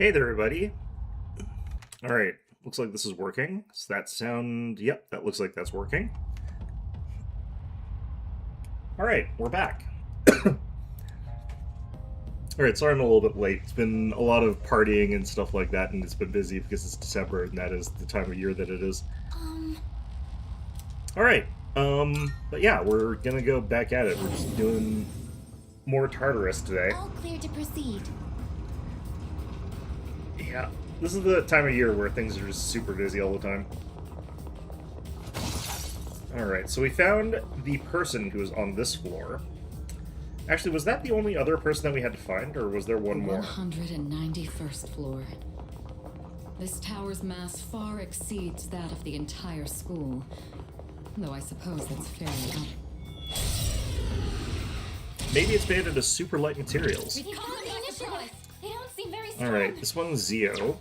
Hey there, everybody. All right, looks like this is working. Does that sound... Yep, that looks like that's working. All right, we're back. All right, sorry I'm a little bit late. It's been a lot of partying and stuff like that, and it's been busy because it's December, and that is the time of year that it is. All right, but yeah, we're gonna go back at it. We're just doing more Tartarus today. All clear to proceed. Yeah, this is the time of year where things are just super busy all the time. Alright, so we found the person who was on this floor. Actually, was that the only other person that we had to find, or was there one more? 191st floor. This tower's mass far exceeds that of the entire school. Though I suppose that's fairly up. Maybe it's made into super light materials. We caught the initiative. They don't seem very strong. Alright, this one's Zio.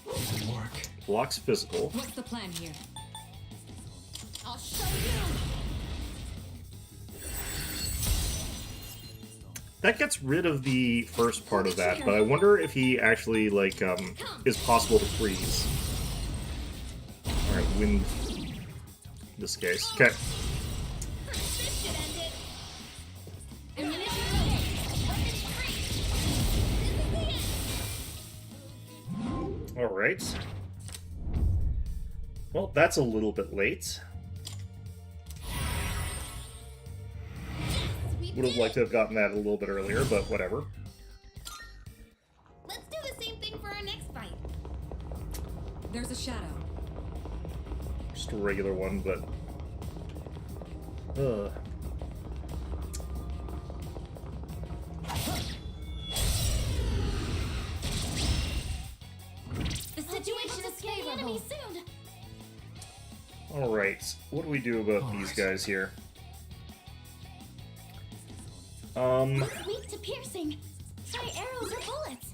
Doesn't work. Blocks physical. What's the plan here? I'll show you. That gets rid of the first part of that, but I wonder if he actually, like, is possible to freeze. Alright, wind. In this case. Okay. This should end it. Alright. Well, that's a little bit late. Would have liked to have gotten that a little bit earlier, but whatever. Let's do the same thing for our next fight. There's a shadow. Just a regular one, but... The situation is favorable. Soon. Alright, what do we do about these guys here? It's weak to piercing. Try arrows or bullets.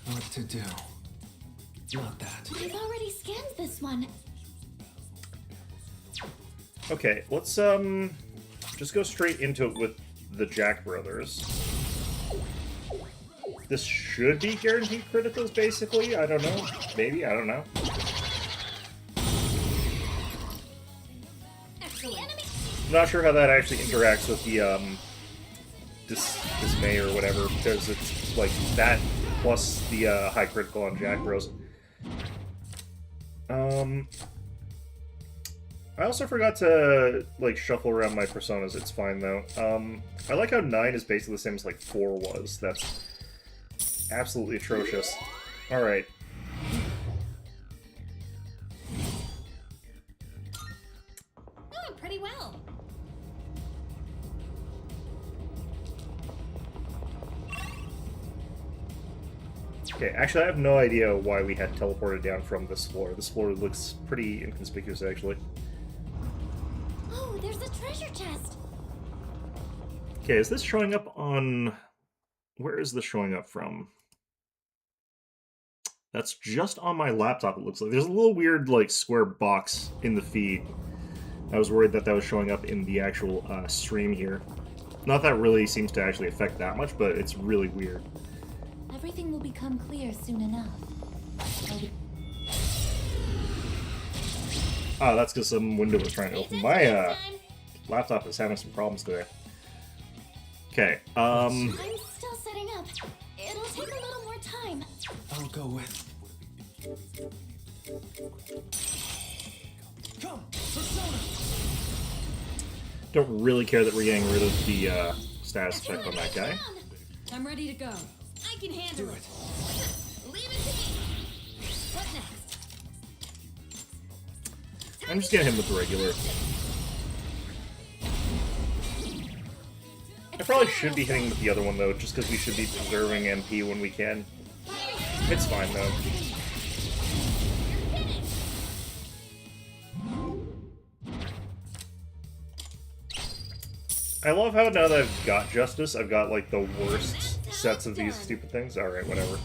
What to do? Not that. I've already scanned this one. Okay, let's, just go straight into it with the Jack Brothers. This should be guaranteed criticals, basically. I don't know. Maybe, I don't know. I'm not sure how that actually interacts with the, dismay or whatever, because it's, like, that plus the, high critical on Jack Bros. I also forgot to, like, shuffle around my personas. It's fine, though. I like how 9 is basically the same as, like, 4 was. That's absolutely atrocious. Alright. Oh, pretty well. Okay, actually, I have no idea why we had teleported down from this floor. This floor looks pretty inconspicuous, actually. Oh, there's a treasure chest. Okay, is this showing up on... Where is this showing up from? That's just on my laptop, it looks like. There's a little weird, like, square box in the feed. I was worried that that was showing up in the actual stream here. Not that really seems to actually affect that much, but it's really weird. Everything will become clear soon enough. Oh, that's because some window was trying to open. My laptop is having some problems today. Okay, I'm still setting up. It'll take a little more time. I'll go with. Come, Persona. don't really care that we're getting rid of the status effect on that guy. I'm ready to go. I can handle Do it. it. Leave it to me. What next? I'm just getting him with the regular. I probably should be hitting with the other one, though, just because we should be preserving MP when we can. It's fine, though. I love how now that I've got Justice, I've got, like, the worst sets of these stupid things. Alright, whatever.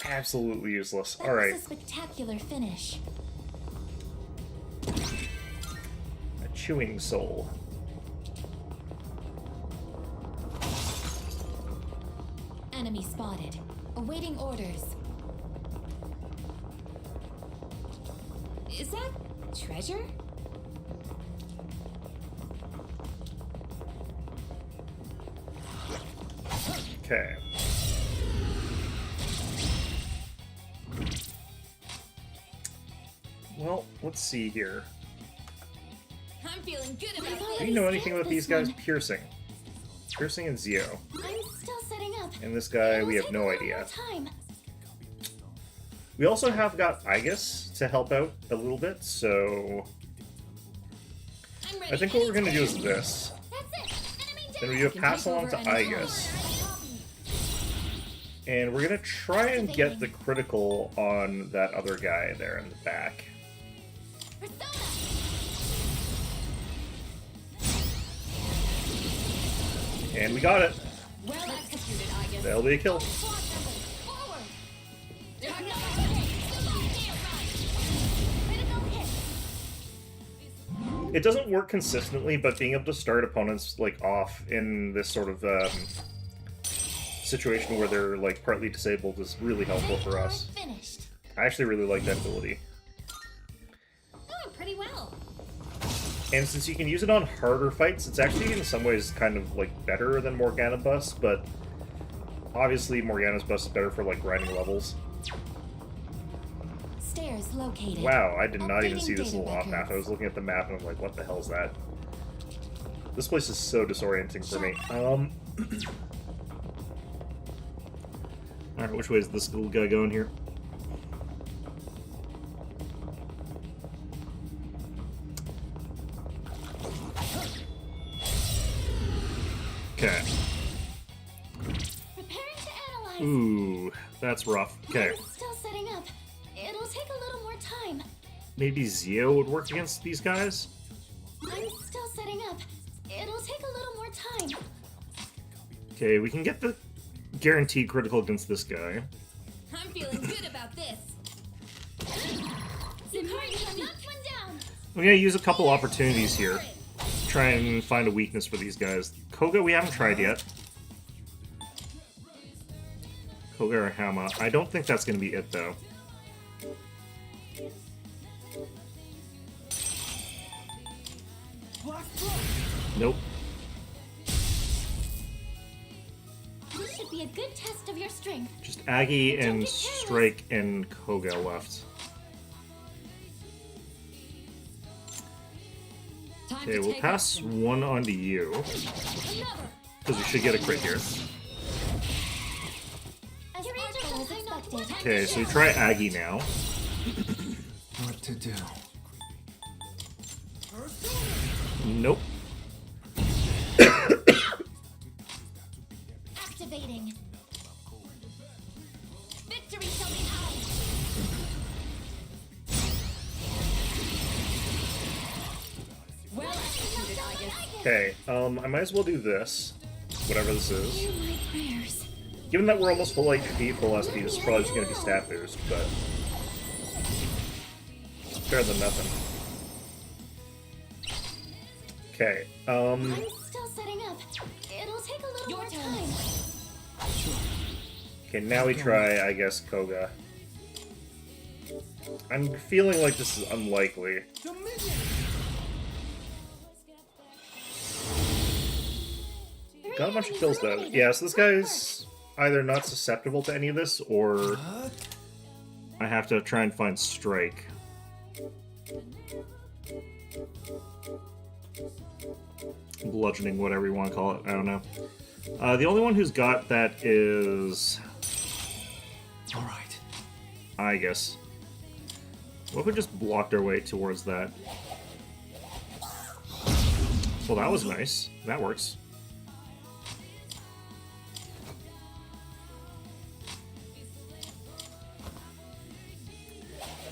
Absolutely useless. That Alright. was a spectacular finish. A chewing soul. enemy spotted. Awaiting orders. Is that treasure? Okay. Well, let's see here. I'm feeling good about Do you know anything about these guys? Piercing. Piercing and Zio. I'm still setting up. And this guy, It'll we have take no a little idea. more time. We also have got Aegis to help out a little bit, so I'm ready I think what we're gonna do is anytime. this. That's it. Enemy Then down. we do a can pass take along over to any Aegis. And we're gonna try and get the critical on that other guy there in the back. Persona. And we got it. Well executed, I guess. That'll be a kill. Forward. It doesn't work consistently, but being able to start opponents like off in this sort of situation where they're like partly disabled is really helpful for us. Finished. I actually really like that ability. Going pretty well. And since you can use it on harder fights, it's actually in some ways kind of like better than Morgana Bus, but obviously Morgana's Bus is better for like grinding levels. Stairs located. Wow, I did not even Updating see this data little off map. I was looking at the map and I'm like, what the hell is that? This place is so disorienting for me. Alright, which way is this little guy going here? Okay. Preparing to analyze. Ooh, that's rough. Okay. I'm still setting up. It'll take a little more time. Maybe Zio would work against these guys? I'm still setting up. It'll take a little more time. Okay, we can get the guaranteed critical against this guy. I'm feeling good about this. Zimari knocked one down. I'm gonna use a couple opportunities here. Try and find a weakness for these guys. Koga we haven't tried yet. Koga or Hama. I don't think that's gonna be it though. Nope. This should be a good test of your strength. Just Aggie and Strike and Koga left. Time Okay, to we'll take pass action. one onto you. Another. Because we should get a crit here. As Rachel as expected. Okay, so we try Aggie now. What to do? Nope. Activating. Victory shall be ours. Well executed, I guess. Okay, I might as well do this. Whatever this is. Hear my prayers. Given that we're almost full HP, full SP, this is probably just going to be stat boost, but better than nothing. Okay, I'm still setting up. It'll take a little more time. okay, now we try, I guess, Koga. I'm feeling like this is unlikely. Got a bunch of kills though. Yeah, so this guy's either not susceptible to any of this, or I have to try and find Strike. Bludgeoning, whatever you want to call it. I don't know. The only one who's got that is All right. I guess. What if we just blocked our way towards that? Well, that was nice. That works.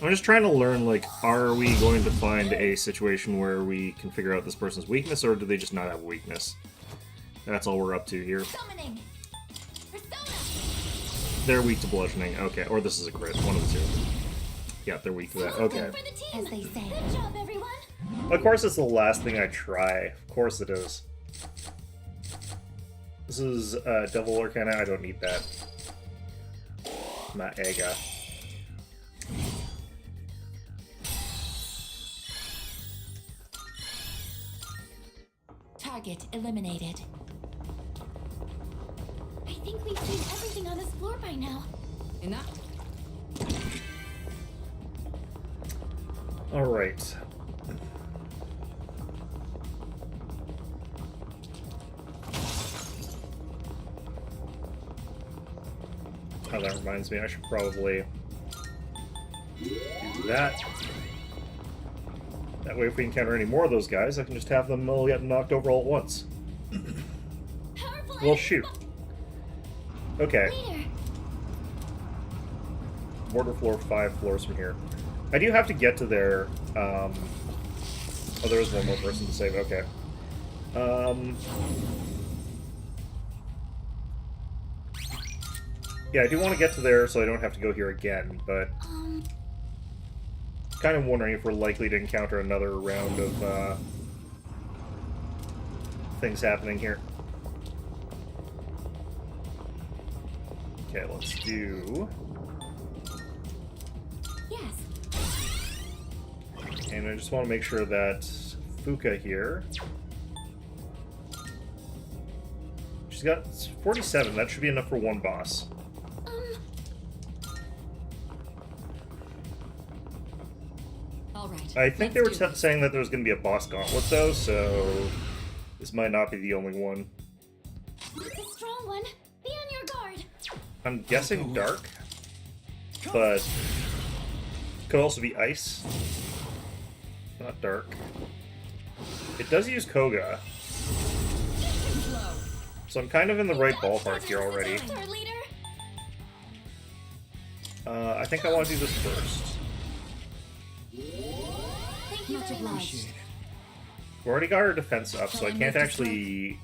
I'm just trying to learn, like, are we going to find a situation where we can figure out this person's weakness, or do they just not have a weakness? That's all we're up to here. Summoning. Persona. They're weak to bludgeoning. Okay, or this is a crit. One of the two. Yeah, they're weak to that. Okay. For the team. As they say. Good job, everyone. Of course, it's the last thing I try. Of course it is. This is Devil Arcana. I don't need that. Maega. Target eliminated. I think we've seen everything on this floor by now. Enough. Alright. Oh, that reminds me, I should probably do that. That way, if we encounter any more of those guys, I can just have them all get knocked over all at once. Powerful Well, shoot. Okay, leader. border floor 5 floors from here. I do have to get to there. Oh, there is one more person to save. Okay. Yeah, I do want to get to there so I don't have to go here again, but kind of wondering if we're likely to encounter another round of things happening here. Okay, let's do... Yes. And I just want to make sure that Fuka here... She's got 47, that should be enough for one boss. All right. I think they let's were do this. saying that there was going to be a boss gauntlet, though, so this might not be the only one. That's a strong one. Be on your guard. I'm guessing dark, but could also be ice. Not dark. It does use Koga, so I'm kind of in the right ballpark here already. Our leader. I think I want to do this first. Thank you Much very much. Appreciate it. We've already got our defense up, so I can't actually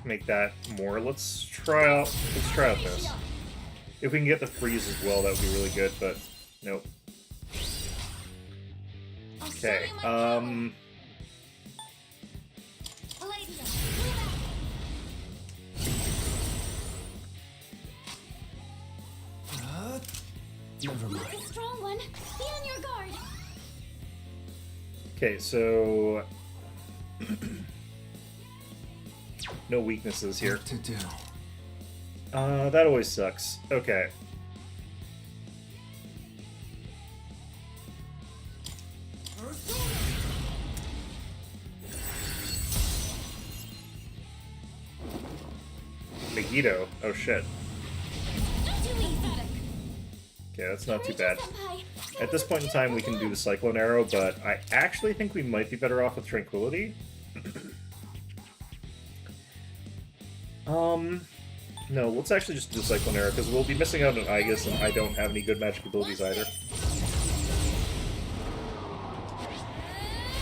make that more. Let's try out this. If we can get the freeze as well, that would be really good, but nope. I'll show Okay, you my power. Palladium, move Never out. mind. That's a strong one. Be on your guard. Okay, so no weaknesses here. What to do? That always sucks. Okay. Megiddo. Oh shit. Not too easy. Okay, that's not too bad. Senpai. At this point in time, we can do the Cyclone Arrow, but I actually think we might be better off with Tranquility. No, let's actually just do the Cyclone Arrow, because we'll be missing out on Aegis, and I don't have any good magic abilities either.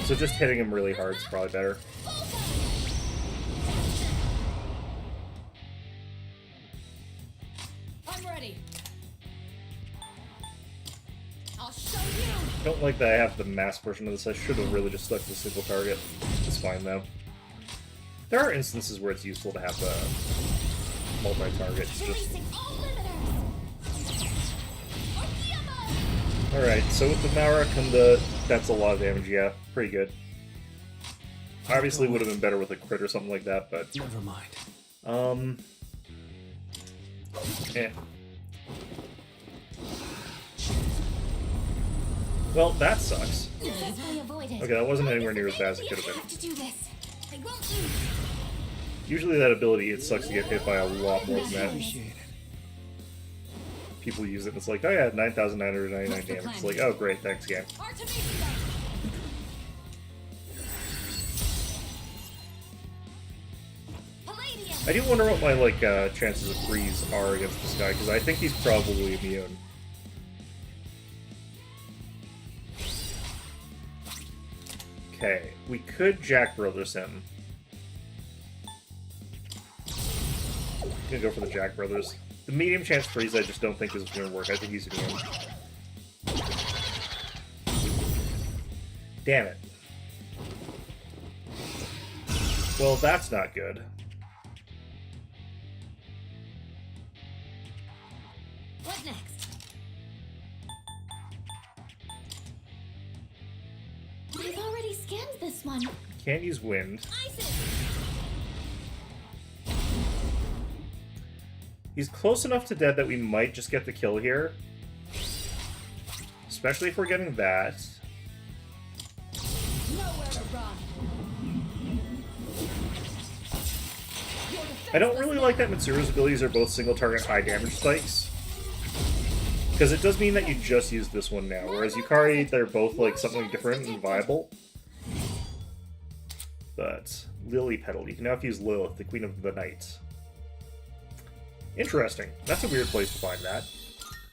So just hitting him really hard is probably better. I'm ready. I'll show you. I don't like that I have the mass version of this. I should have really just stuck to a single target. It's fine, though. There are instances where it's useful to have the multi-target. Just... Releasing all limiters. Orkiama. Alright, so with the Marak and that's a lot of damage, yeah. Pretty good. Obviously would have been better with a crit or something like that, but... Never mind. Eh. Well, that sucks. Successfully avoided. Okay, that wasn't anywhere near as bad as it could have I been. have to do this. I won't lose. Usually that ability, it sucks to get hit by a lot more than that. Appreciate it. People use it and it's like, oh yeah, 9,999 damage. It's like, oh great, thanks game. Artemisia. Palladium. I do wonder what my, like, chances of freeze are against this guy, because I think he's probably immune. Okay, we could Jack Brothers him. I'm gonna go for the Jack Brothers. The medium chance freeze I just don't think is gonna work. I think he's immune. Damn it. Well, that's not good. What next? can't use wind. He's close enough to dead that we might just get the kill here. Especially if we're getting that. Nowhere to run. I don't really like that Mitsuru's abilities are both single target high damage spikes. Because it does mean that you just use this one now, whereas Yukari, they're both like something different and viable. But Lily Petal, you can now use Lilith, the Queen of the Night. Interesting. That's a weird place to find that.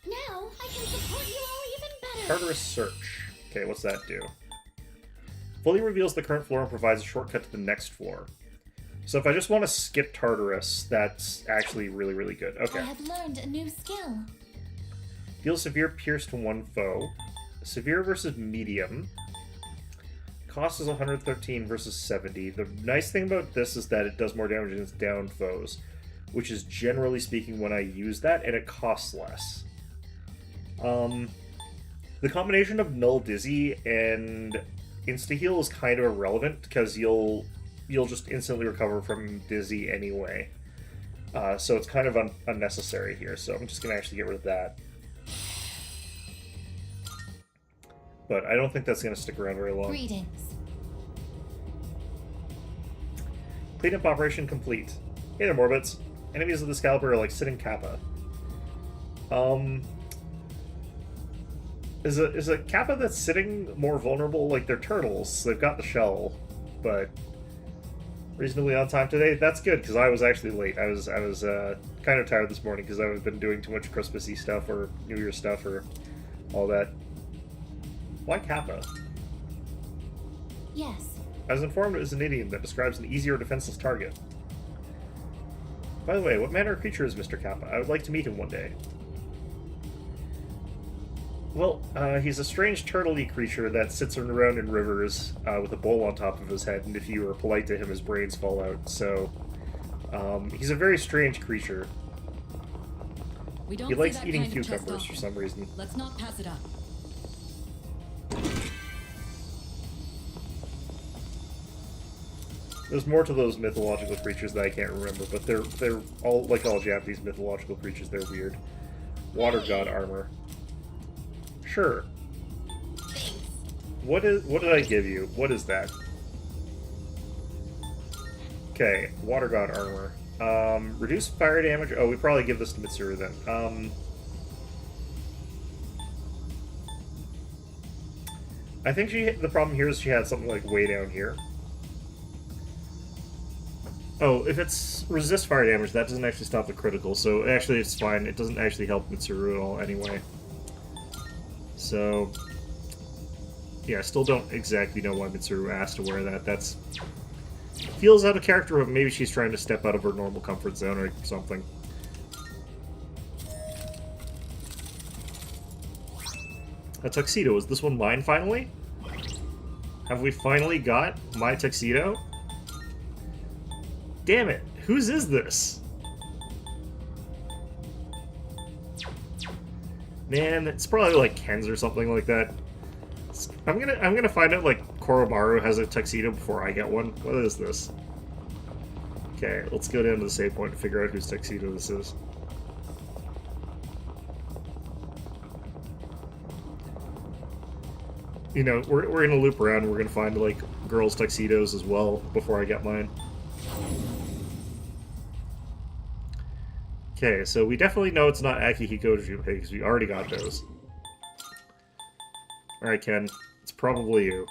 Now I can support you all even better. Tartarus Search. Okay, what's that do? Fully reveals the current floor and provides a shortcut to the next floor. So if I just want to skip Tartarus, that's actually really, really good. Okay. I have learned a new skill. Deals severe pierce to one foe. Severe versus medium. Cost is 113 versus 70. The nice thing about this is that it does more damage against downed foes, which is generally speaking when I use that, and it costs less. The combination of Null Dizzy and Insta-Heal is kind of irrelevant, because you'll just instantly recover from Dizzy anyway. So it's kind of unnecessary here, so I'm just going to actually get rid of that. But I don't think that's going to stick around very long. Greetings. Cleanup operation complete. Hey there, Morbits. Enemies of this caliber are like sitting Kappa. Is a Kappa that's sitting more vulnerable? Like, they're turtles. They've got the shell, but reasonably on time today. That's good, because I was actually late. I was kind of tired this morning because I've been doing too much Christmassy stuff or New Year's stuff or all that. Why Kappa? Yes. I was informed it was an idiom that describes an easy or defenseless target. By the way, what manner of creature is Mr. Kappa? I would like to meet him one day. Well, he's a strange turtle-y creature that sits around in rivers with a bowl on top of his head, and if you are polite to him, his brains fall out. So, he's a very strange creature. We don't He see likes that eating kind of test cucumbers for often. some reason. Let's not pass it up. There's more to those mythological creatures that I can't remember, but they're all, like all Japanese mythological creatures, they're weird. Water god armor. Sure. Thanks. What did I give you? What is that? Okay, water god armor. Reduce fire damage. Oh, we probably give this to Mitsuru then. I think the problem here is she had something like way down here. Oh, if it's resist fire damage, that doesn't actually stop the critical, so actually it's fine. It doesn't actually help Mitsuru at all anyway. So, yeah, I still don't exactly know why Mitsuru asked to wear that. That's feels out of character, but maybe she's trying to step out of her normal comfort zone or something. A tuxedo. Is this one mine finally? Have we finally got my tuxedo? Damn it! Whose is this? Man, it's probably like Ken's or something like that. I'm gonna find out like Koromaru has a tuxedo before I get one. What is this? Okay, let's go down to the save point and figure out whose tuxedo this is. You know, we're gonna loop around and we're gonna find like girls' tuxedos as well before I get mine. Okay, so we definitely know it's not Akihiko Junpei because we already got those. Alright, Ken. It's probably you.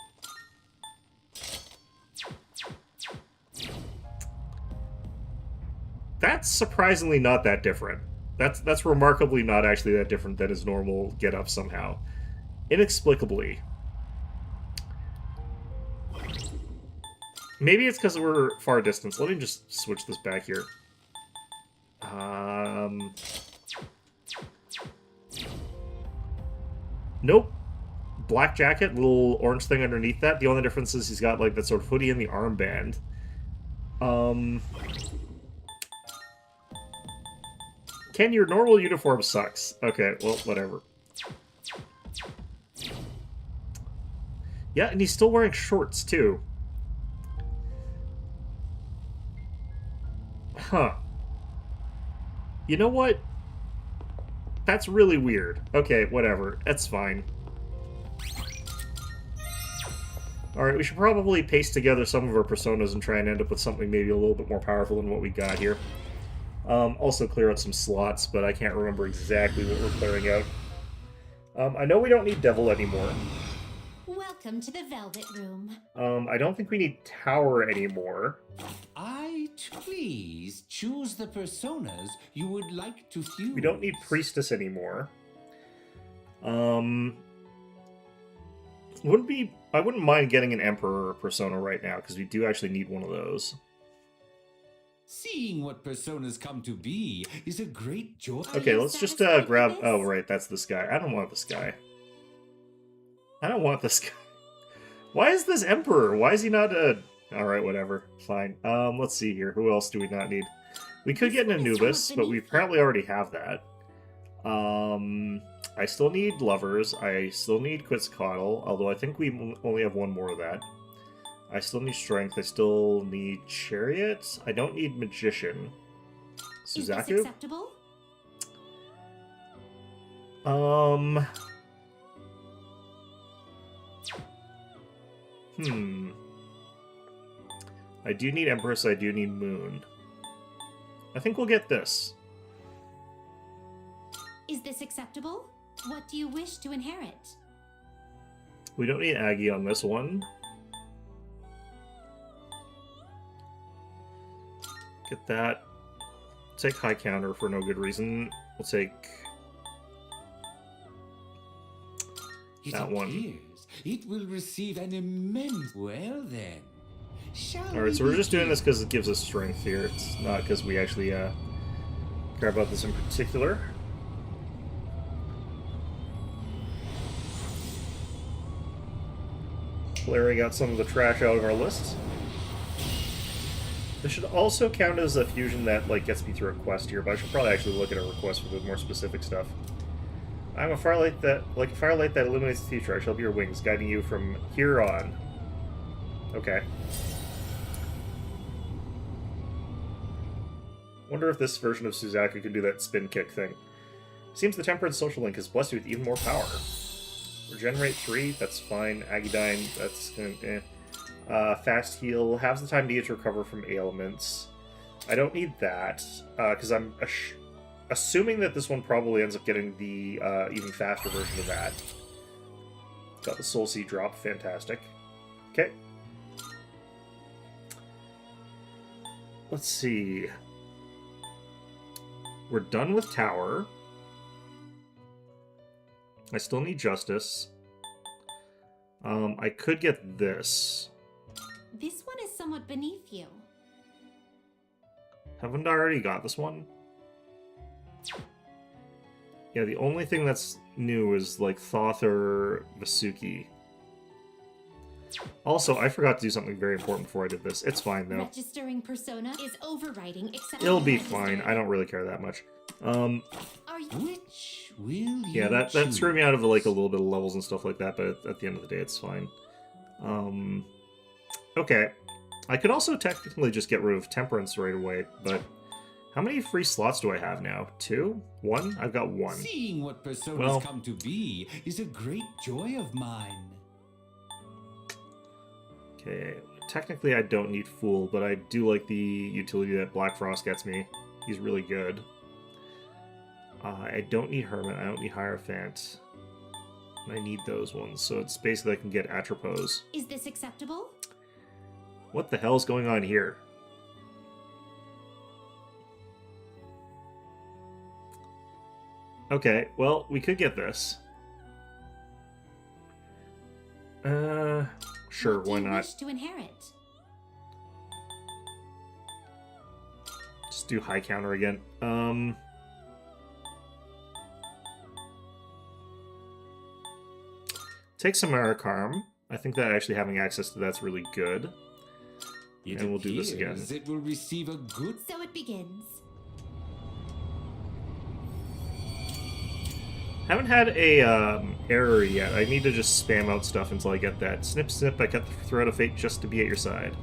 That's surprisingly not that different. That's remarkably not actually that different than his normal get-up somehow. Inexplicably. Maybe it's because we're far distance. Let me just switch this back here. Nope. Black jacket, little orange thing underneath that. The only difference is he's got like that sort of hoodie and the armband. Ken, your normal uniform sucks. Okay, well, whatever. Yeah, and he's still wearing shorts too. Huh. You know what? That's really weird. Okay, whatever. That's fine. Alright, we should probably paste together some of our personas and try and end up with something maybe a little bit more powerful than what we got here. Also clear out some slots, but I can't remember exactly what we're clearing out. I know we don't need Devil anymore. Welcome to the Velvet Room. I don't think we need Tower anymore. Please choose the personas you would like to fuse. We don't need Priestess anymore. I wouldn't mind getting an Emperor persona right now, because we do actually need one of those. Seeing what personas come to be is a great joy. Okay, let's just grab... Oh, right, that's this guy. I don't want this guy. I don't want this guy. Why is this Emperor? Why is he not a... Alright, whatever. Fine. Let's see here. Who else do we not need? We could get an Anubis, but we apparently already have that. I still need Lovers. I still need Quetzalcoatl, although I think we only have one more of that. I still need Strength. I still need Chariot. I don't need Magician. Is this Suzaku? acceptable? I do need Empress, I do need Moon. I think we'll get this. Is this acceptable? What do you wish to inherit? We don't need Aggie on this one. Get that. Take High Counter for no good reason. We'll take that one. Appears it will receive an immense... Well then. Alright, so we're just doing this because it gives us strength here. It's not because we actually care about this in particular. Clearing out some of the trash out of our list. This should also count as a fusion that gets me through a quest here, but I should probably actually look at a request with more specific stuff. I'm a firelight that illuminates the future. I shall be your wings, guiding you from here on. Okay. Wonder if this version of Suzaku can do that spin kick thing. Seems the Temperance Social Link has blessed you with even more power. Regenerate 3, that's fine. Agidyne, that's fast heal, halves the time needed to recover from ailments. I don't need that, because I'm assuming that this one probably ends up getting the even faster version of that. Got the Soul Seed drop, fantastic. Okay. Let's see. We're done with Tower. I still need Justice. I could get this. This one is somewhat beneath you. Haven't I already got this one? Yeah, the only thing that's new is, Thoth or Vasuki. Also, I forgot to do something very important before I did this. It's fine, though. Registering persona is overriding acceptable. It'll be register. fine. I don't really care that much. Are you... Which will you Yeah, that choose? screwed me out of, a little bit of levels and stuff like that, but at the end of the day, it's fine. Okay. I could also technically just get rid of Temperance right away, but how many free slots do I have now? 2? 1? I've got 1. Seeing what personas Well- come to be is a great joy of mine. Okay, technically I don't need Fool, but I do like the utility that Black Frost gets me. He's really good. I don't need Hermit, I don't need Hierophant. I need those ones, so it's basically I can get Atropos. Is this acceptable? What the hell is going on here? Okay, well, we could get this. Sure, What do why you not? wish to inherit? Just do High Counter again. Take some Marikarm. I think that actually having access to that's really good. It And we'll do this again. appears it will receive a good... So it begins. Haven't had a error yet. I need to just spam out stuff until I get that. Snip, snip, I cut the thread of fate just to be at your side.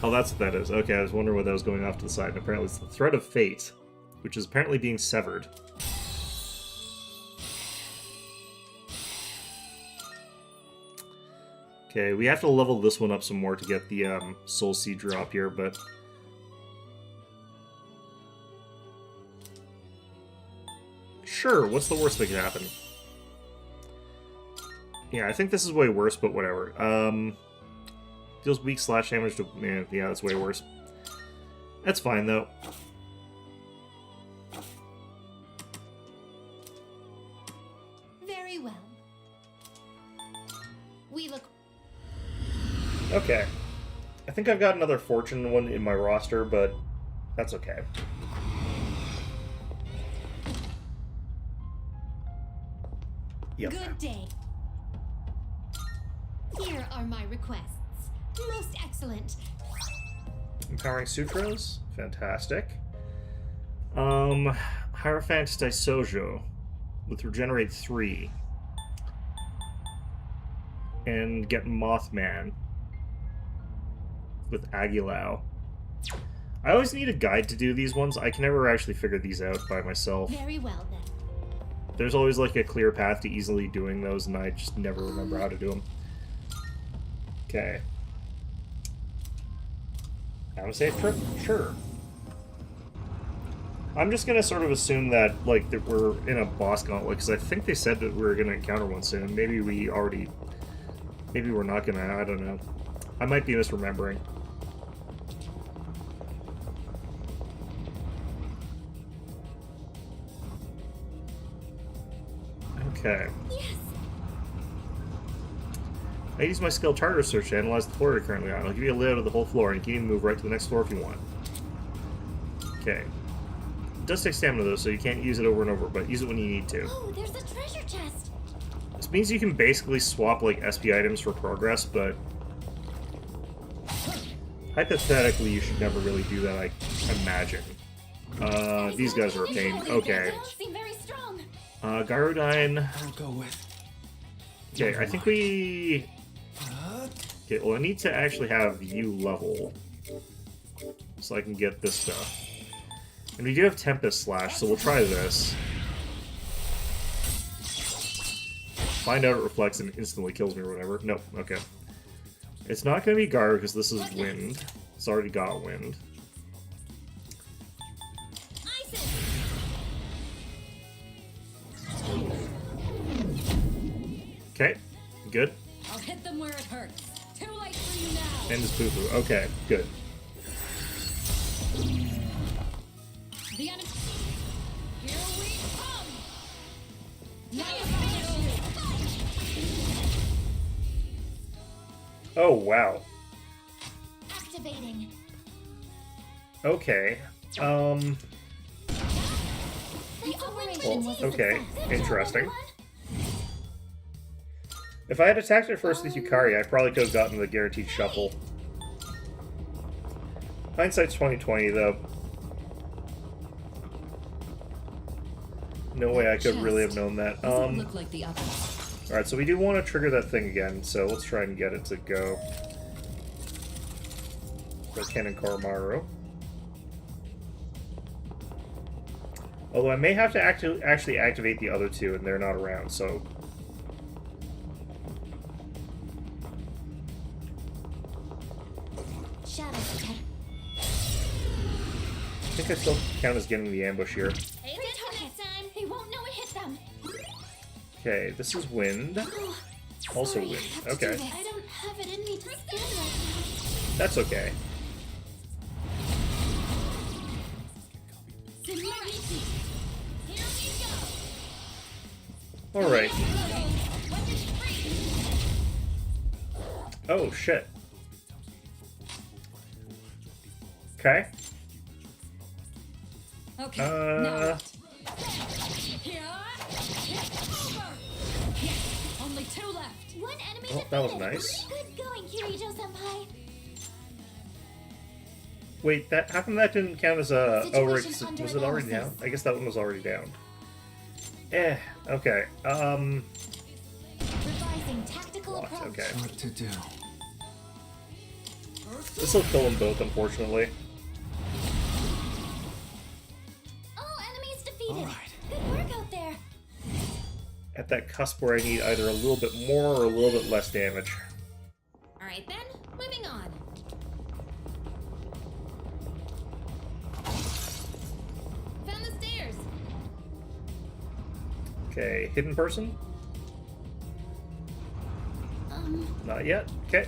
Oh, that's what that is. Okay, I was wondering what that was going off to the side. And apparently it's the Thread of Fate, which is apparently being severed. Okay, we have to level this one up some more to get the Soul Seed drop here, but... Sure, what's the worst that could happen? Yeah, I think this is way worse, but whatever. Deals weak slash damage to... Yeah, that's way worse. That's fine, though. Very well. We look. Okay. I think I've got another Fortune one in my roster, but that's okay. Yep. Good day. Here are my requests. Most excellent. Empowering Sutras? Fantastic. Hierophant Daisojo with Regenerate 3. And get Mothman with Agilao. I always need a guide to do these ones. I can never actually figure these out by myself. Very well then. There's always like a clear path to easily doing those, and I just never remember how to do them. Okay. Have a safe trip? Sure. I'm just gonna sort of assume that, like, that we're in a boss gauntlet, because I think they said that we were gonna encounter one soon. Maybe we already... Maybe we're not gonna, I don't know. I might be misremembering. Okay. Yes. I use my skill Tartar Search to analyze the floor you're currently on. I'll give you a layout of the whole floor, and you can even move right to the next floor if you want. Okay. It does take stamina, though, so you can't use it over and over, but use it when you need to. Oh, there's a treasure chest. This means you can basically swap, like, SP items for progress, but... hypothetically, you should never really do that, I imagine. These guys are a pain. Okay. They don't seem very strong. Gyrodyne... I'll go with. Okay, I think we... Okay, well, I need to actually have you level so I can get this stuff. And we do have Tempest Slash, so we'll try this. Find out it reflects and instantly kills me or whatever. Nope, okay. It's not going to be Gar because this is Wind. It's already got Wind. Okay, good. I'll hit them where it hurts. Too late for you now. And his poo-poo. Okay, good. The enemy. Here we come. Now Oh, wow. Activating. Okay. The operation was a Okay, success. interesting. If I had attacked it first with Yukari, I probably could have gotten the guaranteed shuffle. Hindsight's 20/20, though. No way I could really have known that. doesn't look like the others. Alright, so we do want to trigger that thing again, so let's try and get it to go. For Ken and Koromaru. Although I may have to actually activate the other two, and they're not around, so... Shadow step. I think I still count as getting the ambush here. Hey, next time. They won't know it hit them. Okay, this is Wind. Also Sorry, I Wind. have to Okay. do this. I don't have it in me to stand right That's okay. now. Seniority. Here we go. Alright. Weapons free. Oh, shit. Okay. Okay. Now Uh... what? Here. Over. Yes. Only two left. One enemy Oh, that was defeated. nice. Good going, Kirijo-senpai. Wait, that how come that didn't count as a... Oh, right, Situation under was it already down? analysis. I guess that one was already down. Okay. Revising tactical Locked, approach. okay. What to do? This will kill them both, unfortunately. All enemies defeated. All right. Good work out there. At that cusp where I need either a little bit more or a little bit less damage. All right then, moving on. Found the stairs. Okay, hidden person? Not yet. Okay.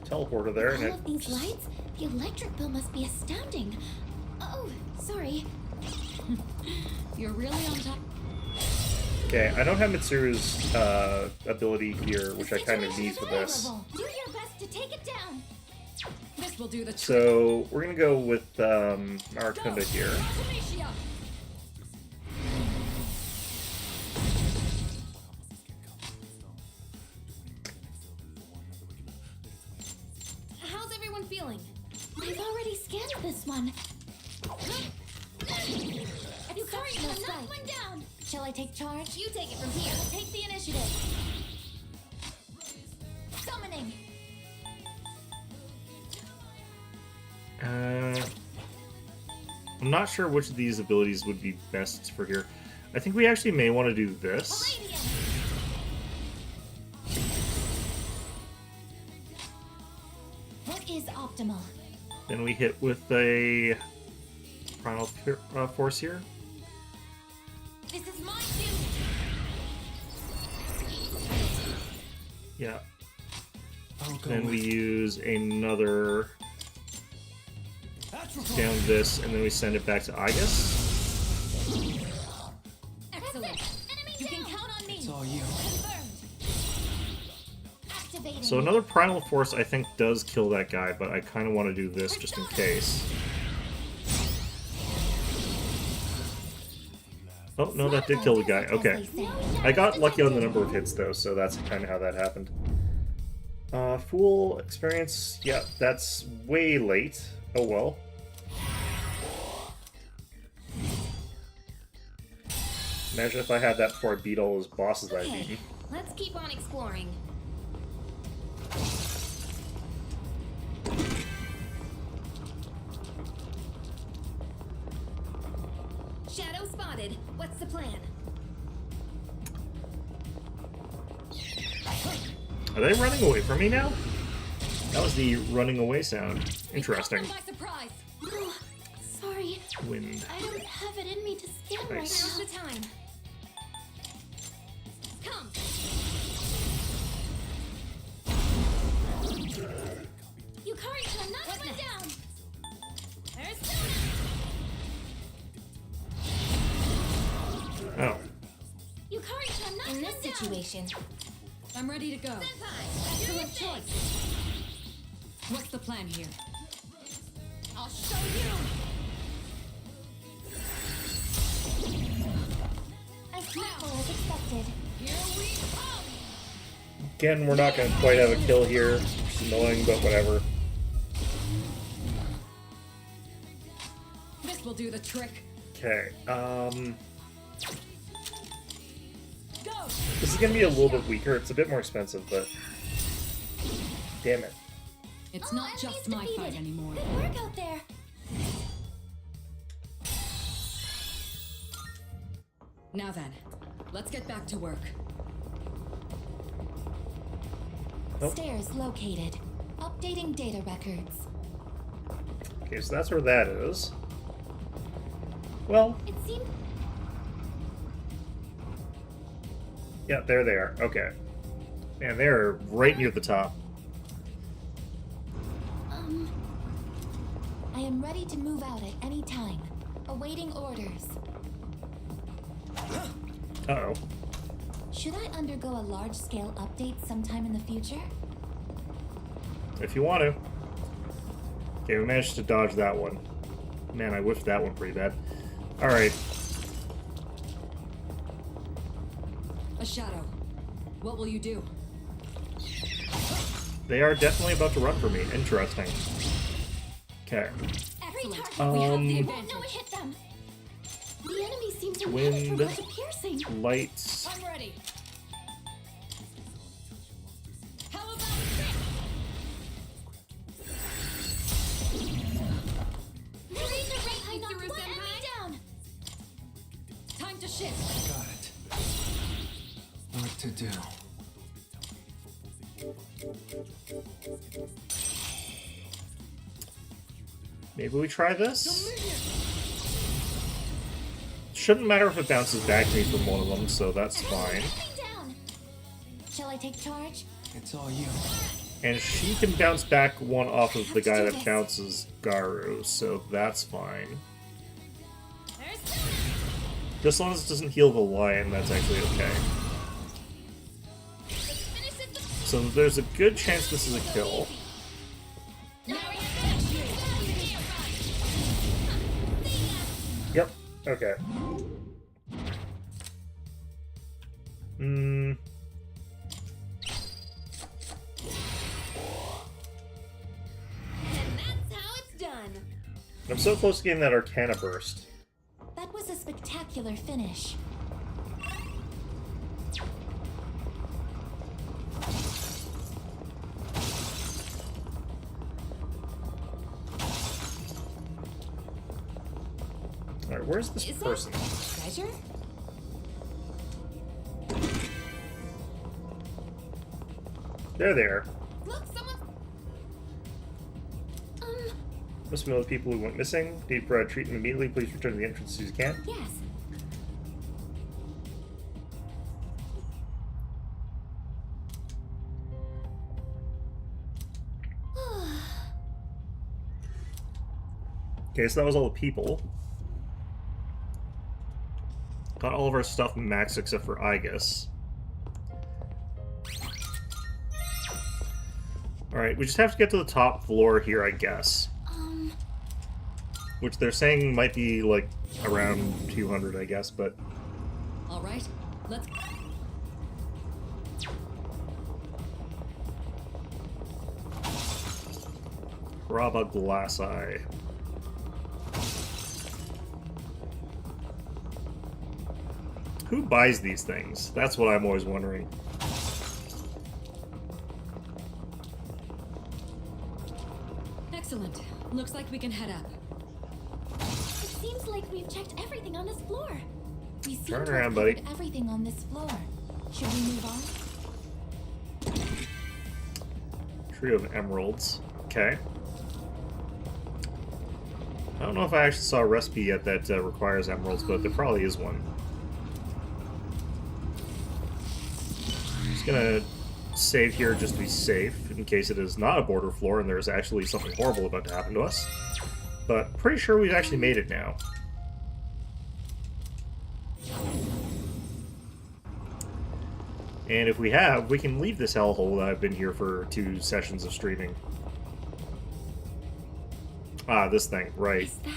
Teleporter there, and All it of these lights, the electric bill must be astounding. Oh, sorry. You're really on top. okay. I don't have Mitsuru's ability here, which I kind of need for this. Do your best to take it down. This will do the trick. So we're gonna go with Marakunda here. Amicia! How's everyone feeling? I've already scanned this one. Exceptional strike. One down. Shall I take charge? You take it from here. Take the initiative. Summoning. I'm not sure which of these abilities would be best for here. I think we actually may want to do this. Palladium. What is optimal? Then we hit with a Primal Force here. This is my duty. Yeah. I'll go Then we with use another Atrophy. down this, and then we send it back to Aegis. Excellent. Enemy you can count on me. It's all you. Confirmed. Activating. So another Primal Force I think does kill that guy, but I kind of want to do this just in case. Oh, no, that did kill the guy. Okay. I got lucky on the number of hits, though, so that's kind of how that happened. Fool experience. Yeah, that's way late. Oh, well. Imagine if I had that before I beat all those bosses I've Okay, beaten. let's keep on exploring. Shadow spotted. What's the plan? Are they running away from me now? That was the running away sound. Interesting. By surprise. Oh, sorry. Wind. I don't have it in me to scan right Nice. now. Now's the time. Come. Yukari-chan, knock one down. Persona. Oh. Yukari-chan, knock one down. In this situation, I'm ready to go. Senpai, Excellent choice. What's the plan here? I'll show you. As careful as expected. Here we come. Again, we're not going to quite have a kill here. It's annoying, but whatever. This will do the trick. Okay, Go. this is going to be a little bit weaker. It's a bit more expensive, but... Damn it. It's All not enemies just my defeated. fight anymore. Good work out there. Now then, let's get back to work. Nope. Stairs located. Updating data records. Okay, so that's where that is. Well, It seemed yeah, there they are. Okay. Man, they're right near the top. I am ready to move out at any time. Awaiting orders. Uh-oh. Should I undergo a large-scale update sometime in the future? If you want to. Okay, we managed to dodge that one. Man, I whiffed that one pretty bad. Alright. A shadow. What will you do? They are definitely about to run for me. Interesting. Okay. Excellent. We have the Um, advantage. No, it hit them. The enemy seems Wind, Electro piercing. light. I'm ready. How about this? Laser ray I knocked one enemy down. Time to shift. Got it. What to do? Maybe we try this? Shouldn't matter if it bounces back to me from one of them, so that's fine. Coming down. Shall I take charge? It's all you. And she can bounce back one off of the guy that bounces Garu, so that's fine. Just as long as it doesn't heal the lion, that's actually okay. So there's a good chance this is a kill. Yep, okay. And that's how it's done. I'm so close to getting that Arcana burst. That was a spectacular finish. Alright, where's this Is person? that treasure? They're there. Look, someone. Must be all the people who went missing. Need for treat them immediately. Please return to the entrance as soon as you can. Yes. Okay, so that was all the people. Got all of our stuff maxed except for Igus. Alright, we just have to get to the top floor here, I guess. Which they're saying might be, like, around 200, I guess, but... All right, let's. Raba Glass Eye. Who buys these things? That's what I'm always wondering. Excellent. Looks like we can head up. It seems like we've checked everything on this floor. We seem Turn to around, have buddy. covered everything on this floor. Should we move on? Trio of emeralds. Okay. I don't know if I actually saw a recipe yet that requires emeralds, but there probably is one. Just gonna save here just to be safe, in case it is not a border floor and there's actually something horrible about to happen to us. But pretty sure we've actually made it now. And if we have, we can leave this hellhole that I've been here for 2 sessions of streaming. Ah, this thing, right. Is that?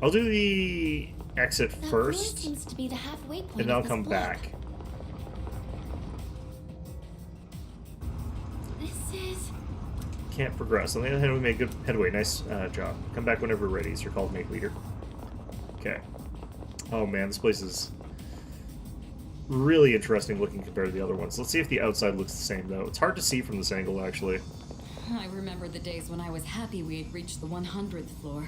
I'll do the exit That first, really seems to be the halfway point. and then I'll of this come block. back. This is. Can't progress. On the other hand, we made good headway. Nice job. Come back whenever you're ready. It's your call to make leader. Okay. Oh man, this place is really interesting looking compared to the other ones. Let's see if the outside looks the same, though. It's hard to see from this angle, actually. I remember the days when I was happy we had reached the 100th floor.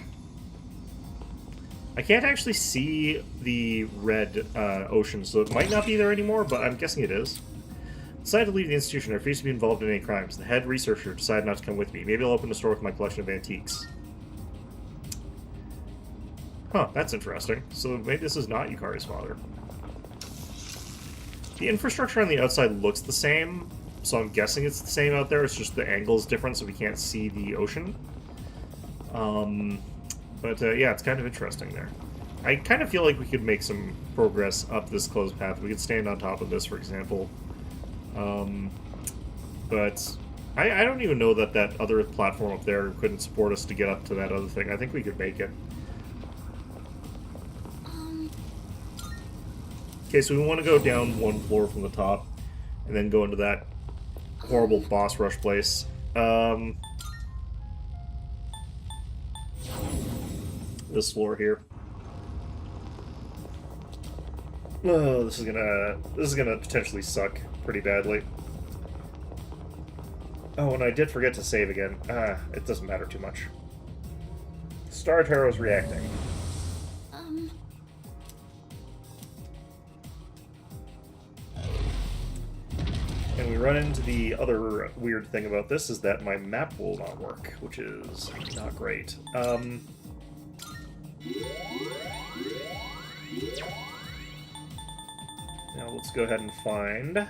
I can't actually see the red ocean, so it might not be there anymore, but I'm guessing it is. Decided to leave the institution. I refuse to be involved in any crimes. The head researcher decided not to come with me. Maybe I'll open a store with my collection of antiques. Huh, that's interesting. So maybe this is not Yukari's father. The infrastructure on the outside looks the same, so I'm guessing it's the same out there. It's just the angle is different, so we can't see the ocean. But yeah, it's kind of interesting there. I kind of feel like we could make some progress up this closed path. We could stand on top of this, for example. But I don't even know that that other platform up there couldn't support us to get up to that other thing. I think we could make it. Okay, so we want to go down 1 floor from the top, and then go into that horrible boss rush place. this floor here. Oh, this is gonna potentially suck pretty badly. Oh, and I did forget to save again. It doesn't matter too much. Star Taro's reacting. And we run into the other weird thing about this is that my map will not work, which is not great. Now let's go ahead and find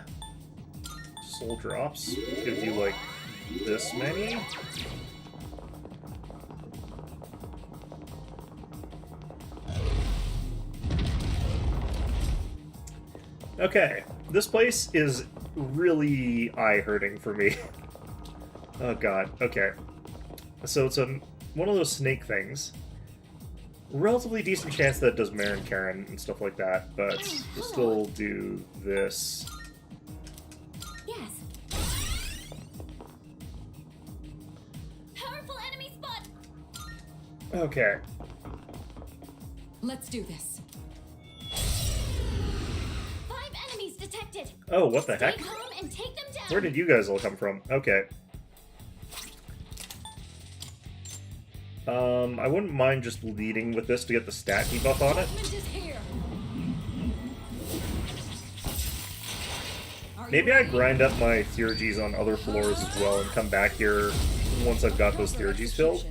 soul drops. Gives you like this many. Okay, this place is really eye-hurting for me. Oh god, okay. So it's one of those snake things. Relatively decent chance that it does Marin Karen and stuff like that, but we'll still do this. Yes. Powerful enemy spot. Okay. Let's do this. 5 enemies detected. Oh, what the heck? Stay calm and take them down. Where did you guys all come from? Okay. I wouldn't mind just leading with this to get the stat debuff on it. Is here. Maybe I grind up my Theurgies on other floors as well and come back here once I've got those Theurgies filled.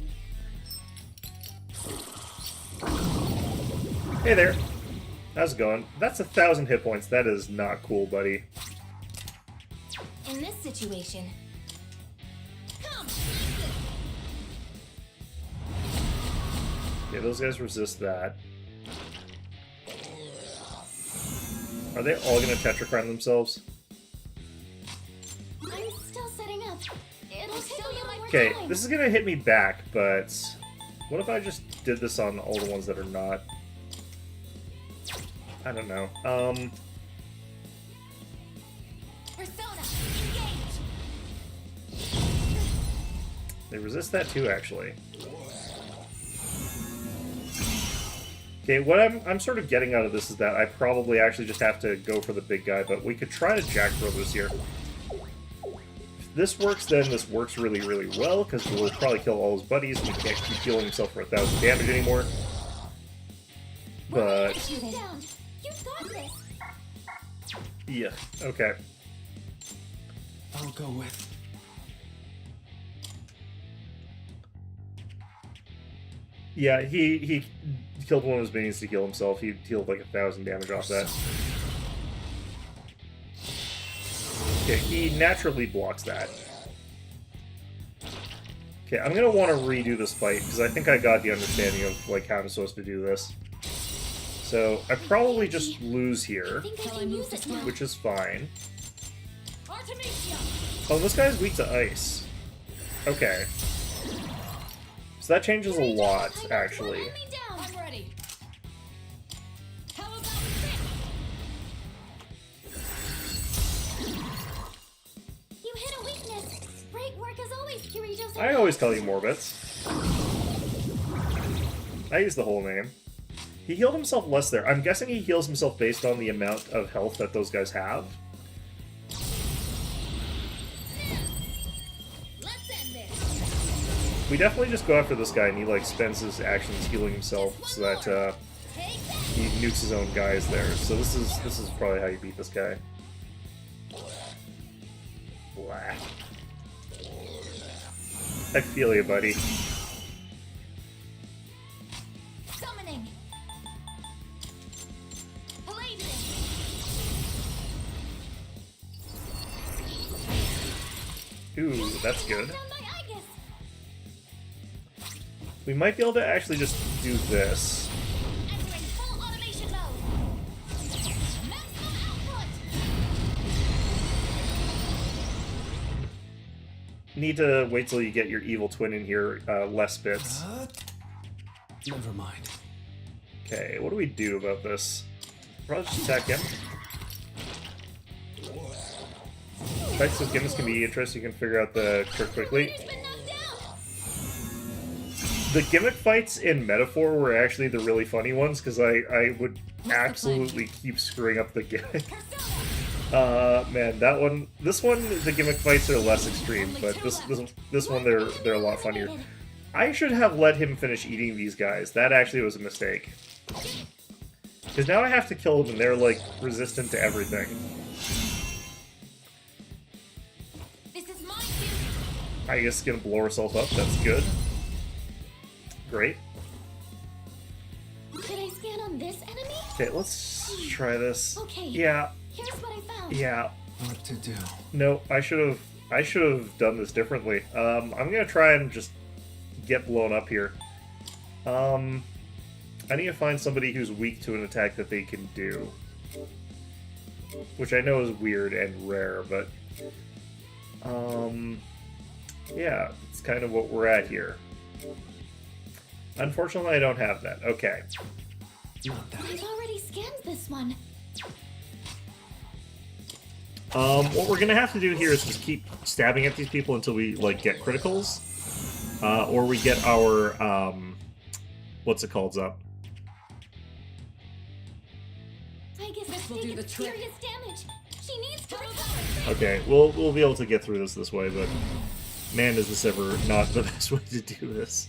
Hey there. How's it going? That's 1,000 hit points. That is not cool, buddy. In this situation. Come. Okay, those guys resist that. Are they all gonna Tetracrine themselves? I'm still setting up. It'll take a little more Okay, time. this is gonna hit me back, but what if I just did this on all the ones that are not? I don't know. Persona, engage. They resist that too, actually. Okay, what I'm sort of getting out of this is that I probably actually just have to go for the big guy, but we could try to Jack Brothers here. If this works, then this works really, really well, because we'll probably kill all his buddies, and he can't keep healing himself for 1,000 damage anymore. But... Down. You got this. yeah, okay. I'll go with. Yeah, he killed one of his minions to heal himself. He healed like 1,000 damage off that. Okay, he naturally blocks that. Okay, I'm gonna want to redo this fight, because I think I got the understanding of like how I'm supposed to do this. So, I probably just lose here, I think I can use it now. which is fine. Artemisia. Oh, this guy's weak to ice. Okay. So that changes a lot, actually. Let me down. I'm ready. How about this? You hit a weakness. Great work as always, Kirito. I always call you Morbits. I use the whole name. He healed himself less there. I'm guessing he heals himself based on the amount of health that those guys have. Let's end this. We definitely just go after this guy and he like spends his actions healing himself so that Take that. he nukes his own guys there. So this is probably how you beat this guy. Blah. I feel you, buddy. Summoning. Paladin. Ooh, that's good. Down my Aegis. We might be able to actually just do this. Entering full automation mode. Maximum output. Need to wait till you get your evil twin in here, less bits. Never mind. Okay, what do we do about this? Probably just attack him. Fights with Gimmons can be interesting. You can figure out the trick quickly. Leader's been knocked down. The gimmick fights in Metaphor were actually the really funny ones, because I would absolutely keep screwing up the gimmick. Man, that one, this one, the gimmick fights are less extreme, but this one they're a lot funnier. I should have let him finish eating these guys. That actually was a mistake. Because now I have to kill them, and they're like resistant to everything. This is my cue. I guess gonna blow herself up. That's good. Great. Did I scan on this enemy? Okay, let's try this. Okay. Yeah. Here's what I found. Yeah. What to do? No, I should have done this differently. I'm gonna try and just get blown up here. I need to find somebody who's weak to an attack that they can do. Which I know is weird and rare, but yeah, it's kind of what we're at here. Unfortunately, I don't have that. Okay. Not that. I've already scanned this one. What we're gonna have to do here is just keep stabbing at these people until we, like, get criticals. Or we get our, what's it called up? I guess This it's will do taken the trick. serious damage. She needs to recover. Okay, we'll be able to get through this way, but man, is this ever not the best way to do this.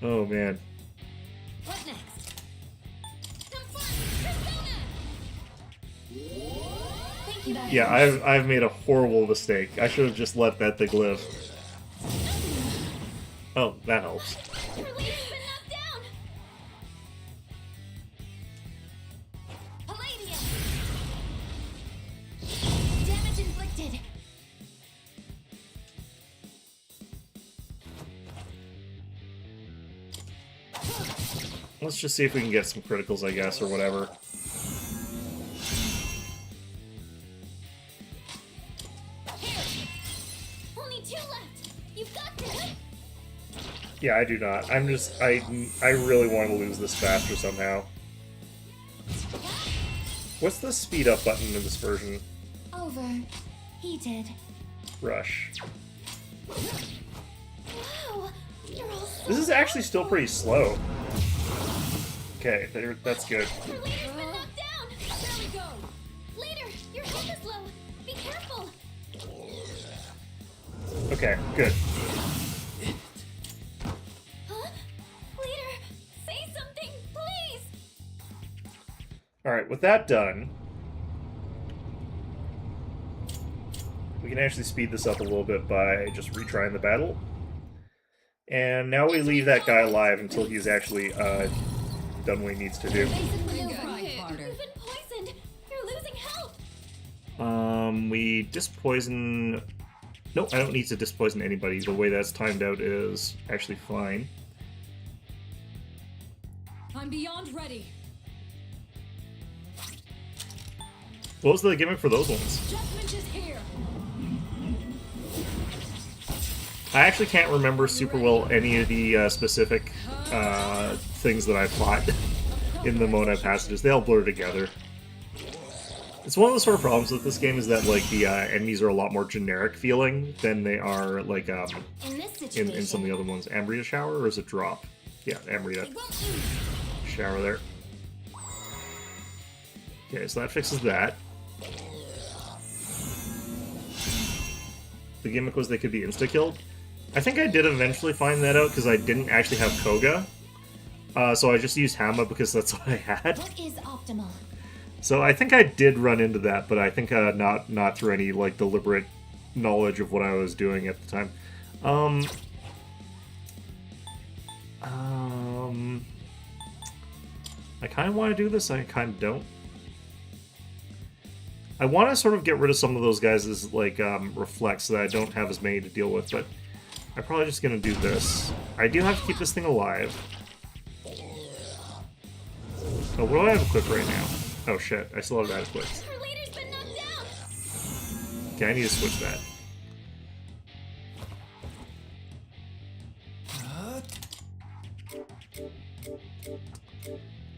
Oh, man. What next? Some fun! Persona! Thank you. Yeah, I've made a horrible mistake. I should have just let that thing live. Oh, that helps. Her leader's been knocked down. Palladium. Damage inflicted. Let's just see if we can get some criticals, I guess, or whatever. Here. Only 2 left. You've got this. Yeah, I do not. I really want to lose this faster somehow. What's the speed up button in this version? Over. He did. Rush. Wow. You're all so This is actually still pretty slow. Okay, that's good. Her leader's been knocked down. There we go. Leader, your health is low. Be careful. Okay, good. Huh? Leader, say something, please. Alright, with that done, we can actually speed this up a little bit by just retrying the battle. And now we leave that guy alive until he's actually done what he needs to do. Basically over. Try harder. You've been poisoned. You're losing health. We dispoison... Nope, I don't need to dispoison anybody. The way that's timed out is actually fine. I'm beyond ready. What was the gimmick for those ones? Judgment is here. I actually can't remember super well any of the specific things that I fought in the Mona passages. They all blur together. It's one of the sort of problems with this game is that like the enemies are a lot more generic feeling than they are like In this situation, in some of the other ones. Ambria Shower, or is it Drop? Yeah, Ambria it won't use. Shower there. Okay, so that fixes that. The gimmick was they could be insta-killed. I think I did eventually find that out because I didn't actually have Koga. So I just used Hama because that's what I had. What is optimal? So I think I did run into that, but I think not through any like deliberate knowledge of what I was doing at the time. I kind of want to do this. I kind of don't. I want to sort of get rid of some of those guys as like reflects so that I don't have as many to deal with, but I'm probably just gonna do this. I do have to keep this thing alive. Oh, what do I have equipped right now? Oh shit, I still have that equipped. Her leader's been knocked down. Okay, I need to switch that.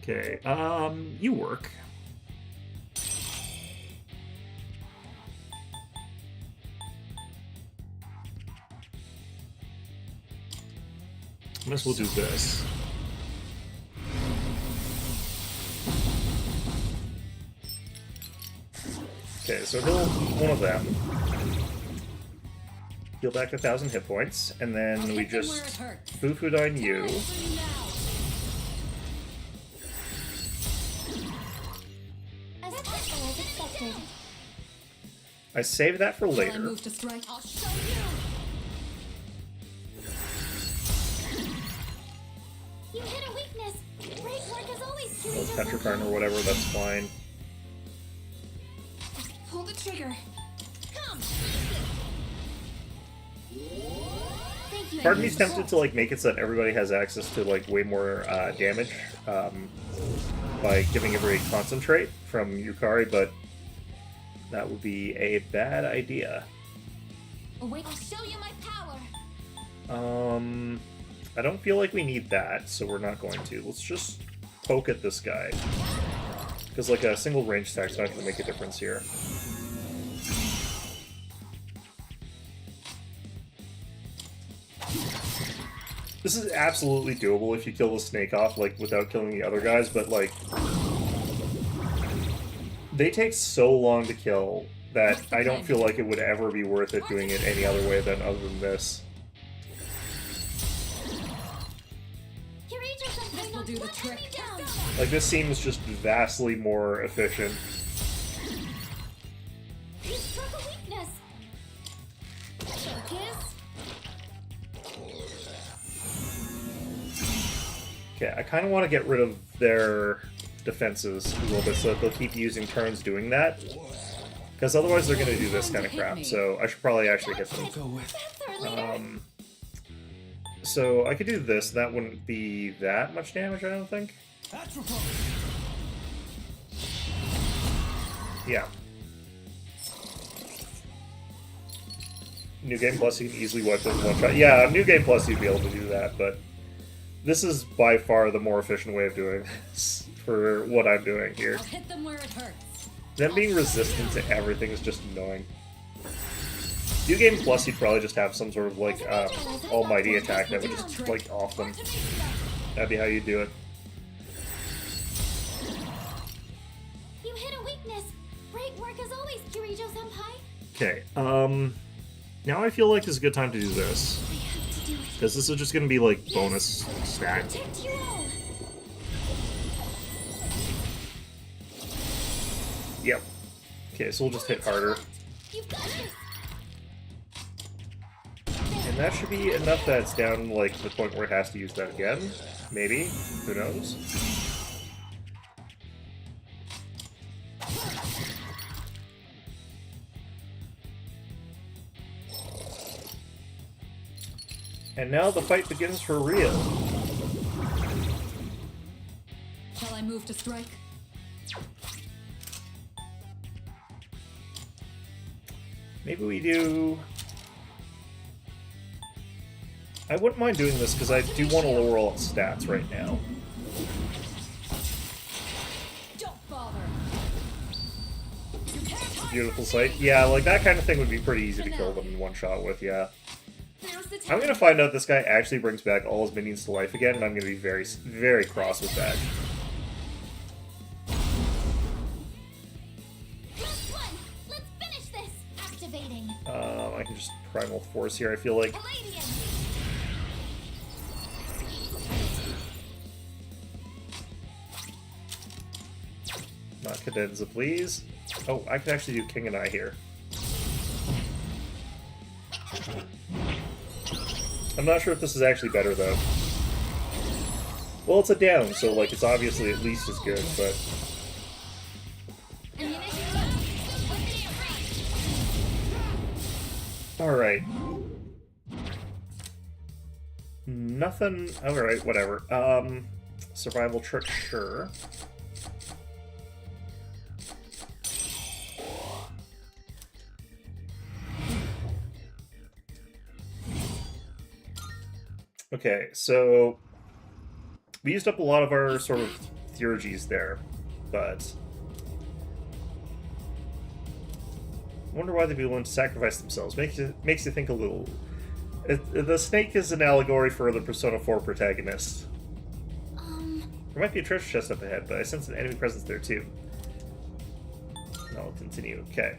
Okay, you work. Might as well do this. Okay, so heal one of them. Heal back 1,000 hit points, and then we Hit them just where it hurts. Bufudyne you. As possible as expected. I save that for Shall I later. move to strike? I'll show you. You hit a weakness. Great work as always, Kirito. Petrikarn or whatever, that's fine. Pull the trigger. Come. Thank you. Part of me's tempted to like make it so that everybody has access to like way more damage by giving everybody concentrate from Yukari, but that would be a bad idea. Oh, wait, I'll show you my power. I don't feel like we need that, so we're not going to. Let's just poke at this guy. Because like a single range attack's not going to make a difference here. This is absolutely doable if you kill the snake off, like, without killing the other guys, but, like, they take so long to kill that I don't feel like it would ever be worth it doing it any other way than other than this. This will do the trick. Like, this seems just vastly more efficient. You struck a weakness. Focus. Okay, I kind of want to get rid of their defenses a little bit so that they'll keep using turns doing that. Because otherwise they're going to do this kind of crap, so I should probably actually hit them. Go with. That's our leader. So I could do this, that wouldn't be that much damage, I don't think. Yeah. New Game Plus, you can easily wipe them in one shot. Yeah, New Game Plus, you'd be able to do that, but this is by far the more efficient way of doing this for what I'm doing here. I'll hit them where it hurts. Them being resistant to everything is just annoying. New Game Plus, you'd probably just have some sort of, like, almighty attack that would just, like, off them. That'd be how you do it. You hit a weakness. Great work as always, Kirito-senpai. Okay, now I feel like this is a good time to do this. I have to do it. Because this is just gonna be, like, bonus stack. Protect you all. Yep. Okay, so we'll just hit harder. You've got this. And that should be enough that it's down, like, to the point where it has to use that again. Maybe. Who knows? And now the fight begins for real. Shall I move to strike? Maybe we do... I wouldn't mind doing this because I do want to lower all its stats right now. Don't bother. Beautiful sight. Yeah, like that kind of thing would be pretty easy to kill them in one shot with, yeah. There's the I'm gonna find out this guy actually brings back all his minions to life again, and I'm gonna be very, very cross with that. Last one. Let's finish this. Activating. I can just Primal Force here, I feel like. Palladium. Not Cadenza, please. Oh, I can actually do King and I here. I'm not sure if this is actually better, though. Well, it's a down, so, like, it's obviously at least as good, but... Alright. Nothing... Alright, whatever. Survival trick, sure. Okay, so we used up a lot of our sort of theurgies there, but I wonder why they'd be willing to sacrifice themselves. Makes you think a little. The snake is an allegory for the Persona 4 protagonist. There might be a treasure chest up ahead, but I sense an enemy presence there too. I'll continue. Okay.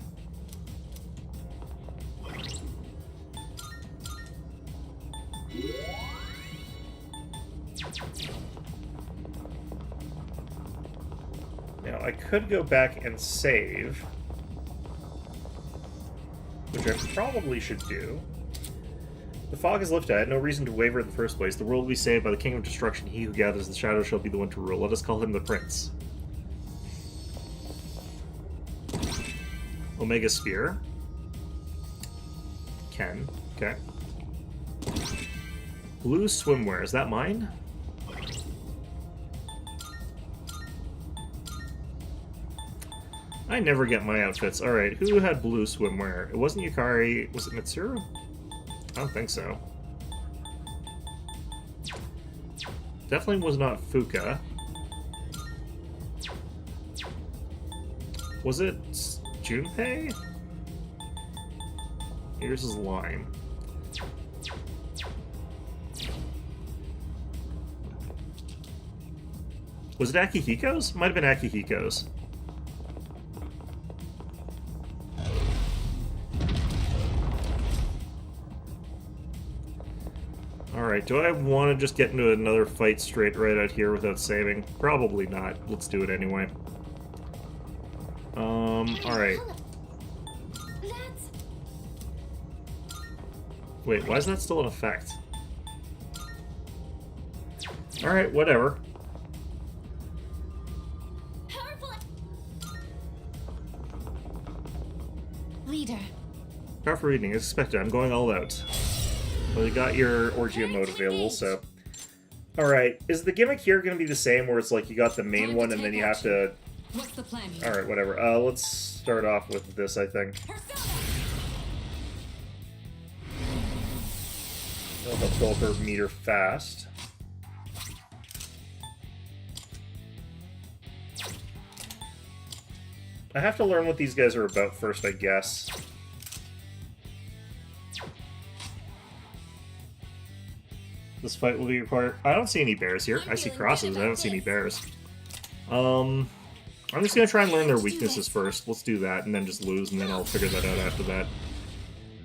Now, I could go back and save, which I probably should do. The fog is lifted. I had no reason to waver in the first place. The world will be saved by the King of Destruction. He who gathers the shadows shall be the one to rule. Let us call him the Prince. Omega Sphere. Ken. Okay. Blue swimwear. Is that mine? I never get my outfits. Alright, who had blue swimwear? It wasn't Yukari. Was it Mitsuru? I don't think so. Definitely was not Fuka. Was it Junpei? Here's his line. Was it Akihiko's? Might have been Akihiko's. Alright, do I want to just get into another fight straight right out here without saving? Probably not. Let's do it anyway. Alright. Wait, why is that still in effect? Alright, whatever. Leader. Powerful reading, as expected. I'm going all out. Well, you got your Orgia mode available, so... Alright, is the gimmick here going to be the same, where it's like you got the main one and then you have to... What's the plan here? Alright, whatever. Let's start off with this, I think. That'll help go up her meter fast. I have to learn what these guys are about first, I guess. This fight will be required. I don't see any bears here. I see crosses. I don't see any bears. I'm just gonna try and learn their weaknesses first. Let's do that, and then just lose, and then I'll figure that out after that.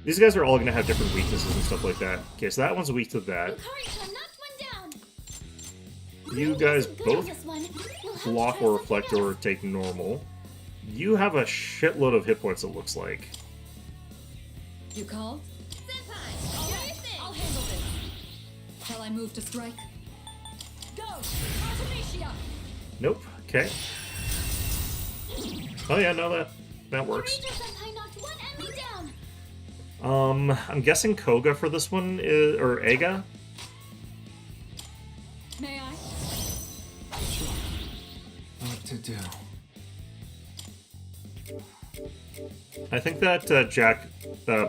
These guys are all gonna have different weaknesses and stuff like that. Okay, so that one's weak to that. You guys both block or reflect or take normal. You have a shitload of hit points, it looks like. You called? I'll handle this. Shall I move to strike? Go! Artemisia! Nope. Okay. Oh yeah, no, that works. I'm guessing Koga for this one is, or Ega. May I? What to do? I think that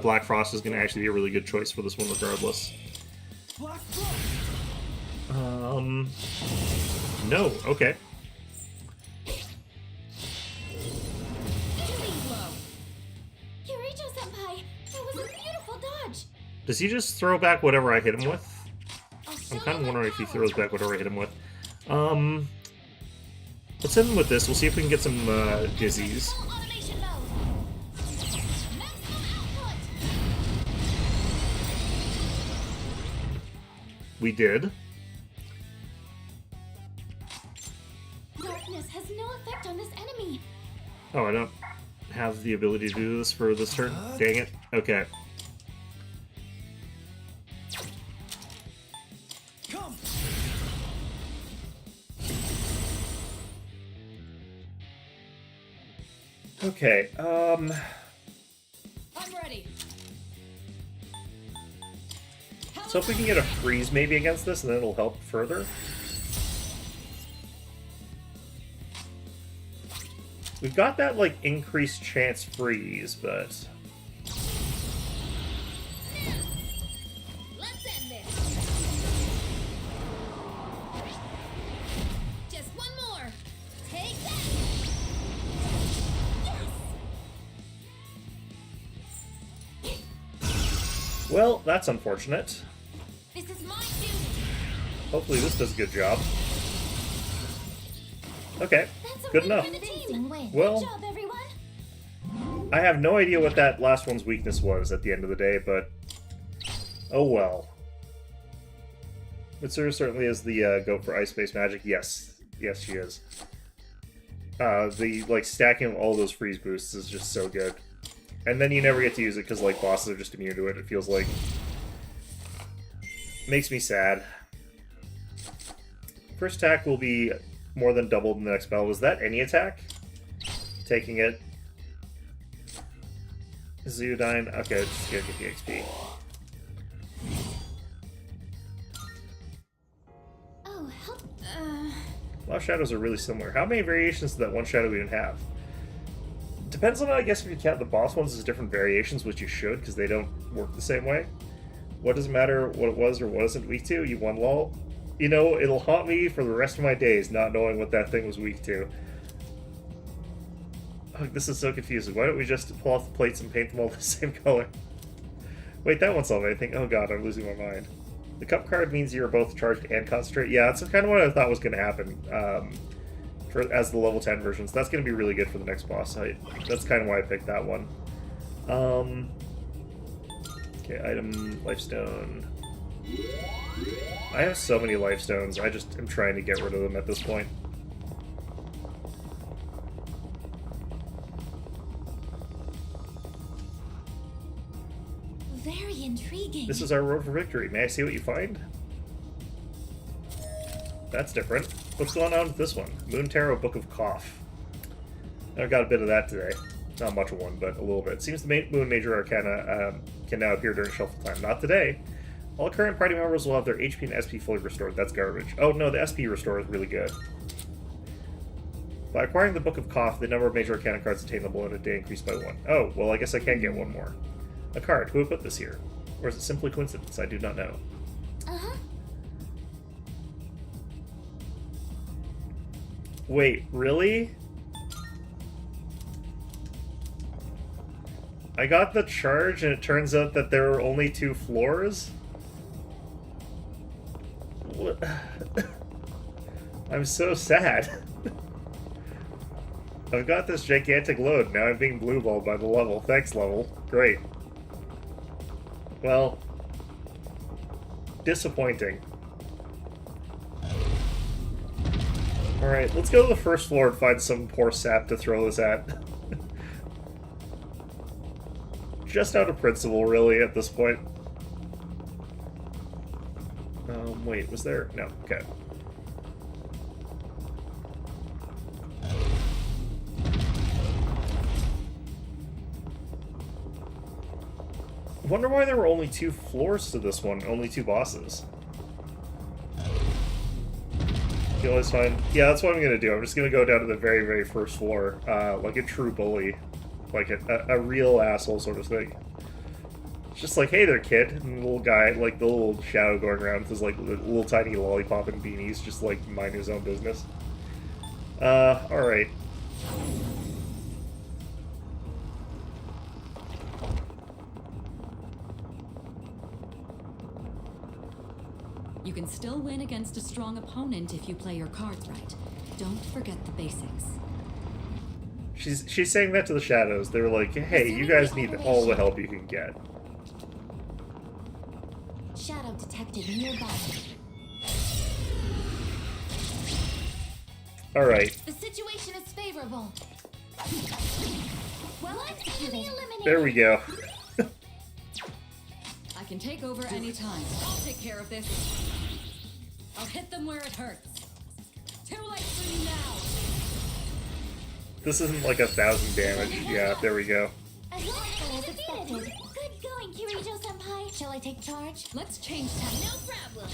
Black Frost is going to actually be a really good choice for this one, regardless. No. Okay. Does he just throw back whatever I hit him with? I'm kind of wondering if he throws back whatever I hit him with. Let's hit him with this. We'll see if we can get some dizzies. We did. Darkness has no effect on this enemy. Oh, I don't have the ability to do this for this turn? Dang it. Okay. Come. Okay, I'm ready. so if we can get a freeze maybe against this, and then it'll help further. We've got that, like, increased chance freeze, but... Let's end this. Just one more. Take that. Yes. Well, that's unfortunate. This is my duty. Hopefully this does a good job. Okay, That's a good win enough. for the team. Well- Good job, everyone. I have no idea what that last one's weakness was at the end of the day, but oh well. Mitsuru certainly is the goat for ice-based magic. Yes, yes, she is. The like stacking of all those freeze boosts is just so good, and then you never get to use it because like bosses are just immune to it. It feels like makes me sad. First attack will be more than doubled in the next battle. Was that any attack? Taking it. Zoodyne. Okay, just gonna get the XP. Oh, help. A lot of shadows are really similar. How many variations does that one shadow even have? Depends on, I guess, if you count the boss ones as different variations, which you should, because they don't work the same way. What does it matter what it was or what isn't weak to? You won, lol. You know, it'll haunt me for the rest of my days, not knowing what that thing was weak to. Oh, this is so confusing. Why don't we just pull off the plates and paint them all the same color? Wait, that won't solve anything. Oh god, I'm losing my mind. The cup card means you're both charged and concentrate. Yeah, that's kind of what I thought was going to happen as the level 10 versions. That's going to be really good for the next boss. That's kind of why I picked that one. Okay, item, lifestone. I have so many lifestones. I just am trying to get rid of them at this point. Very intriguing. This is our road for victory. May I see what you find? That's different. What's going on with this one? Moon Tarot Book of Cough. I've got a bit of that today. Not much of one, but a little bit. Seems the Moon Major Arcana can now appear during shuffle time. Not today. All current party members will have their HP and SP fully restored. That's garbage. Oh no, the SP restore is really good. By acquiring the Book of Cough, the number of Major Arcana cards attainable in a day increased by 1. Oh, well I guess I can get one more. A card. Who would put this here? Or is it simply coincidence? I do not know. Uh-huh. Wait, really? I got the charge and it turns out that there were only 2 floors? What? I'm so sad. I've got this gigantic load, now I'm being blue-balled by the level. Thanks, level. Great. Well, disappointing. Alright, let's go to the first floor and find some poor sap to throw this at. Just out of principle, really, at this point. Wait, was there? No, okay. Wonder why there were only 2 floors to this one, only 2 bosses. You always find... Yeah, that's what I'm gonna do. I'm just gonna go down to the very, very first floor, like a true bully. Like a real asshole sort of thing. It's just like, hey there, kid. And the little guy, like the little shadow going around with his like little tiny lollipop and beanies, just like minding his own business. Alright. You can still win against a strong opponent if you play your cards right. Don't forget the basics. She's saying that to the shadows. They're like, hey, you guys need all the help you can get. Shadow detected nearby. Alright. The situation is favorable. Well executed. There we go. I can take over any time. I'll take care of this. I'll hit them where it hurts. Too late for you now. This isn't like 1,000 damage. Yeah, there we go. As expected. Good going, Kirijo-senpai. Shall I take charge? Let's change tack. No problem.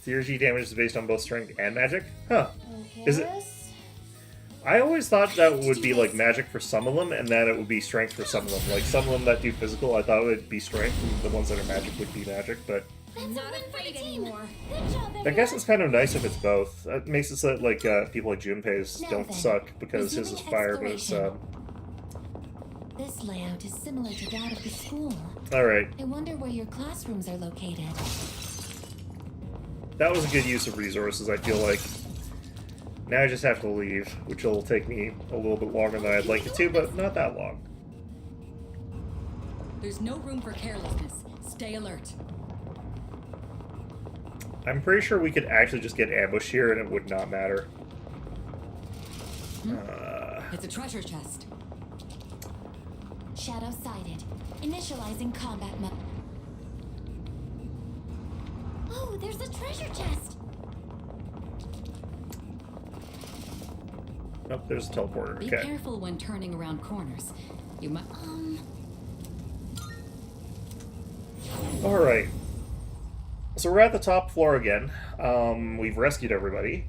Theurgy damage is based on both strength and magic? Huh. Okay. Is it? I always thought that would be like magic for some of them, and then it would be strength for some of them. Like some of them that do physical, I thought it would be strength, and the ones that are magic would be magic, but... That's Not a win for the afraid team. anymore. Good job, everyone. I guess it's kind of nice if it's both. It makes it so that like people like Junpei's Now don't then, suck because his resuming fire was exploration. This layout is similar to that of the school. Alright. I wonder where your classrooms are located. That was a good use of resources, I feel like. Now I just have to leave, which will take me a little bit longer than I'd like it to, but not that long. There's no room for carelessness. Stay alert. I'm pretty sure we could actually just get ambushed here and it would not matter. It's a treasure chest. Shadow sighted. Initializing combat mode. Oh, there's a treasure chest. Oh, there's a teleporter. Be Okay. careful when turning around corners. You might. Alright. So we're at the top floor again. We've rescued everybody.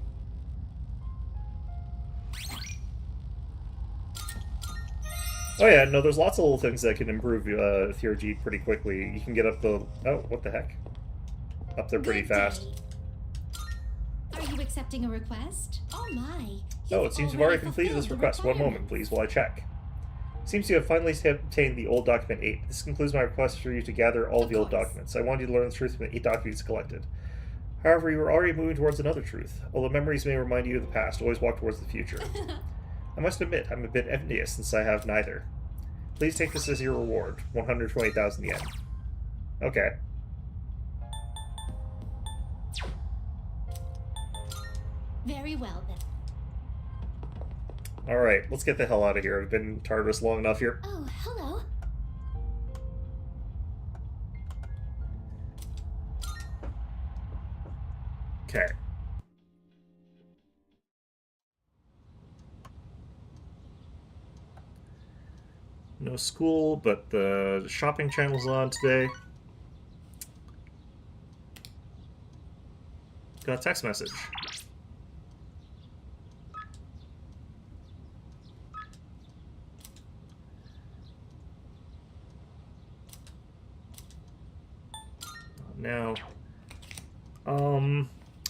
Oh yeah, no, there's lots of little things that can improve Theurgy pretty quickly. You can get up the... Oh, what the heck? Up there pretty Good fast. day. Are you accepting a request? Oh my. Oh, it seems you've already completed this request. One moment, please, while I check. Seems you have finally obtained the old document 8. This concludes my request for you to gather all the old documents. I want you to learn the truth from the 8 documents collected. However, you are already moving towards another truth. Although memories may remind you of the past, always walk towards the future. I must admit, I'm a bit envious since I have neither. Please take this as your reward. 120,000 yen. Okay. Very well then. Alright, let's get the hell out of here. I've been TARDIS long enough here. Oh, hello. Okay. No school, but the shopping channel's on today. Got a text message. Now,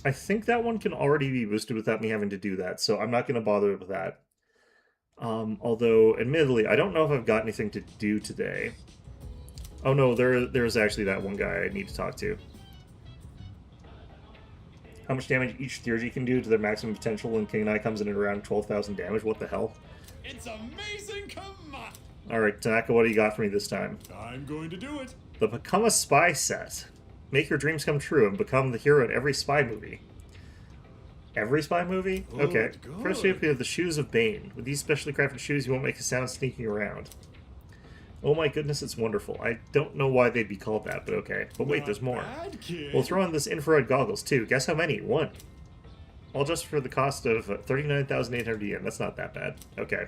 I think that one can already be boosted without me having to do that, so I'm not going to bother with that. Although, admittedly, I don't know if I've got anything to do today. Oh no, there's actually that one guy I need to talk to. How much damage each Theurgy can do to their maximum potential when King Knight comes in at around 12,000 damage? What the hell? It's amazing, come on! Alright, Tanaka, what do you got for me this time? I'm going to do it. The Become a Spy set. Make your dreams come true and become the hero in every spy movie. Every spy movie? Okay. Good. First, we have the Shoes of Bane. With these specially crafted shoes, you won't make a sound sneaking around. Oh my goodness, it's wonderful. I don't know why they'd be called that, but okay. But wait, there's more. Bad kid. We'll throw in this infrared goggles, too. Guess how many? 1. All just for the cost of 39,800 yen. That's not that bad. Okay.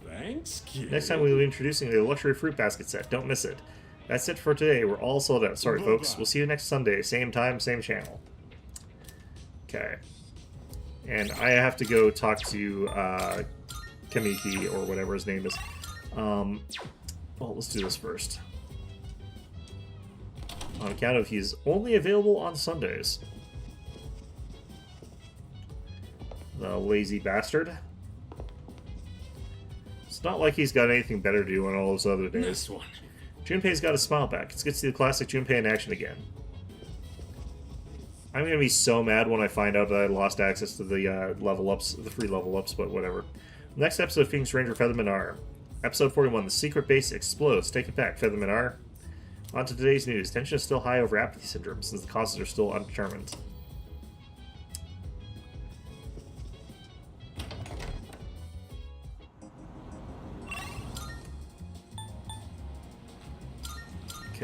Thanks, kid. Next time we will be introducing the luxury fruit basket set. Don't miss it. That's it for today. We're all sold out. Sorry, folks. We'll see you next Sunday. Same time, same channel. Okay. And I have to go talk to Kamiki, or whatever his name is. Well, let's do this first. On account of he's only available on Sundays. The lazy bastard. It's not like he's got anything better to do on all those other days. This one. Junpei's got a smile back. It's good to see the classic Junpei in action again. I'm gonna be so mad when I find out that I lost access to the level ups, the free level ups, but whatever. Next episode of Phoenix Ranger Featherman R. Episode 41, the secret base explodes. Take it back, Featherman R. On to today's news. Tension is still high over apathy syndrome, since the causes are still undetermined.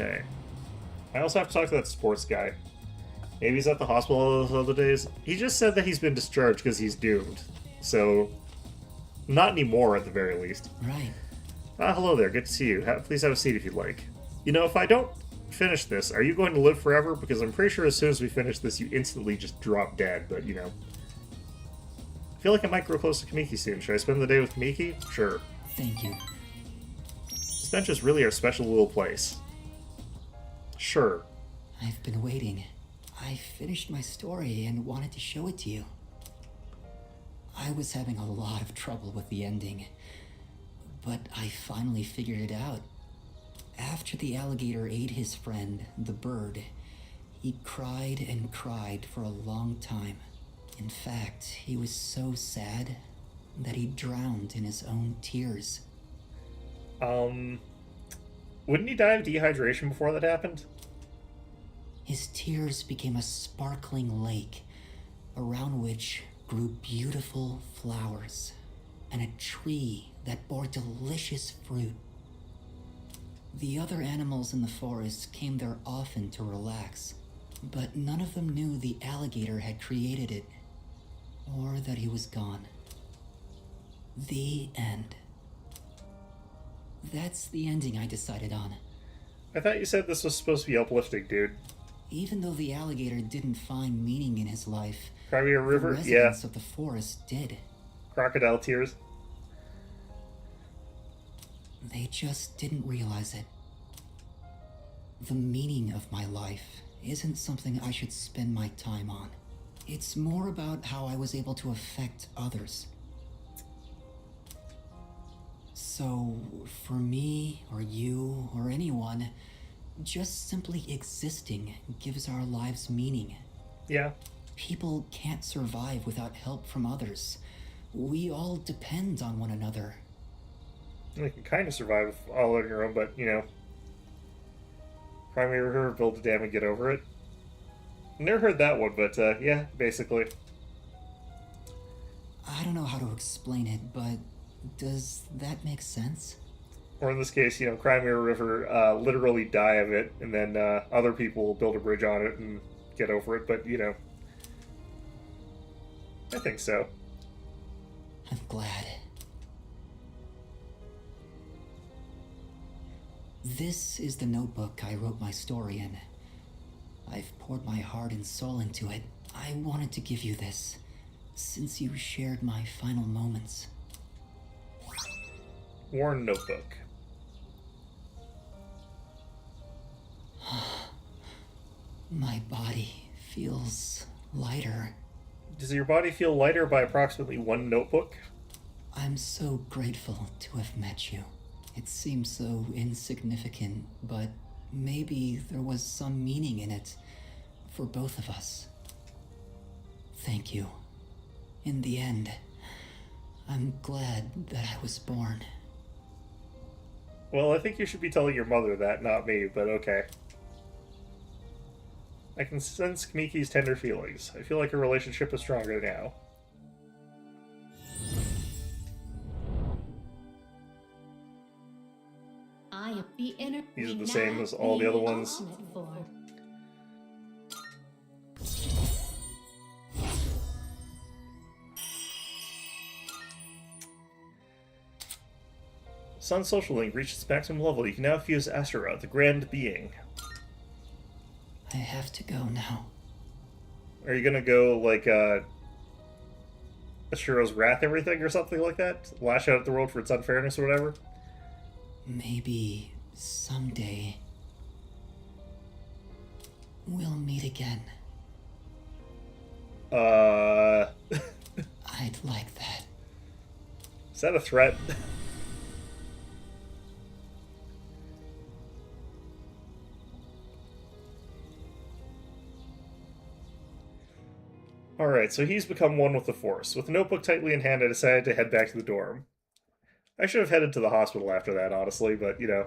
Okay. I also have to talk to that sports guy. Maybe he's at the hospital all those other days. He just said that he's been discharged because he's doomed. So, not anymore at the very least. Right. Ah, hello there. Good to see you. Please have a seat if you'd like. You know, if I don't finish this, are you going to live forever? Because I'm pretty sure as soon as we finish this, you instantly just drop dead, but you know. I feel like I might grow close to Kamiki soon. Should I spend the day with Kamiki? Sure. Thank you. This bench is really our special little place. Sure. I've been waiting. I finished my story and wanted to show it to you. I was having a lot of trouble with the ending, but I finally figured it out. After the alligator ate his friend, the bird, he cried and cried for a long time. In fact, he was so sad that he drowned in his own tears. Wouldn't he die of dehydration before that happened? His tears became a sparkling lake, around which grew beautiful flowers, and a tree that bore delicious fruit. The other animals in the forest came there often to relax, but none of them knew the alligator had created it, or that he was gone. The end. That's the ending I decided on. I thought you said this was supposed to be uplifting, dude. Even though the alligator didn't find meaning in his life, Crimea the River? Yeah. residents of the forest did. Crocodile tears. They just didn't realize it. The meaning of my life isn't something I should spend my time on. It's more about how I was able to affect others. So, for me, or you, or anyone, just simply existing gives our lives meaning. Yeah. People can't survive without help from others. We all depend on one another. You can kind of survive all on your own, but, you know. Crimea River, build a dam and get over it. Never heard that one, but, yeah, basically. I don't know how to explain it, but does that make sense? Or in this case, you know, Crimea River, literally die of it, and then other people will build a bridge on it and get over it, but, you know. I think so. I'm glad. This is the notebook I wrote my story in. I've poured my heart and soul into it. I wanted to give you this, since you shared my final moments. Worn notebook. My body feels lighter. Does your body feel lighter by approximately one notebook? I'm so grateful to have met you. It seems so insignificant, but maybe there was some meaning in it for both of us. Thank you. In the end, I'm glad that I was born. Well, I think you should be telling your mother that, not me, but okay. I can sense Miki's tender feelings. I feel like our relationship is stronger now. I am the inner. These are the same as all the other ones. Sun Social Link reached its maximum level. You can now fuse Asura, the Grand Being. I have to go now. Are you gonna go, like, Asura's Wrath everything or something like that? Lash out at the world for its unfairness or whatever? Maybe someday we'll meet again. Is I'd like that. that a threat? Alright, so he's become one with the Force. With the notebook tightly in hand, I decided to head back to the dorm. I should have headed to the hospital after that, honestly, but, you know.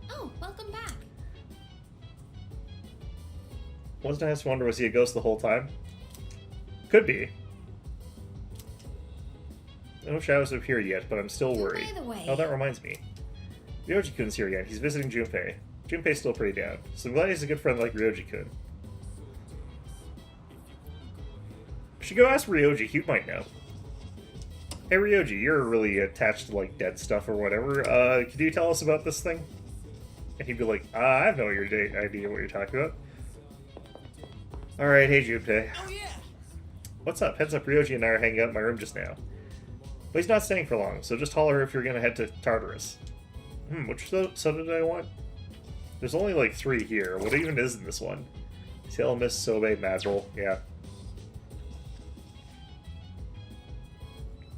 Oh, welcome back. Wasn't I just wonder, was he a ghost the whole time? Could be. No shadows have appeared yet, but I'm still worried. By the way. Oh, that reminds me. Ryoji-kun's here again. He's visiting Junpei. Junpei's still pretty down, so I'm glad he's a good friend like Ryoji-kun. Should go ask Ryoji, he might know. Hey Ryoji, you're really attached to, like, dead stuff or whatever. Could you tell us about this thing? And he'd be like, I have no idea what you're talking about. Alright, hey Junpei. Oh yeah! What's up? Heads up, Ryoji and I are hanging out in my room just now. But he's not staying for long, so just holler if you're gonna head to Tartarus. Which soda did I want? There's only like 3 here. What even is in this one? Sail, Miss, Sobe, Madrigal. Yeah.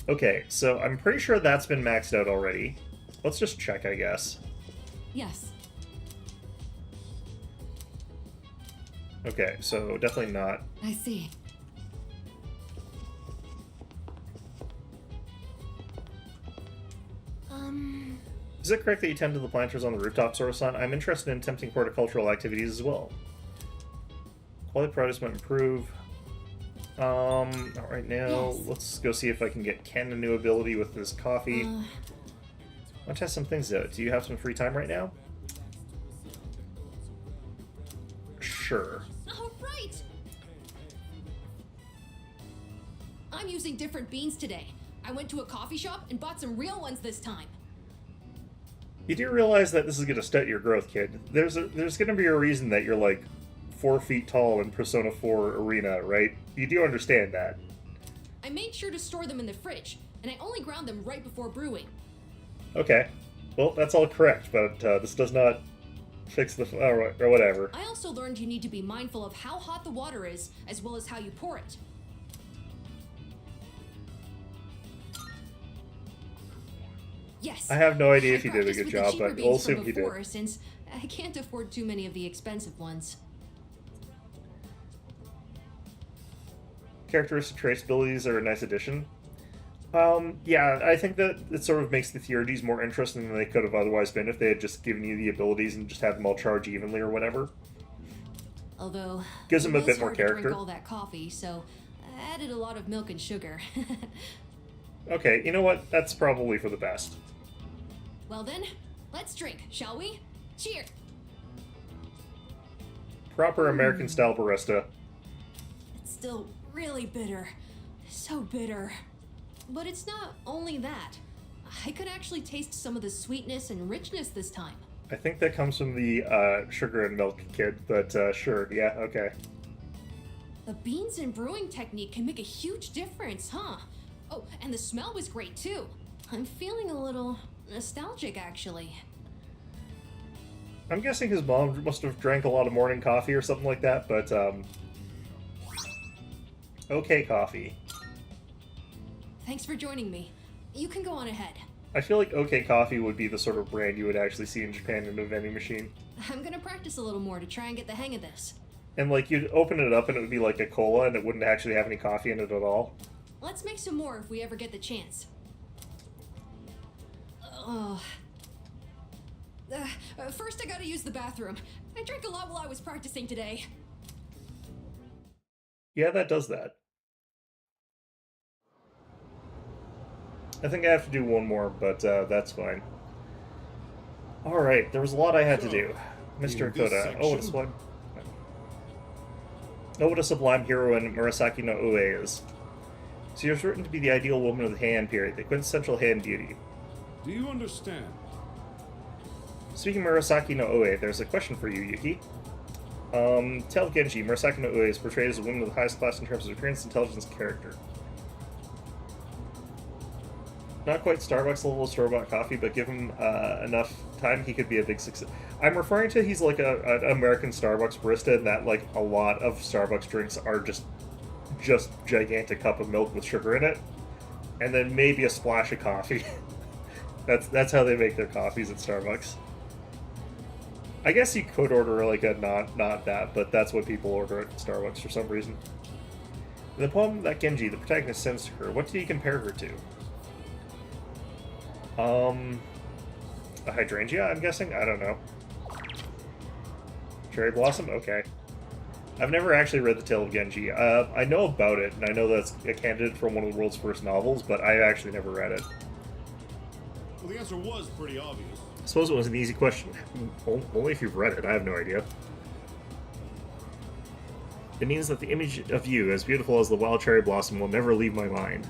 Okay, so I'm pretty sure that's been maxed out already. Let's just check, I guess. Yes. Okay, so definitely not. I see. Is it correct that you tend to the planters on the rooftop, Sora-san? I'm interested in attempting horticultural activities as well. Quality produce might improve. Not right now. Yes. Let's go see if I can get Ken a new ability with this coffee. I'll test some things out. Do you have some free time right now? Sure. All right. I'm using different beans today. I went to a coffee shop and bought some real ones this time. You do realize that this is going to stunt your growth, kid. There's going to be a reason that you're like 4 feet tall in Persona 4 Arena, right? You do understand that. I made sure to store them in the fridge, and I only ground them right before brewing. Okay. Well, that's all correct, but this does not fix the... or whatever. I also learned you need to be mindful of how hot the water is, as well as how you pour it. Yes. I have no idea if I he did a practiced good with the job, cheaper but beans we'll from assume he did. before, since I can't afford too many of the expensive ones. Characteristic traits abilities are a nice addition. Yeah, I think that it sort of makes the theorities more interesting than they could have otherwise been if they had just given you the abilities and just had them all charge evenly or whatever. Although Gives it them a was bit more hard to drink character. all that coffee, so I added a lot of milk and sugar. Okay, you know what? That's probably for the best. Well then, let's drink, shall we? Cheers! Proper American-style barista. It's still really bitter. So bitter. But it's not only that. I could actually taste some of the sweetness and richness this time. I think that comes from the sugar and milk kid, but sure, yeah, okay. The beans and brewing technique can make a huge difference, huh? Oh, and the smell was great too. I'm feeling a little nostalgic, actually. I'm guessing his mom must have drank a lot of morning coffee or something like that, but okay coffee. Thanks for joining me. You can go on ahead. I feel like OK Coffee would be the sort of brand you would actually see in Japan in a vending machine. I'm gonna practice a little more to try and get the hang of this. And like you'd open it up and it would be like a cola and it wouldn't actually have any coffee in it at all. Let's make some more if we ever get the chance. First I gotta use the bathroom. I drank a lot while I was practicing today. Yeah, that does that. I think I have to do one more, but that's fine. Alright, there was a lot I had to do. Mr. in this Koda. Oh, what a section- sublime... Oh, what a sublime heroine Murasaki no Ue is. She was written to be the ideal woman of the Heian period, the quintessential Heian beauty. Do you understand? Speaking of Murasaki no Ue, there's a question for you, Yuki. Tell Genji, Murasaki no Ue is portrayed as a woman of the highest class in terms of appearance, intelligence, and character. Not quite Starbucks level of store-bought coffee, but give him enough time, he could be a big success. I'm referring to he's like an American Starbucks barista, and that like a lot of Starbucks drinks are just gigantic cup of milk with sugar in it, and then maybe a splash of coffee. that's how they make their coffees at Starbucks. I guess you could order like a not that, but that's what people order at Starbucks for some reason. In the poem that Genji, the protagonist, sends to her, what did he compare her to? A hydrangea, I'm guessing? I don't know. Cherry blossom? Okay. I've never actually read The Tale of Genji. I know about it, and I know that's a candidate for one of the world's first novels, but I actually never read it. Well, the answer was pretty obvious. I suppose it was an easy question. Only if you've read it, I have no idea. It means that the image of you, as beautiful as the wild cherry blossom, will never leave my mind.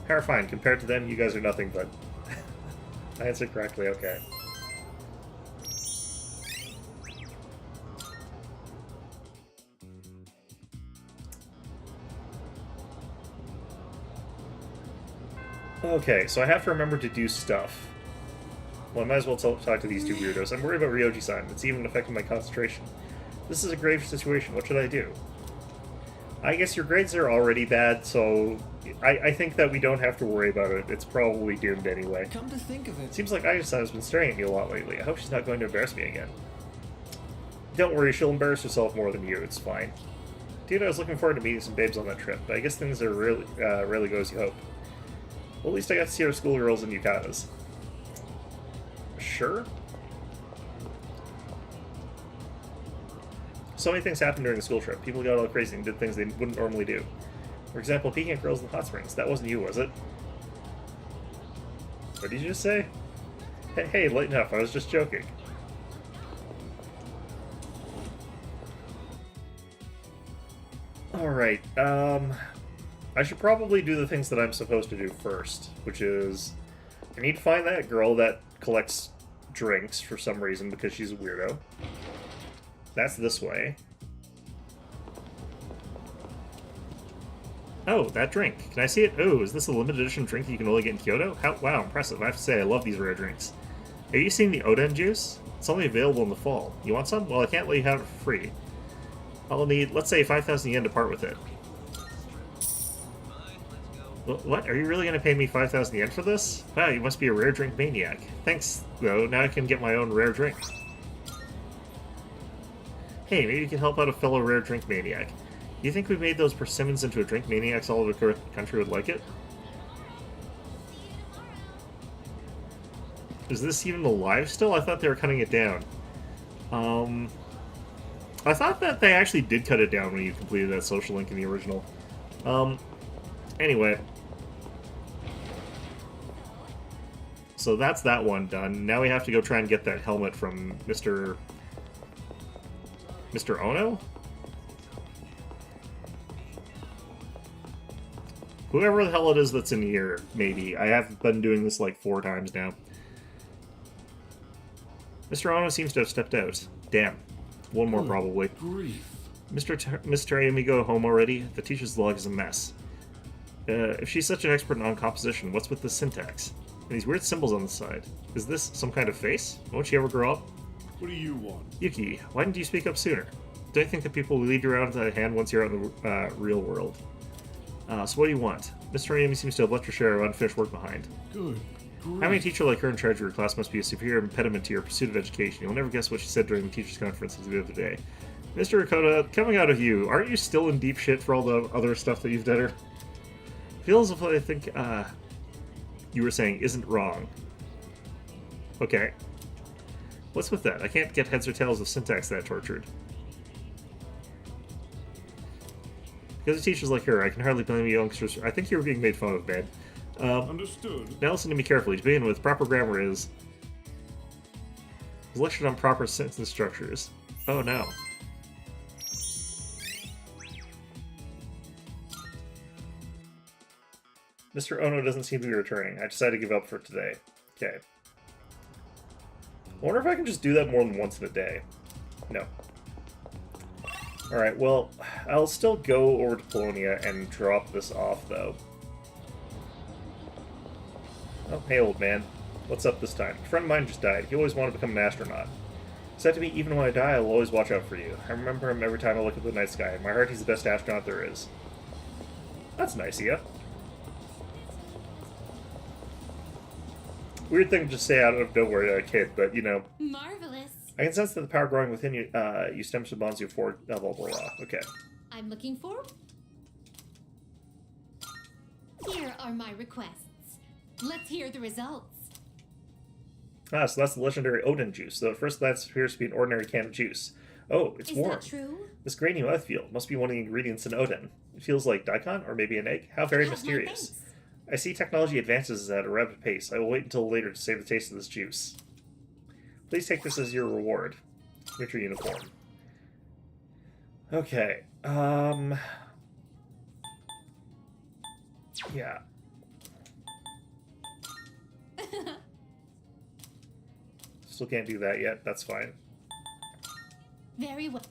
Fine. Compared to them, you guys are nothing but... I answered correctly, okay. Okay, so I have to remember to do stuff. Well, I might as well talk to these two weirdos. I'm worried about Ryoji-san. It's even affecting my concentration. This is a grave situation. What should I do? I guess your grades are already bad, so I think that we don't have to worry about it. It's probably doomed anyway. Come to think of it, Seems like Ayasa has been staring at me a lot lately. I hope she's not going to embarrass me again. Don't worry, she'll embarrass herself more than you. It's fine. Dude, I was looking forward to meeting some babes on that trip, but I guess things are rarely go as you hope. Well, at least I got to see our schoolgirls and yukatas. Sure? So many things happened during the school trip. People got all crazy and did things they wouldn't normally do. For example, peeking at girls in the hot springs. That wasn't you, was it? What did you just say? Hey, lighten up. I was just joking. Alright, I should probably do the things that I'm supposed to do first, which is I need to find that girl that collects drinks for some reason because she's a weirdo. That's this way. Oh, that drink. Can I see it? Oh, is this a limited edition drink you can only get in Kyoto? Wow, impressive. I have to say, I love these rare drinks. Have you seen the Oden juice? It's only available in the fall. You want some? Well, I can't let you have it for free. I'll need, let's say, 5,000 yen to part with it. What? Are you really going to pay me 5,000 yen for this? Wow, you must be a rare drink maniac. Thanks, though. Now I can get my own rare drink. Hey, maybe you can help out a fellow rare drink maniac. Do you think we made those persimmons into a drink maniacs all over the country would like it? Is this even alive still? I thought they were cutting it down. I thought that they actually did cut it down when you completed that social link in the original. Anyway. So that's that one done. Now we have to go try and get that helmet from Mr. Ono? Whoever the hell it is that's in here, maybe. I have been doing this like 4 times now. Mr. Ono seems to have stepped out. Damn. One more, probably. Grief. Mr. Ayumi go home already? The teacher's log is a mess. If she's such an expert in composition, what's with the syntax? And these weird symbols on the side. Is this some kind of face? Won't she ever grow up? What do you want? Yuki, why didn't you speak up sooner? Don't you think that people will lead you around the hand once you're out in the real world? So what do you want? Mr. Ayumi seems to have left her share of unfinished work behind. Good. Having a teacher like her in charge of your class must be a severe impediment to your pursuit of education. You'll never guess what she said during the teacher's conference the other day. Mr. Ricotta, coming out of you, aren't you still in deep shit for all the other stuff that you've done her? Feels as if I think, you were saying isn't wrong. Okay. What's with that? I can't get heads or tails of syntax that tortured. Because of teachers like her, I can hardly blame you youngsters. I think you were being made fun of, man. Understood. Now listen to me carefully. To begin with, proper grammar is lectured on proper sentence structures. Oh no. Mr. Ono doesn't seem to be returning. I decided to give up for today. Okay. I wonder if I can just do that more than once in a day. No. Alright, well, I'll still go over to Polonia and drop this off, though. Oh, hey, old man. What's up this time? A friend of mine just died. He always wanted to become an astronaut. He said to me, even when I die, I'll always watch out for you. I remember him every time I look at the night sky. In my heart, he's the best astronaut there is. That's nice of you. Weird thing to just say out of nowhere to a kid, but, you know. Marvelous. I can sense that the power growing within you, you stems from bonds you forward, blah, blah, blah. Okay. I'm looking for. Here are my requests. Let's hear the results. Ah, so that's the legendary Oden juice. Though at first that appears to be an ordinary can of juice. Oh, it's Is warm. that true? This grainy mouthfeel must be one of the ingredients in Oden. It feels like daikon, or maybe an egg. How very Have my mysterious. thanks. I see technology advances at a rapid pace. I will wait until later to save the taste of this juice. Please take this as your reward. Winter uniform. Okay. Yeah. Still can't do that yet. That's fine. Very well.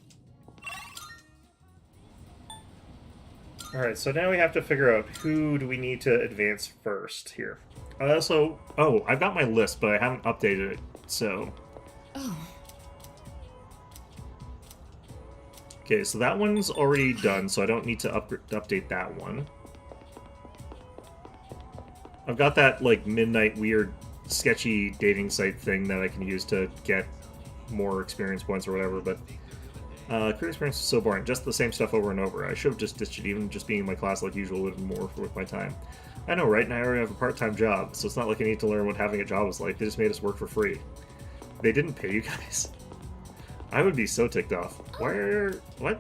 Alright, so now we have to figure out who do we need to advance first here. Also, oh, I've got my list, but I haven't updated it, so... Oh. Okay, so that one's already done, so I don't need to update that one. I've got that, like, midnight weird sketchy dating site thing that I can use to get more experience points or whatever, but career experience is so boring. Just the same stuff over and over. I should have just ditched it. Even just being in my class like usual would have been more worth my time. I know, right? And I already have a part-time job, so it's not like I need to learn what having a job is like. They just made us work for free. They didn't pay you guys. I would be so ticked off. Where? What?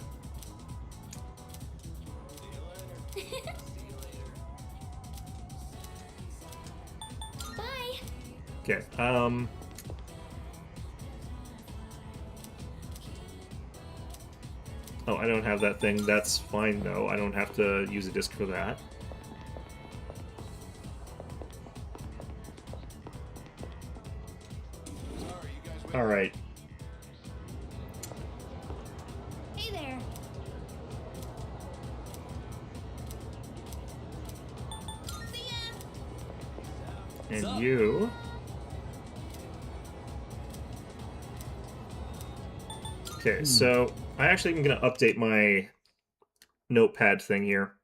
Bye. Okay, Oh, I don't have that thing. That's fine, though. I don't have to use a disc for that. Alright. Hey there. See ya. And you... Okay, so I actually am going to update my notepad thing here.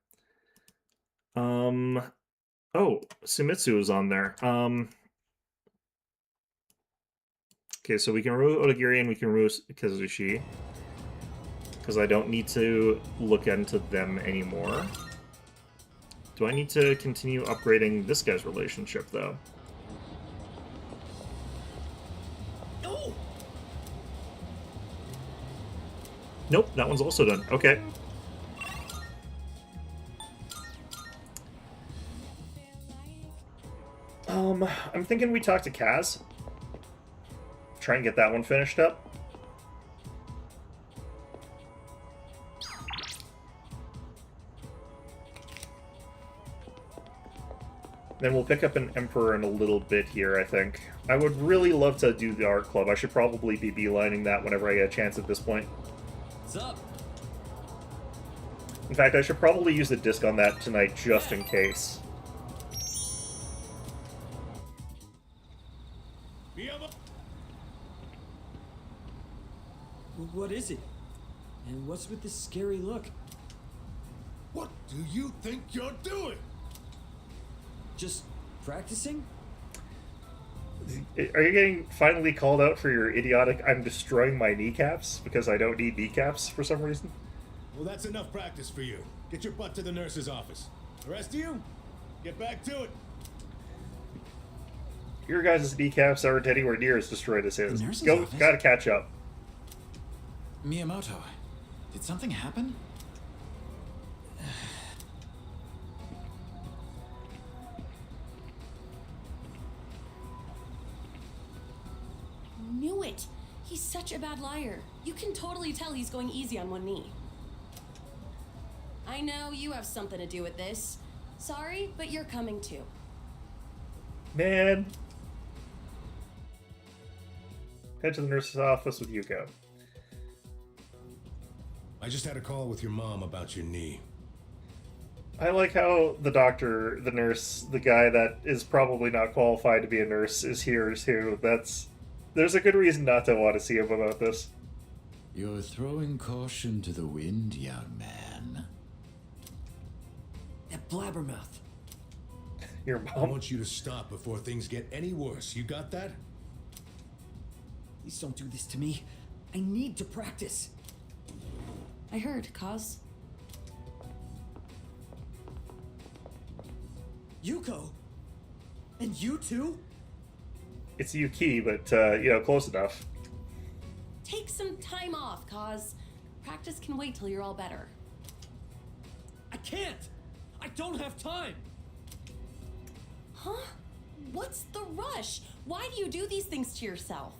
Oh, Sumitsu is on there. Okay, so we can remove Odagiri and we can remove Kazushi. Because I don't need to look into them anymore. Do I need to continue upgrading this guy's relationship, though? Nope, that one's also done. Okay. I'm thinking we talk to Kaz. Try and get that one finished up. Then we'll pick up an Emperor in a little bit here, I think. I would really love to do the art club. I should probably be beelining that whenever I get a chance at this point. What's up? In fact, I should probably use the disc on that tonight just in case. What is it? And what's with this scary look? What do you think you're doing? Just practicing? Are you getting finally called out for your idiotic "I'm destroying my kneecaps" because I don't need kneecaps for some reason? Well, that's enough practice for you. Get your butt to the nurse's office. The rest of you, get back to it. Your guys' kneecaps aren't anywhere near as destroyed as his. The nurse's Go, office? gotta catch up. Miyamoto, did something happen? Knew it. He's such a bad liar. You can totally tell he's going easy on one knee. I know you have something to do with this. Sorry, but you're coming too. Man. Head to the nurse's office with Yuko. I just had a call with your mom about your knee. I like how the doctor, the nurse, the guy that is probably not qualified to be a nurse is here too. There's a good reason not to want to see him about this. You're throwing caution to the wind, young man. That blabbermouth. Your I mom. want you to stop before things get any worse. You got that? Please don't do this to me. I need to practice. I heard, Kaz. Yuko? And you too? It's Yuki, but, close enough. Take some time off, Kaz. Practice can wait till you're all better. I can't! I don't have time! Huh? What's the rush? Why do you do these things to yourself?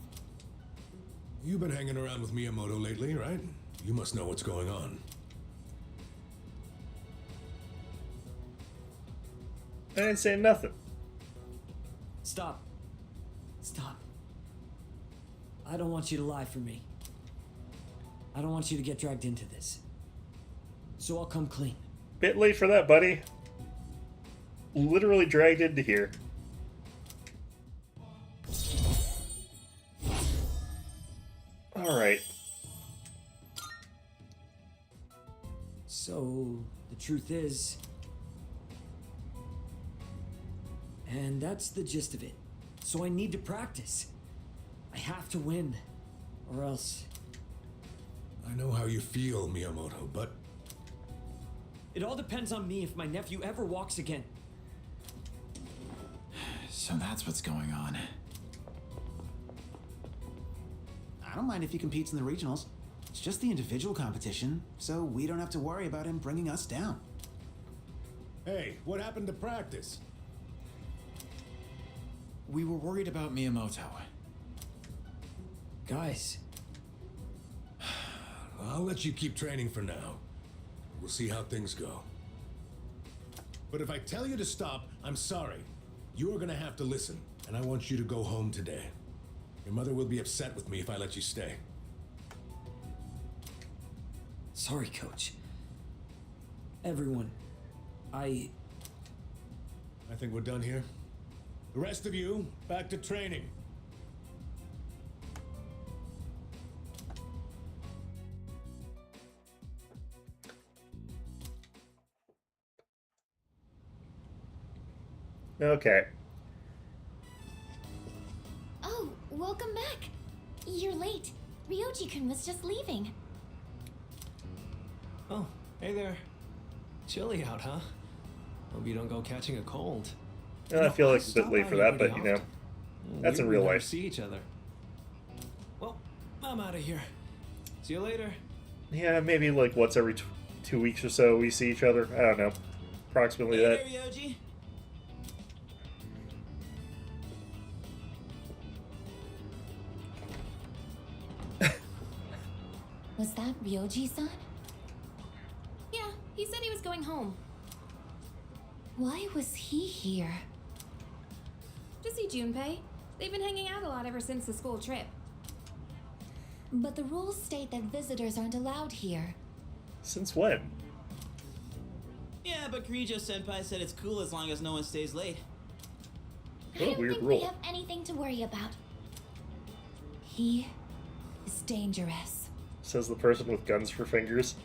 You've been hanging around with Miyamoto lately, right? You must know what's going on. I didn't say nothing. Stop. Stop. I don't want you to lie for me. I don't want you to get dragged into this. So I'll come clean. Bit late for that, buddy. Literally dragged into here. Alright. So, the truth is... And that's the gist of it. So I need to practice. I have to win. Or else... I know how you feel, Miyamoto, but It all depends on me if my nephew ever walks again. So that's what's going on. I don't mind if he competes in the regionals. It's just the individual competition, so we don't have to worry about him bringing us down. hey, what happened to practice? We were worried about Miyamoto. Guys, I'll let you keep training for now. We'll see how things go. But if I tell you to stop, I'm sorry. You are gonna have to listen, and I want you to go home today. Your mother will be upset with me if I let you stay. sorry, Coach. Everyone, I think we're done here. The rest of you, back to training. Okay. Oh, welcome back. You're late. Ryoji-kun was just leaving. Oh, hey there. Chilly out, huh? Hope you don't go catching a cold. I feel like it's a bit Stop late for by that, but pretty you know, often. that's in We real never life. See each other. Well, I'm out of here. See you later. Yeah, maybe like once every 2 weeks or so we see each other. I don't know. Approximately that. Ryoji. Was that Ryoji-san? Yeah, he said he was going home. Why was he here? To see Junpei. They've been hanging out a lot ever since the school trip. But the rules state that visitors aren't allowed here. Since when? Yeah, but Kirijo-senpai said it's cool as long as no one stays late. I don't weird think rule. we have anything to worry about. He is dangerous. Says the person with guns for fingers.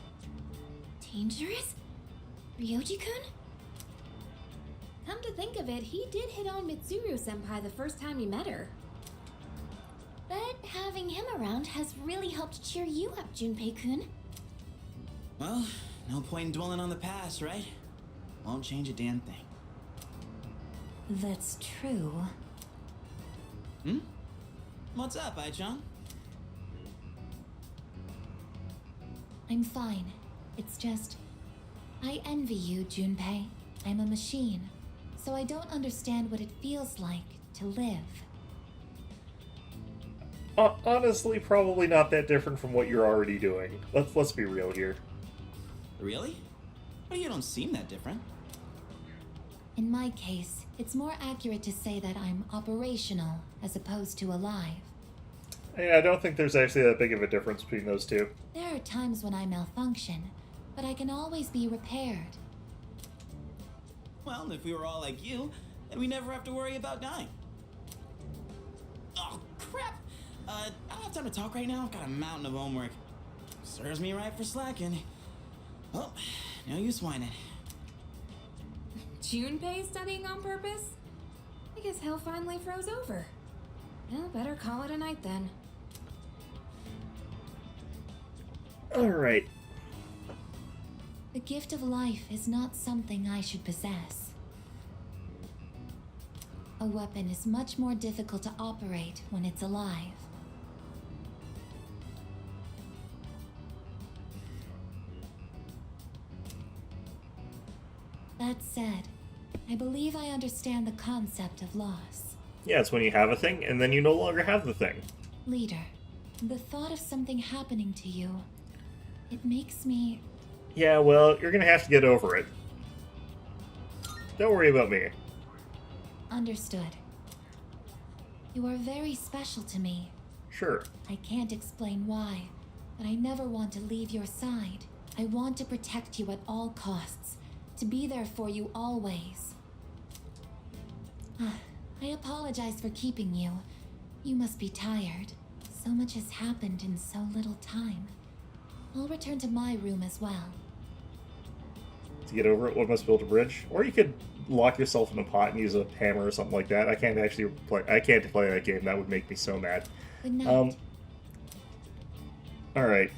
Dangerous? Ryoji-kun? Come to think of it, he did hit on Mitsuru-senpai the first time he met her. But having him around has really helped cheer you up, Junpei-kun. Well, no point in dwelling on the past, right? Won't change a damn thing. That's true. What's up, Ai-chan? I'm fine. It's just... I envy you, Junpei. I'm a machine, so I don't understand what it feels like to live. Honestly, probably not that different from what you're already doing. Let's be real here. Really? Well, you don't seem that different. In my case, it's more accurate to say that I'm operational as opposed to alive. Yeah, I don't think there's actually that big of a difference between those two. There are times when I malfunction, but I can always be repaired. Well, if we were all like you, then we never have to worry about dying. Oh, crap! I don't have time to talk right now. I've got a mountain of homework. Serves me right for slacking. Well, no use whining. Junpei studying on purpose? I guess hell finally froze over. Well, better call it a night then. Alright. The gift of life is not something I should possess. A weapon is much more difficult to operate when it's alive. That said, I believe I understand the concept of loss. Yeah, it's when you have a thing, and then you no longer have the thing. Leader, the thought of something happening to you, it makes me... Yeah, well, you're gonna have to get over it. Don't worry about me. Understood. You are very special to me. Sure. I can't explain why, but I never want to leave your side. I want to protect you at all costs, to be there for you always. I apologize for keeping you. You must be tired. So much has happened in so little time. I'll return to my room as well. to get over it. One must build a bridge. Or you could lock yourself in a pot and use a hammer or something like that. I can't actually play. I can't play that game. That would make me so mad. Good night. All right.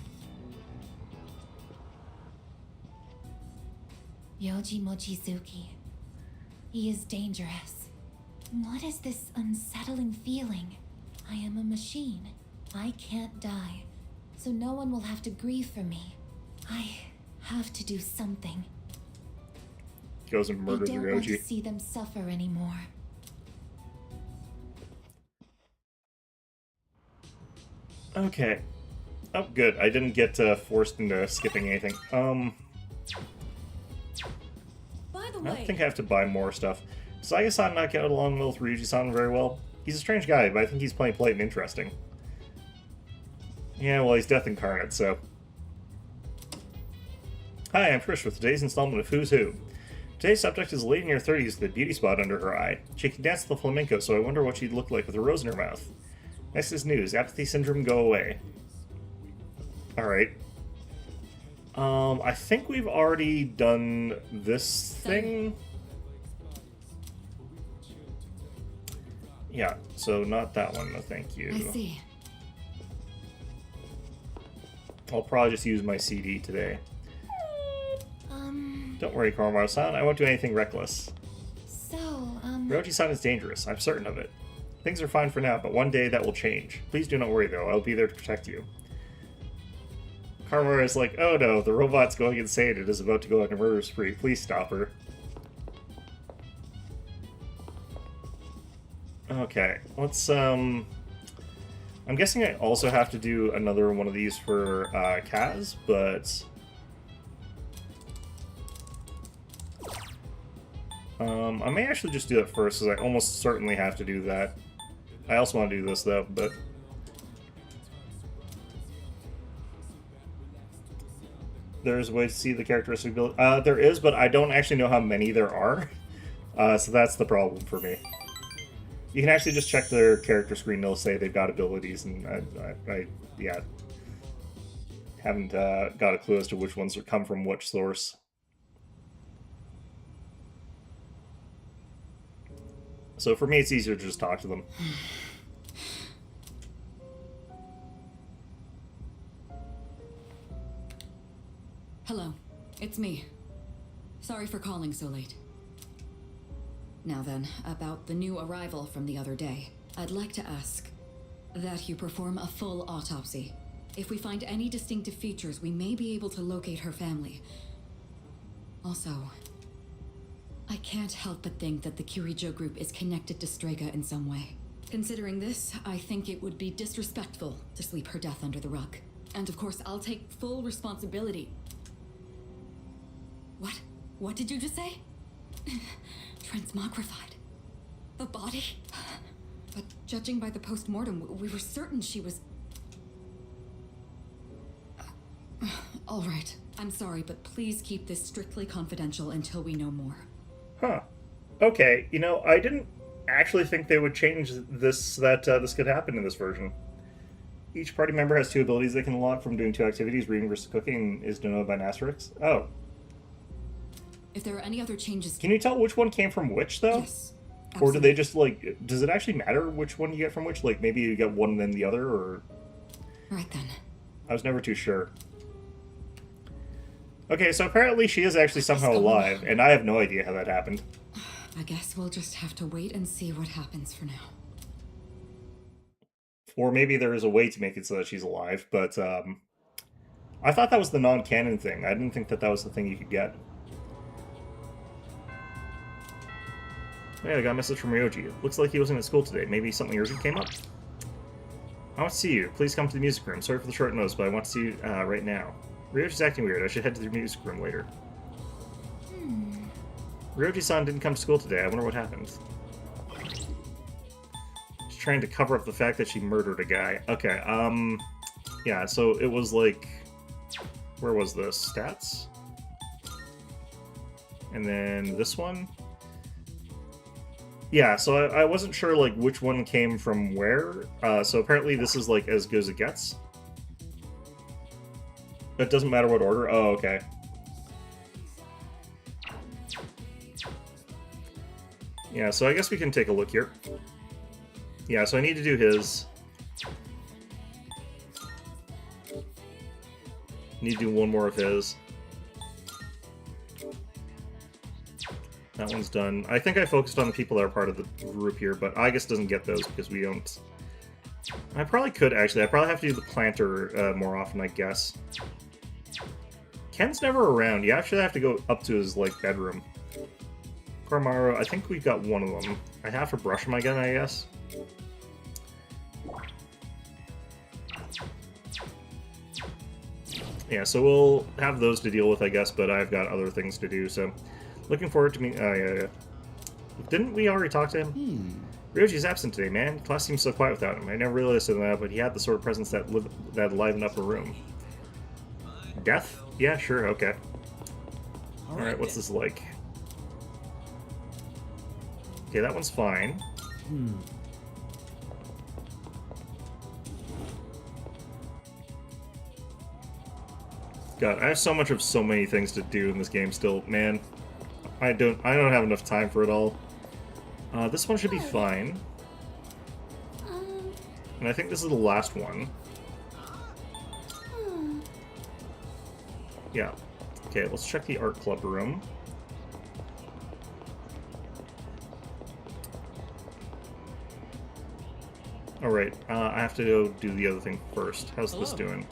Yoji Mochizuki. He is dangerous. What is this unsettling feeling? I am a machine. I can't die, so no one will have to grieve for me. I have to do something. Goes and I murders don't want to Ryoji. see them suffer anymore. Okay. Oh, good. I didn't get forced into skipping anything. By the I way, don't think I have to buy more stuff. Does Saga-san not get along with Ryuji-san very well? He's a strange guy, but I think he's playing polite and interesting. Yeah, well, he's Death Incarnate, so... Hi, I'm Trish with today's installment of Who's Who. Today's subject is a lady in her 30s with a beauty spot under her eye. She can dance the flamenco, so I wonder what she'd look like with a rose in her mouth. Next is news. Apathy syndrome, go away. Alright. I think we've already done this thing. Yeah, so not that one, no thank you. I see. I'll probably just use my CD today. Don't worry, Koromaru-san, I won't do anything reckless. So, Ryoji-san is dangerous, I'm certain of it. Things are fine for now, but one day that will change. Please do not worry, though, I'll be there to protect you. Koromaru is like, oh no, the robot's going insane, it is about to go on a murder spree, please stop her. Okay, let's, I'm guessing I also have to do another one of these for, Kaz, but... I may actually just do it first, because I almost certainly have to do that. I also want to do this, though, but... There's a way to see the characteristic ability. There is, but I don't actually know how many there are. So that's the problem for me. You can actually just check their character screen, they'll say they've got abilities, and I yeah, haven't got a clue as to which ones would come from which source. So for me, it's easier to just talk to them. Hello, it's me. Sorry for calling so late. Now then, about the new arrival from the other day. I'd like to ask that you perform a full autopsy. If we find any distinctive features, we may be able to locate her family. Also, I can't help but think that the Kirijo group is connected to Strega in some way. Considering this, I think it would be disrespectful to sweep her death under the rug. And of course, I'll take full responsibility. What? What did you just say? Transmogrified. The body? But judging by the post-mortem, we were certain she was... All right. I'm sorry, but please keep this strictly confidential until we know more. Huh. Okay, you know, I didn't actually think they would change this, this could happen in this version. Each party member has 2 abilities they can unlock from doing 2 activities, reading versus cooking, is denoted by an asterisk. Oh. If there are any other changes... Can you tell which one came from which, though? Yes. Or do they just, like, does it actually matter which one you get from which? Like, maybe you get one and then the other, or... Right then. I was never too sure. Okay, so apparently she is actually somehow alive, and I have no idea how that happened. I guess we'll just have to wait and see what happens for now. Or maybe there is a way to make it so that she's alive, but, I thought that was the non-canon thing. I didn't think that that was the thing you could get. Yeah, I got a message from Ryoji. Looks like he wasn't at school today. Maybe something urgent came up? I want to see you. Please come to the music room. Sorry for the short notice, but I want to see you right now. Ryoji's acting weird. I should head to the music room later. Ryoji-san didn't come to school today. I wonder what happened. She's trying to cover up the fact that she murdered a guy. Okay, yeah, so it was like... Where was this? Stats? And then this one? Yeah, so I wasn't sure, like, which one came from where. So apparently this is, like, as good as it gets. It doesn't matter what order. Oh, okay. Yeah, so I guess we can take a look here. Yeah, so I need to do his. Need to do one more of his. That one's done. I think I focused on the people that are part of the group here, but Aigis doesn't get those because we don't... I probably could, actually. I probably have to do the planter more often, I guess. Ken's never around. You actually have to go up to his, like, bedroom. Koromaru, I think we've got one of them. I have to brush him again, I guess. Yeah, so we'll have those to deal with, I guess, but I've got other things to do, so... Looking forward to me... yeah. Didn't we already talk to him? Ryoji's absent today, man. Class seems so quiet without him. I never realized that, but he had the sort of presence that livened up a room. Death? Yeah, sure, okay. Alright, what's this like? Okay, that one's fine. God, I have so much of so many things to do in this game still, man. I don't have enough time for it all. This one should be fine. And I think this is the last one. Yeah. Okay, let's check the art club room. Alright, I have to go do the other thing first. How's this doing?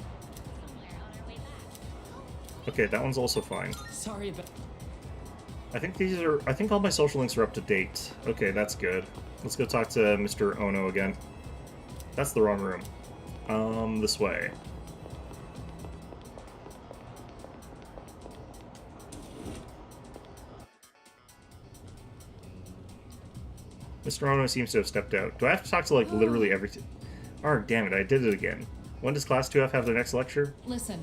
Okay, that one's also fine. Sorry about... I think all my social links are up to date. Okay, that's good. Let's go talk to Mr. Ono again. That's the wrong room. This way. Mr. Ono seems to have stepped out. Do I have to talk to, like, literally everything? Oh, damn it, I did it again. When does Class 2F have their next lecture? Listen.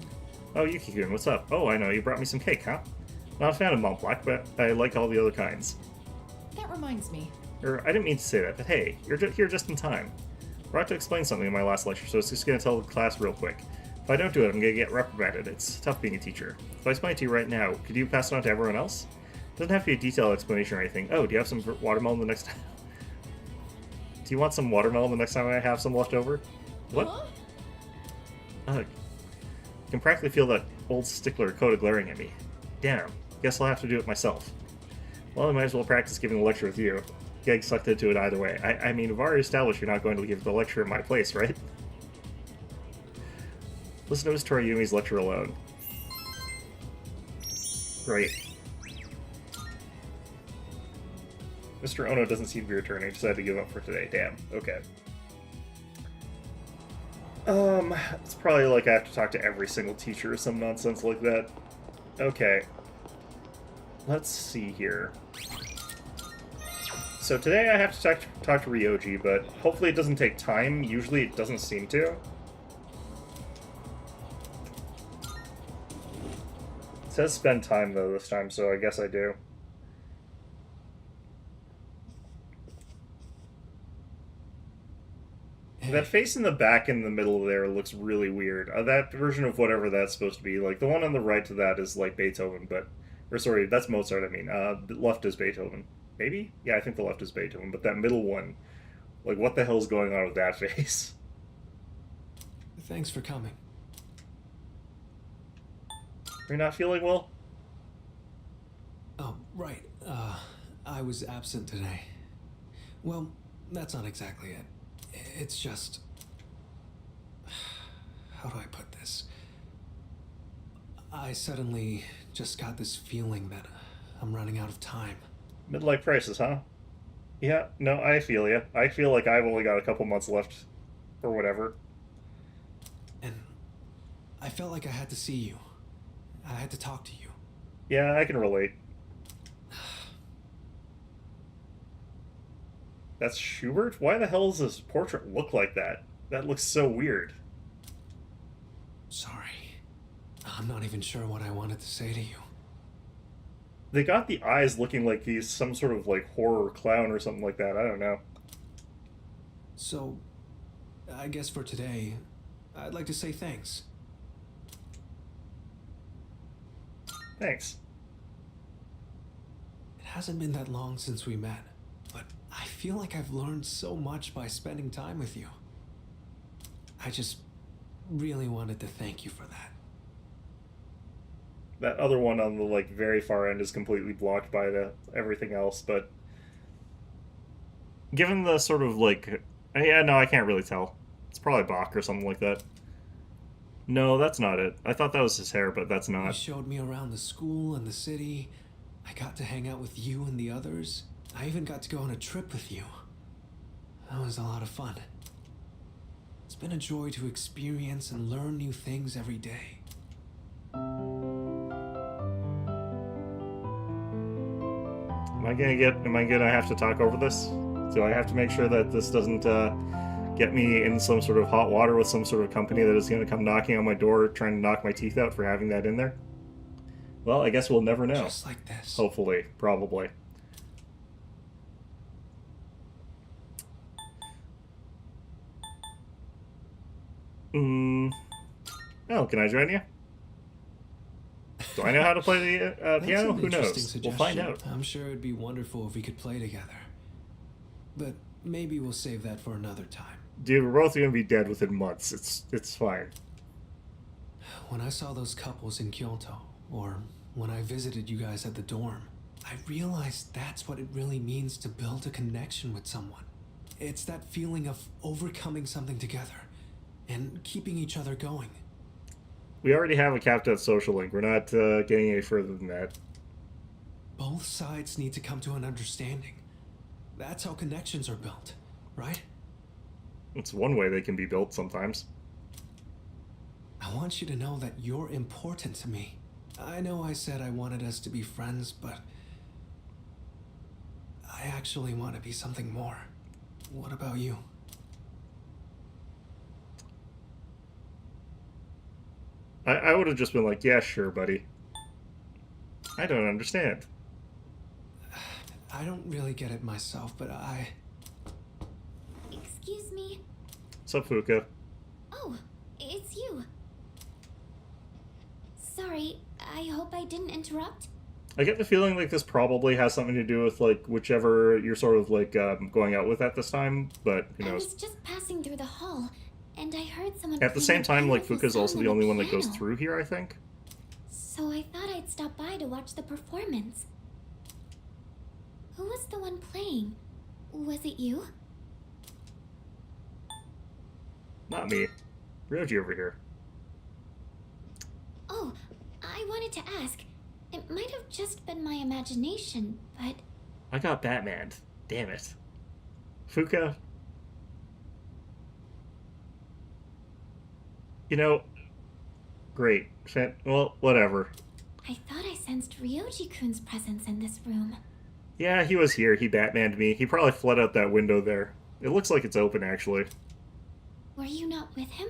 Oh, Yuki-kun, what's up? Oh, I know, you brought me some cake, huh? Not a fan of Mont Blanc, but I like all the other kinds. That reminds me. I didn't mean to say that, but hey, you're here just in time. I forgot to explain something in my last lecture, so I was just going to tell the class real quick. If I don't do it, I'm going to get reprimanded. It's tough being a teacher. If I explain it to you right now, could you pass it on to everyone else? It doesn't have to be a detailed explanation or anything. Oh, do you have some watermelon the next time? Do you want some watermelon the next time I have some left over? What? Huh? Ugh. I can practically feel that old stickler Coda glaring at me. Damn. Guess I'll have to do it myself. Well, I might as well practice giving a lecture with you. Getting sucked into it either way. I mean, we've already established you're not going to give the lecture in my place, right? Listen to Mr. Toriumi's lecture alone. Great. Mr. Ono doesn't seem to be returning. Decided to give up for today. Damn. Okay. It's probably like I have to talk to every single teacher or some nonsense like that. Okay. Let's see here. So today I have to talk to Ryoji, but hopefully it doesn't take time. Usually it doesn't seem to. It says spend time though this time, so I guess I do. That face in the back in the middle there looks really weird. That version of whatever that's supposed to be, like the one on the right to that is like Beethoven, but... Or sorry, that's Mozart, I mean. The left is Beethoven. Maybe? Yeah, I think the left is Beethoven, but that middle one, like what the hell's going on with that face? Thanks for coming. You're not feeling well? Oh, right. I was absent today. Well, that's not exactly it. It's just... How do I put this? I suddenly just got this feeling that I'm running out of time. Midlife crisis, huh? Yeah, no, I feel ya. I feel like I've only got a couple months left, or whatever. And I felt like I had to see you. I had to talk to you. Yeah, I can relate. That's Schubert? Why the hell does this portrait look like that? That looks so weird. Sorry. I'm not even sure what I wanted to say to you. They got the eyes looking like he's some sort of, like, horror clown or something like that. I don't know. So, I guess for today, I'd like to say thanks. Thanks. It hasn't been that long since we met, but I feel like I've learned so much by spending time with you. I just really wanted to thank you for that. That other one on the like very far end is completely blocked by the everything else, but given the sort of like, yeah, no, I can't really tell. It's probably Bach or something like that. No, that's not it. I thought that was his hair, but that's You not. showed me around the school and the city. I got to hang out with you and the others. I even got to go on a trip with you. That was a lot of fun. It's been a joy to experience and learn new things every day. Am I gonna have to talk over this? Do I have to make sure that this doesn't get me in some sort of hot water with some sort of company that is gonna come knocking on my door trying to knock my teeth out for having that in there? Well, I guess we'll never know. Just like this. Hopefully. Probably. Oh, can I join you? Do I know how to play the That's piano? an Who interesting knows? We'll find suggestion. out. I'm sure it'd be wonderful if we could play together. But maybe we'll save that for another time. Dude, we're both gonna be dead within months. It's fine. When I saw those couples in Kyoto, or when I visited you guys at the dorm, I realized that's what it really means to build a connection with someone. It's that feeling of overcoming something together and keeping each other going. We already have a capped out social link. We're not getting any further than that. Both sides need to come to an understanding. That's how connections are built, right? It's one way they can be built sometimes. I want you to know that you're important to me. I know I said I wanted us to be friends, but I actually want to be something more. What about you? I would have just been like, yeah, sure, buddy. I don't understand. I don't really get it myself, but Excuse me. What's up, Fuka? Oh, it's you. Sorry, I hope I didn't interrupt. I get the feeling like this probably has something to do with, like, whichever you're sort of, like, going out with at this time, but who I knows. was just passing through the hall, and I heard someone At the playing same a time, like, powerful Fuka's also song the on only one that goes piano. through here, I think. So I thought I'd stop by to watch the performance. Who was the one playing? Was it you? Not me. Ryoji over here. Oh, I wanted to ask. It might have just been my imagination, but I got Batman. Damn it. Fuka. You know, great. Well, whatever. I thought I sensed Ryoji-kun's presence in this room. Yeah, he was here. He Batmaned me. He probably fled out that window there. It looks like it's open, actually. Were you not with him?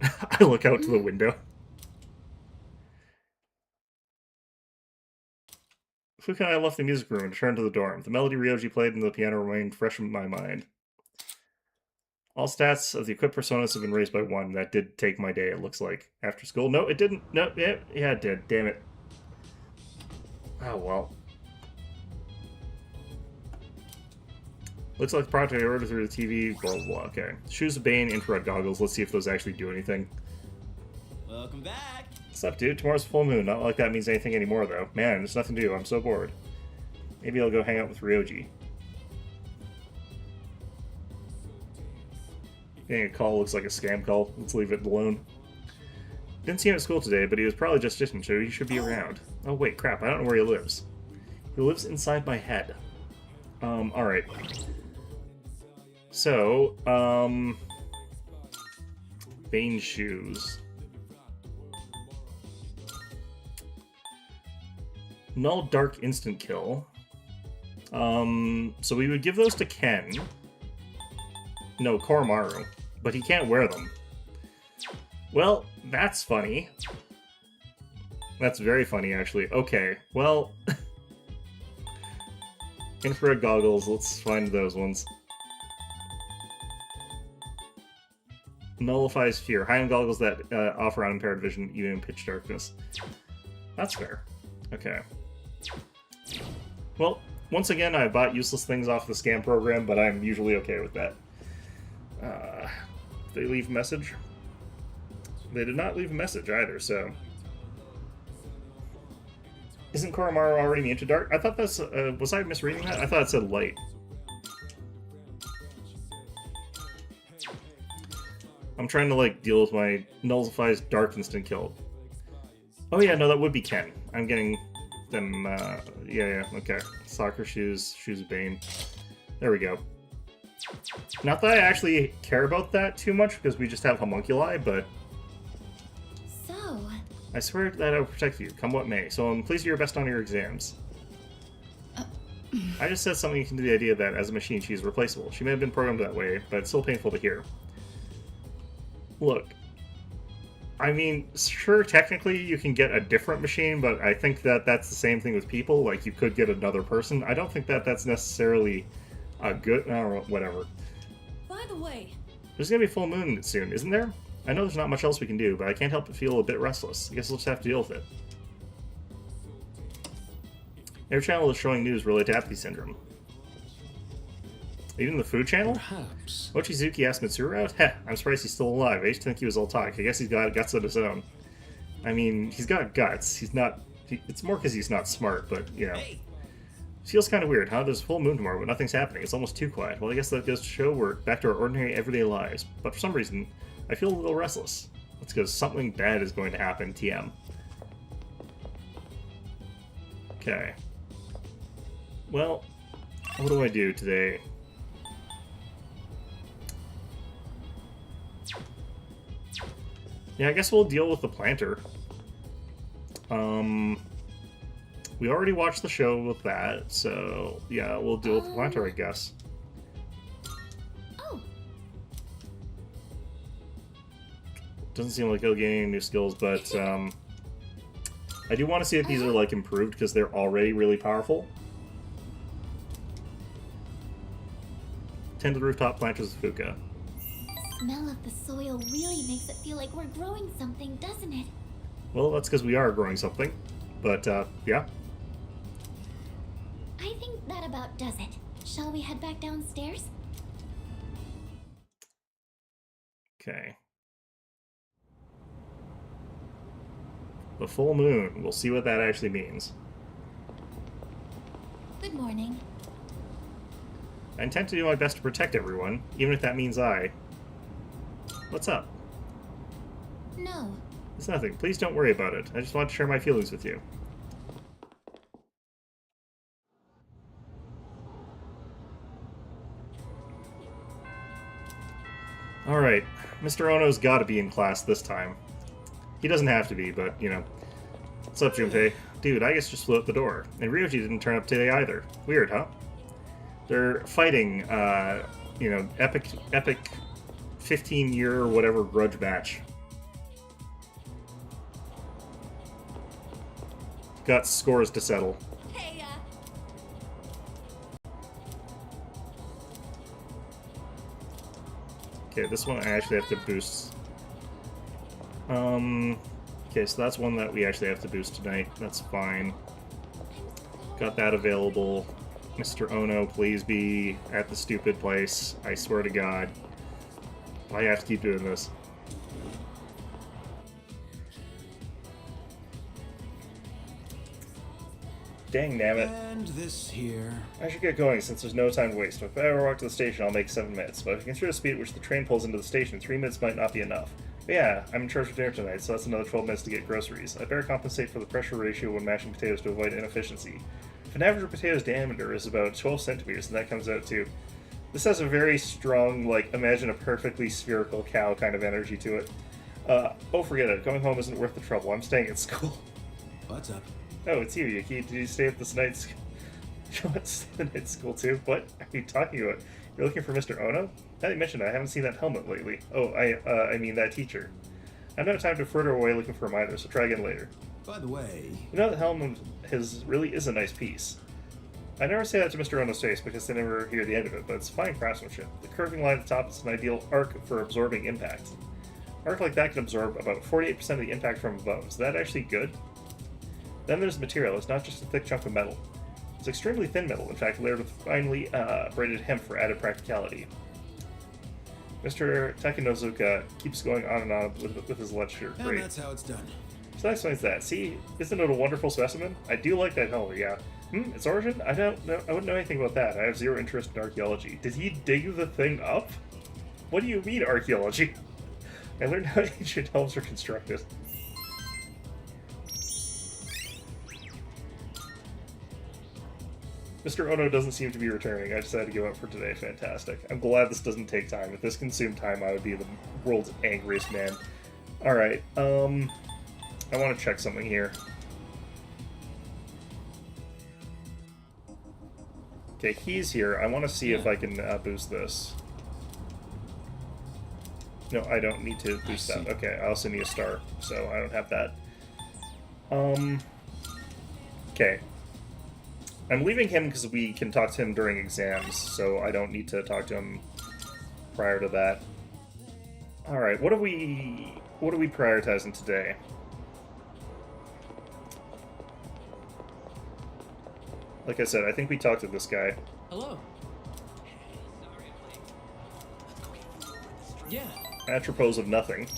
I look out to the window. Fuka and I left the music room and returned to the dorm. The melody Ryoji played in the piano remained fresh in my mind. All stats of the equipped personas have been raised by 1. That did take my day, it looks like. After school? No, it didn't. No, yeah, it did. Damn it. Oh, well. Looks like the project I ordered through the TV, blah, blah, blah. Okay. Shoes of Bane, infrared goggles. Let's see if those actually do anything. Welcome back. What's up, dude? Tomorrow's full moon. Not like that means anything anymore, though. Man, there's nothing to do. I'm so bored. Maybe I'll go hang out with Ryoji. Getting a call looks like a scam call. Let's leave it alone. Didn't see him at school today, but he was probably just distant, so he should be around. Oh, wait, crap. I don't know where he lives. He lives inside my head. Alright. So, Bane shoes. Null Dark Instant Kill. So we would give those to Ken. No, Koromaru. But he can't wear them. Well, that's funny. That's very funny, actually. Okay, well... infrared goggles, let's find those ones. Nullifies fear. High-end goggles that offer unimpaired vision even in pitch darkness. That's fair. Okay. Well, Once again, I bought useless things off the scam program, but I'm usually okay with that. They leave a message? They did not leave a message either, so... Isn't Koromaru already immune to dark? I thought that's... was I misreading that? I thought it said light. I'm trying to, like, deal with my nullifies dark instant kill. Oh yeah, no, that would be Ken. I'm getting them, yeah, okay. Soccer shoes, shoes of Bane. There we go. Not that I actually care about that too much, because we just have homunculi, but... So... I swear that I will protect you, come what may, so please do your best on your exams. I just said something into the idea that, as a machine, she's replaceable. She may have been programmed that way, but it's still painful to hear. Look, I mean, sure, technically you can get a different machine, but I think that that's the same thing with people. Like, you could get another person. I don't think that that's necessarily a good... or whatever. By the way... There's gonna be full moon soon, isn't there? I know there's not much else we can do, but I can't help but feel a bit restless. I guess we'll just have to deal with it. Every channel is showing news related to apathy syndrome. Even the food channel? Perhaps. Mochizuki asked Mitsuru out? Heh, I'm surprised he's still alive. I used to think he was all talk. I guess he's got guts of his own. I mean, he's got guts. He's not... it's more because he's not smart, but, you know. Feels kind of weird, huh? There's a full moon tomorrow, but nothing's happening. It's almost too quiet. Well, I guess that goes to show we're back to our ordinary, everyday lives. But for some reason, I feel a little restless. That's because something bad is going to happen, TM. Okay. Well, what do I do today? Yeah, I guess we'll deal with the planter. We already watched the show with that, so yeah, we'll deal with the planter, I guess. Oh. Doesn't seem like he'll gain any new skills, but I do want to see if these are like improved because they're already really powerful. Tend to the rooftop planters of Fuka. Smell of the soil really makes it feel like we're growing something, doesn't it? Well, that's because we are growing something. But, yeah. I think that about does it. Shall we head back downstairs? Okay. The full moon. We'll see what that actually means. Good morning. I intend to do my best to protect everyone, even if that means I... What's up? No. It's nothing. Please don't worry about it. I just want to share my feelings with you. Alright. Mr. Ono's gotta be in class this time. He doesn't have to be, but, you know. What's up, Junpei? Dude, I guess just flew out the door. And Ryoji didn't turn up today either. Weird, huh? They're fighting, you know, epic 15-year whatever grudge match. Got scores to settle. Hey, Okay, this one I actually have to boost. Okay, so that's one that we actually have to boost tonight. That's fine. Got that available. Mr. Ono, please be at the stupid place. I swear to God. I have to keep doing this. Dang nabbit. And this here. I should get going since there's no time to waste. If I ever walk to the station, I'll make 7 minutes. But if you consider the speed at which the train pulls into the station, 3 minutes might not be enough. But yeah, I'm in charge of dinner tonight, so that's another 12 minutes to get groceries. I better compensate for the pressure ratio when mashing potatoes to avoid inefficiency. If an average potato's diameter is about 12 centimeters, then that comes out to... This has a very strong, like, imagine a perfectly spherical cow kind of energy to it. Oh, forget it. Going home isn't worth the trouble. I'm staying at school. What's up? Oh, it's you, Yuki. Did you stay at this night's... You want to stay at the night school, too? What are you talking about? You're looking for Mr. Ono? Now that you mentioned it, I haven't seen that helmet lately. Oh, I mean that teacher. I don't have time to fritter away looking for him either, so try again later. By the way... You know that helmet really is a nice piece. I never say that to Mr. Ono's face because they never hear the end of it, but it's fine craftsmanship. The curving line at the top is an ideal arc for absorbing impact. An arc like that can absorb about 48% of the impact from above. Is that actually good? Then there's the material. It's not just a thick chunk of metal. It's extremely thin metal, in fact, layered with finely braided hemp for added practicality. Mr. Takanozuka keeps going on and on with his lecture. And Great. that's how it's done. So that explains that. See, isn't it a wonderful specimen? I do like that helmet, yeah. Its origin? I don't know. I wouldn't know anything about that. I have zero interest in archaeology. Did he dig the thing up? What do you mean, archaeology? I learned how ancient helms are constructed. Mr. Ono doesn't seem to be returning. I decided to give up for today. Fantastic. I'm glad this doesn't take time. If this consumed time, I would be the world's angriest man. Alright, I want to check something here. Okay, he's here. I want to see if I can boost this. No, I don't need to boost that. Okay, I also need a star, so I don't have that. Okay. I'm leaving him because we can talk to him during exams, so I don't need to talk to him prior to that. Alright, what are we prioritizing today? Like I said, I think we talked to this guy. Hello. Yeah. Atropos of nothing.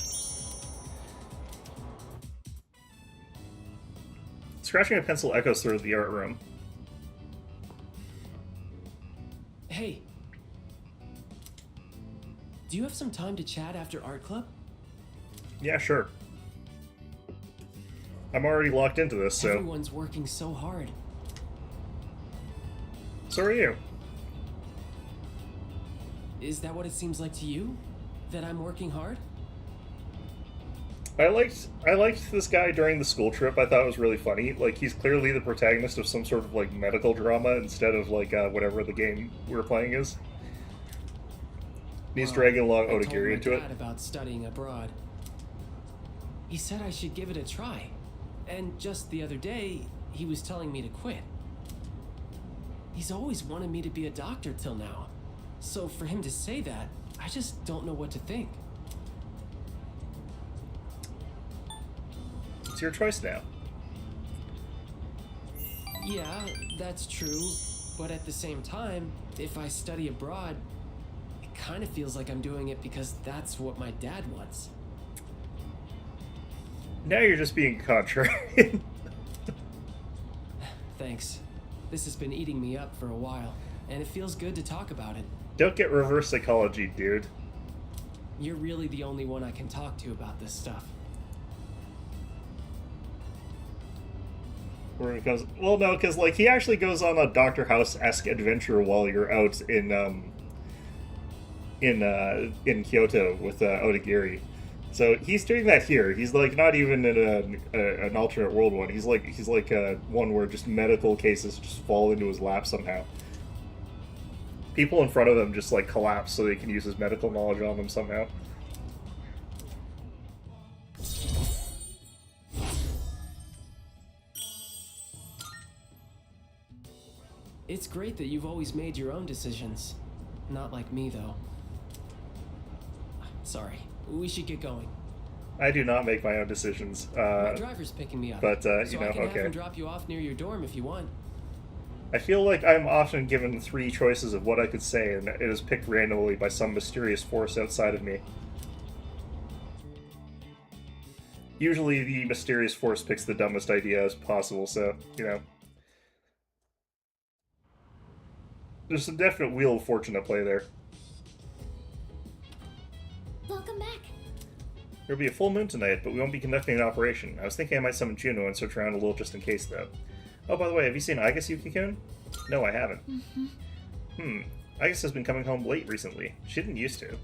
Scratching a pencil echoes through the art room. Hey. Do you have some time to chat after art club? Yeah, sure. I'm already locked into this, so... Everyone's working so hard. So are you. Is that what it seems like to you? That I'm working hard? I liked this guy during the school trip. I thought it was really funny. Like, he's clearly the protagonist of some sort of, like, medical drama instead of, like, whatever the game we're playing is. He's dragging along Odagiri into it. I told my dad about studying abroad. He said I should give it a try. And just the other day, he was telling me to quit. He's always wanted me to be a doctor till now. So for him to say that, I just don't know what to think. It's your choice now. Yeah, that's true. But at the same time, if I study abroad, it kind of feels like I'm doing it because that's what my dad wants. Now you're just being contrary. Thanks. This has been eating me up for a while, and it feels good to talk about it. Don't get reverse psychology, dude. You're really the only one I can talk to about this stuff. Where it goes, well, no, because like he actually goes on a Dr. House-esque adventure while you're out in Kyoto with Odagiri. So he's doing that here. He's like not even in an alternate world one. He's like one where just medical cases just fall into his lap somehow. People in front of him just like collapse so they can use his medical knowledge on them somehow. It's great that you've always made your own decisions. Not like me, though. Sorry. We should get going. I do not make my own decisions. My driver's picking me up. But, so you know, I can have okay. him drop you off near your dorm if you want. I feel like I'm often given 3 choices of what I could say, and it is picked randomly by some mysterious force outside of me. Usually the mysterious force picks the dumbest idea as possible, so, you know. There's some definite Wheel of Fortune at play there. Welcome back. There'll be a full moon tonight, but we won't be conducting an operation. I was thinking I might summon Juno and search around a little just in case, though. Oh, by the way, have you seen Aigis, Yuki-kun? No, I haven't. Aigis has been coming home late recently. She didn't used to.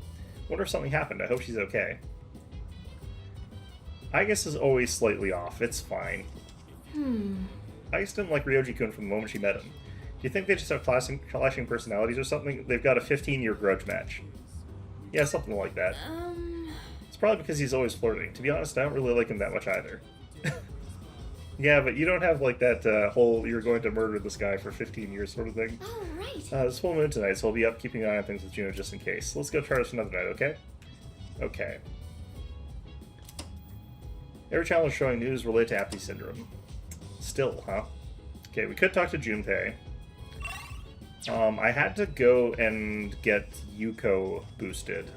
Wonder if something happened. I hope she's okay. Aigis is always slightly off. It's fine. Aigis didn't like Ryoji-kun from the moment she met him. Do you think they just have clashing personalities or something? They've got a 15-year grudge match. Yeah, something like that. It's probably because he's always flirting. To be honest, I don't really like him that much either. Yeah, but you don't have, like, that whole you're going to murder this guy for 15 years sort of thing. Oh, right. It's full moon tonight, so I'll be up keeping an eye on things with Juno just in case. Let's go try this another night, okay? Okay. Every channel is showing news related to Apathy Syndrome. Still, huh? Okay, we could talk to Junpei. I had to go and get Yuko boosted.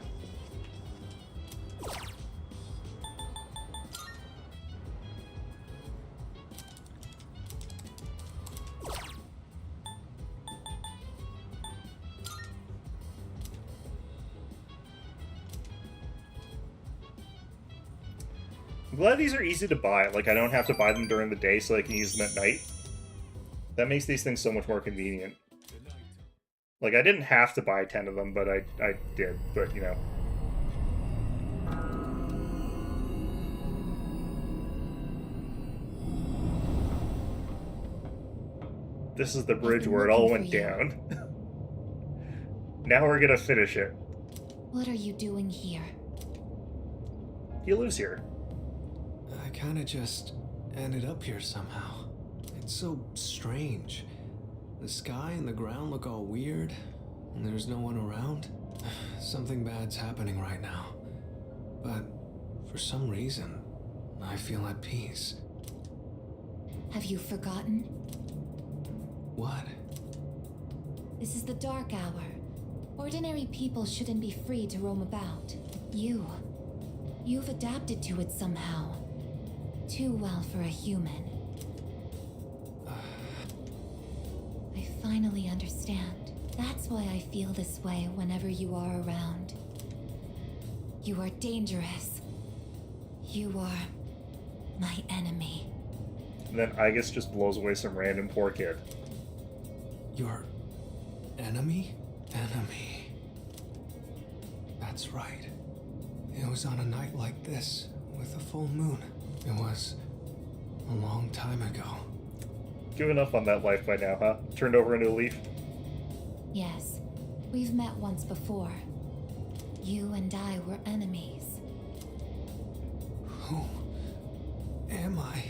I'm glad these are easy to buy. Like, I don't have to buy them during the day so I can use them at night. That makes these things so much more convenient. Like, I didn't have to buy 10 of them, but I did. But, you know. This is the bridge where it all went down. Now we're gonna finish it. What are you doing here? He lives here. I kinda just ended up here somehow. It's so strange. The sky and the ground look all weird, and there's no one around. Something bad's happening right now. But for some reason, I feel at peace. Have you forgotten? What? This is the dark hour. Ordinary people shouldn't be free to roam about. You've adapted to it somehow. Too well for a human. I finally understand. That's why I feel this way whenever you are around. You are dangerous. You are my enemy. And then Aigis just blows away some random poor kid. Your enemy? Enemy. That's right. It was on a night like this, with a full moon. It was a long time ago. Given up on that life by now, huh? Turned over a new leaf? Yes, we've met once before. You and I were enemies. Who am I?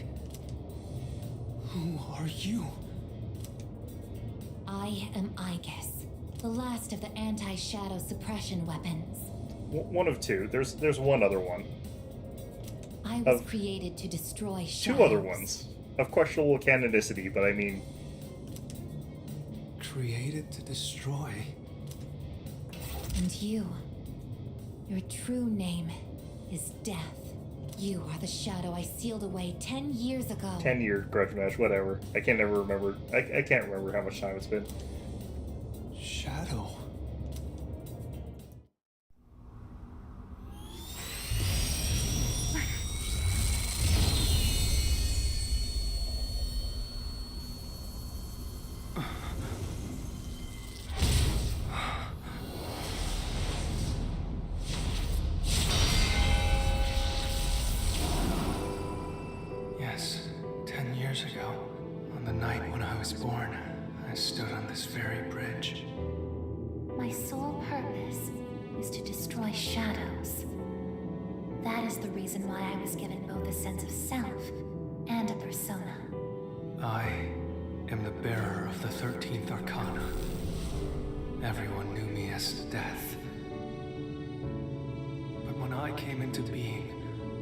Who are you? I am Aigis, the last of the anti-shadow suppression weapons. One of two. There's one other one. I was created to destroy shadows. Two other ones. Of questionable canonicity, but I mean... Created to destroy? And your true name is Death. You are the shadow I sealed away 10 years ago. 10-year grudge match, whatever. I can't never remember. I can't remember how much time it's been. Shadow? Yes, 10 years ago, on the night when I was born, I stood on this very bridge. My sole purpose is to destroy shadows. That is the reason why I was given both a sense of self and a persona. I am the bearer of the 13th Arcana. Everyone knew me as Death. But when I came into being,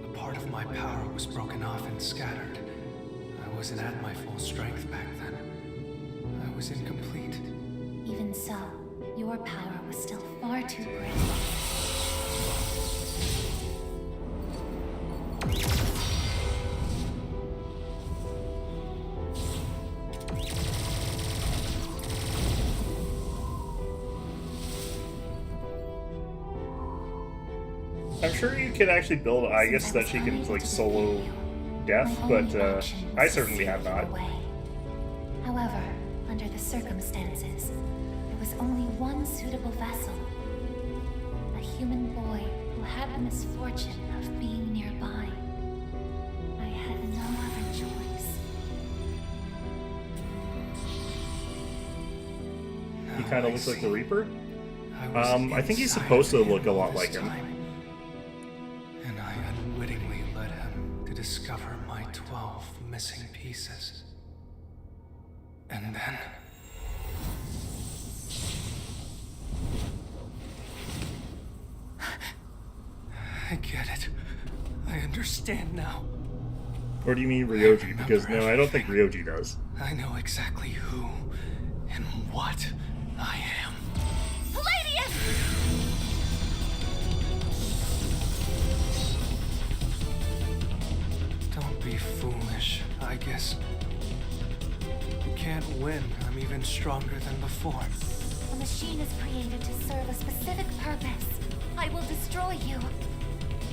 a part of my power was broken off and scattered. I wasn't at my full strength back then. I was incomplete. Even so, your power was still far too great. I'm sure you can actually build Aigis that she can, like, solo Death, but I certainly have not. However, under the circumstances, there was only one suitable vessel. A human boy who had the misfortune of being nearby. I had no other choice. He kind of looks like the Reaper. I I think he's supposed to look a lot like him. And I unwittingly led him to discover my 12 missing pieces. And then... I get it. I understand now. Or do you mean Ryoji? Because no, I don't think Ryoji does. I know exactly who and what I am. Palladius! Don't be foolish, I guess. You can't win. I'm even stronger than before. The machine is created to serve a specific purpose. I will destroy you.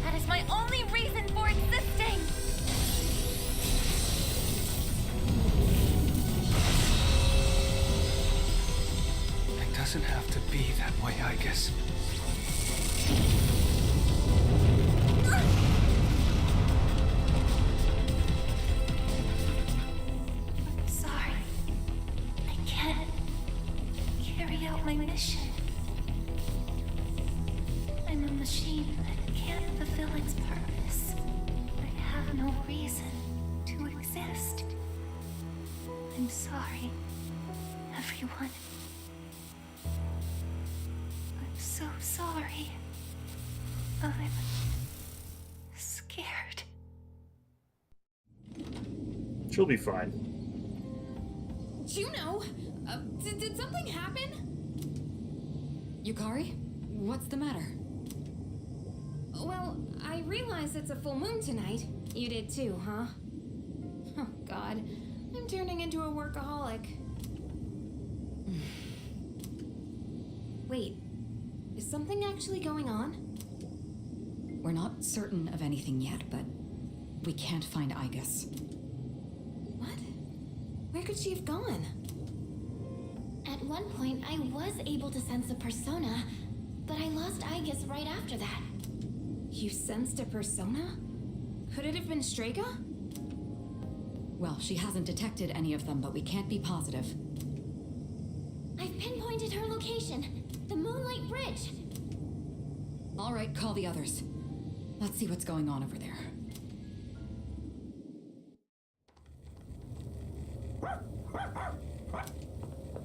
That is my only reason for existing! It doesn't have to be that way, I guess. I'm sorry. I can't carry out my mission. I'm a machine that can't fulfill its purpose. I have no reason to exist. I'm sorry, everyone. I'm so sorry. I'm scared. She'll be fine. Juno, did something happen? Yukari, what's the matter? Well, I realize it's a full moon tonight. You did too, huh? Oh, God. I'm turning into a workaholic. Wait, is something actually going on? We're not certain of anything yet, but we can't find Igus. What? Where could she have gone? At one point, I was able to sense a persona, but I lost Igus right after that. You sensed a persona? Could it have been Strega? Well, she hasn't detected any of them, but we can't be positive. I've pinpointed her location. The Moonlight Bridge. All right, call the others. Let's see what's going on over there.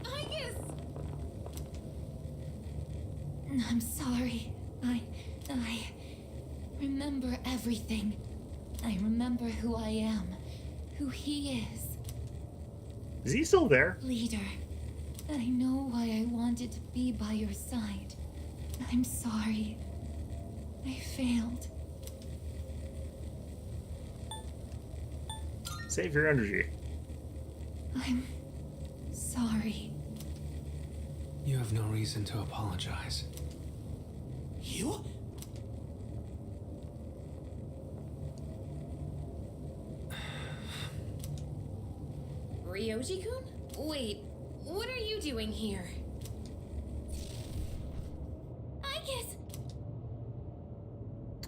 Igus! I'm sorry. I remember everything. I remember who I am, who he is. Is he still there? Leader, I know why I wanted to be by your side. I'm sorry. I failed. Save your energy. I'm sorry. You have no reason to apologize. You? Ryoji-kun? Wait, what are you doing here?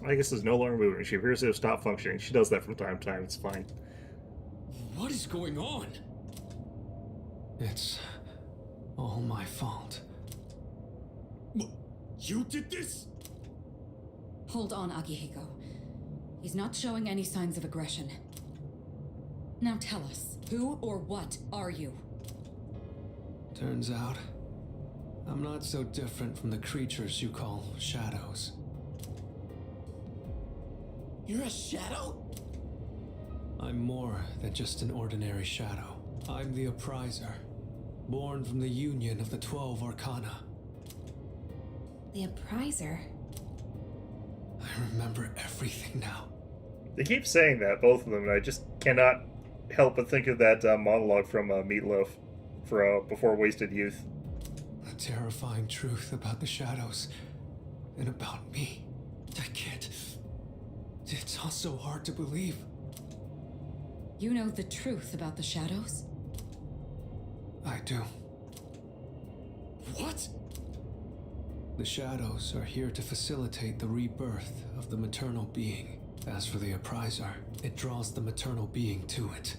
Igus is no longer moving. She appears to have stopped functioning. She does that from time to time. It's fine. What is going on? It's all my fault. You did this? Hold on, Akihiko. He's not showing any signs of aggression. Now tell us, who or what are you? Turns out, I'm not so different from the creatures you call shadows. You're a shadow? I'm more than just an ordinary shadow. I'm the Appriser, born from the union of the 12 Arcana. The Appriser? I remember everything now. They keep saying that, both of them, and I just cannot help but think of that monologue from Meatloaf for Before Wasted Youth. A terrifying truth about the shadows and about me. I can't. It's all so hard to believe. You know the truth about the shadows? I do. What? The shadows are here to facilitate the rebirth of the maternal being. As for the Appriser, it draws the maternal being to it,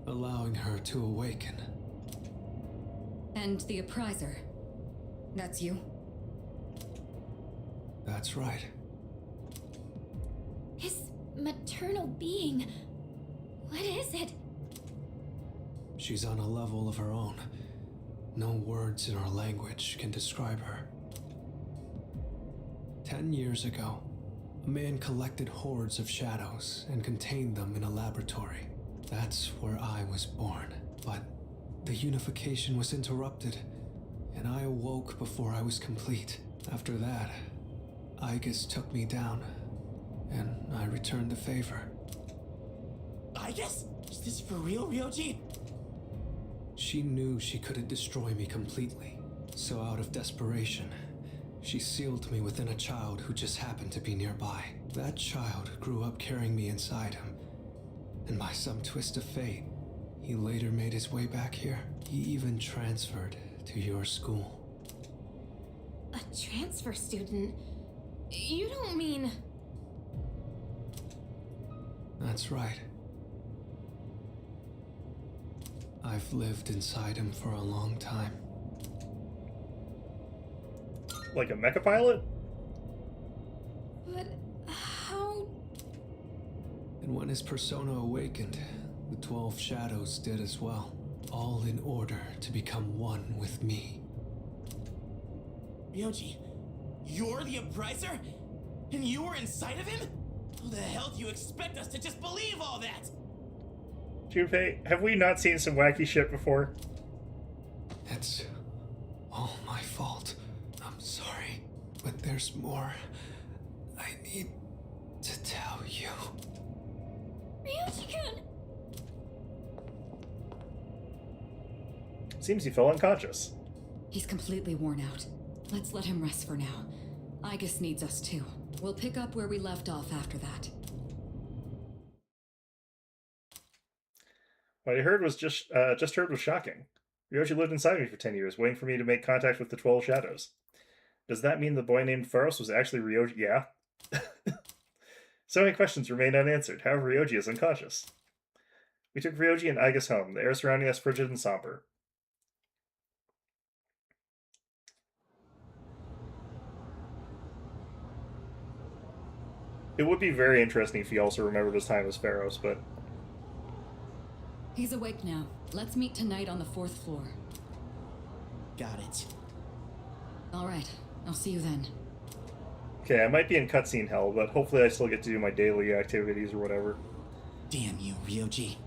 allowing her to awaken. And the Appriser, that's you? That's right. His maternal being. What is it? She's on a level of her own. No words in our language can describe her. 10 years ago, a A man collected hordes of shadows and contained them in a laboratory. That's where I was born. But the unification was interrupted, and I awoke before I was complete. After that, Aigis took me down, and I returned the favor. Aigis? Is this for real, Ryoji? She knew she couldn't destroy me completely, so out of desperation, she sealed me within a child who just happened to be nearby. That child grew up carrying me inside him, and by some twist of fate, he later made his way back here. He even transferred to your school. A transfer student? You don't mean... That's right. I've lived inside him for a long time. Like a mecha pilot? But how... And when his persona awakened, the 12 shadows did as well. All in order to become one with me. Ryoji, you're the Upriser? And you were inside of him? How the hell do you expect us to just believe all that? Junpei, have we not seen some wacky shit before? It's all my fault. I'm sorry, but there's more I need to tell you. Ryoji-kun! Seems he fell unconscious. He's completely worn out. Let's let him rest for now. Aigis needs us too. We'll pick up where we left off after that. What I heard was just heard was shocking. Ryoji lived inside me for 10 years, waiting for me to make contact with the 12 shadows. Does that mean the boy named Pharos was actually Ryoji? Yeah. So many questions remain unanswered. However, Ryoji is unconscious. We took Ryoji and Aigis home. The air surrounding us frigid and somber. It would be very interesting if he also remembered his time as Pharos, but... He's awake now. Let's meet tonight on the 4th floor. Got it. Alright, I'll see you then. Okay, I might be in cutscene hell, but hopefully I still get to do my daily activities or whatever. Damn you, Ryoji.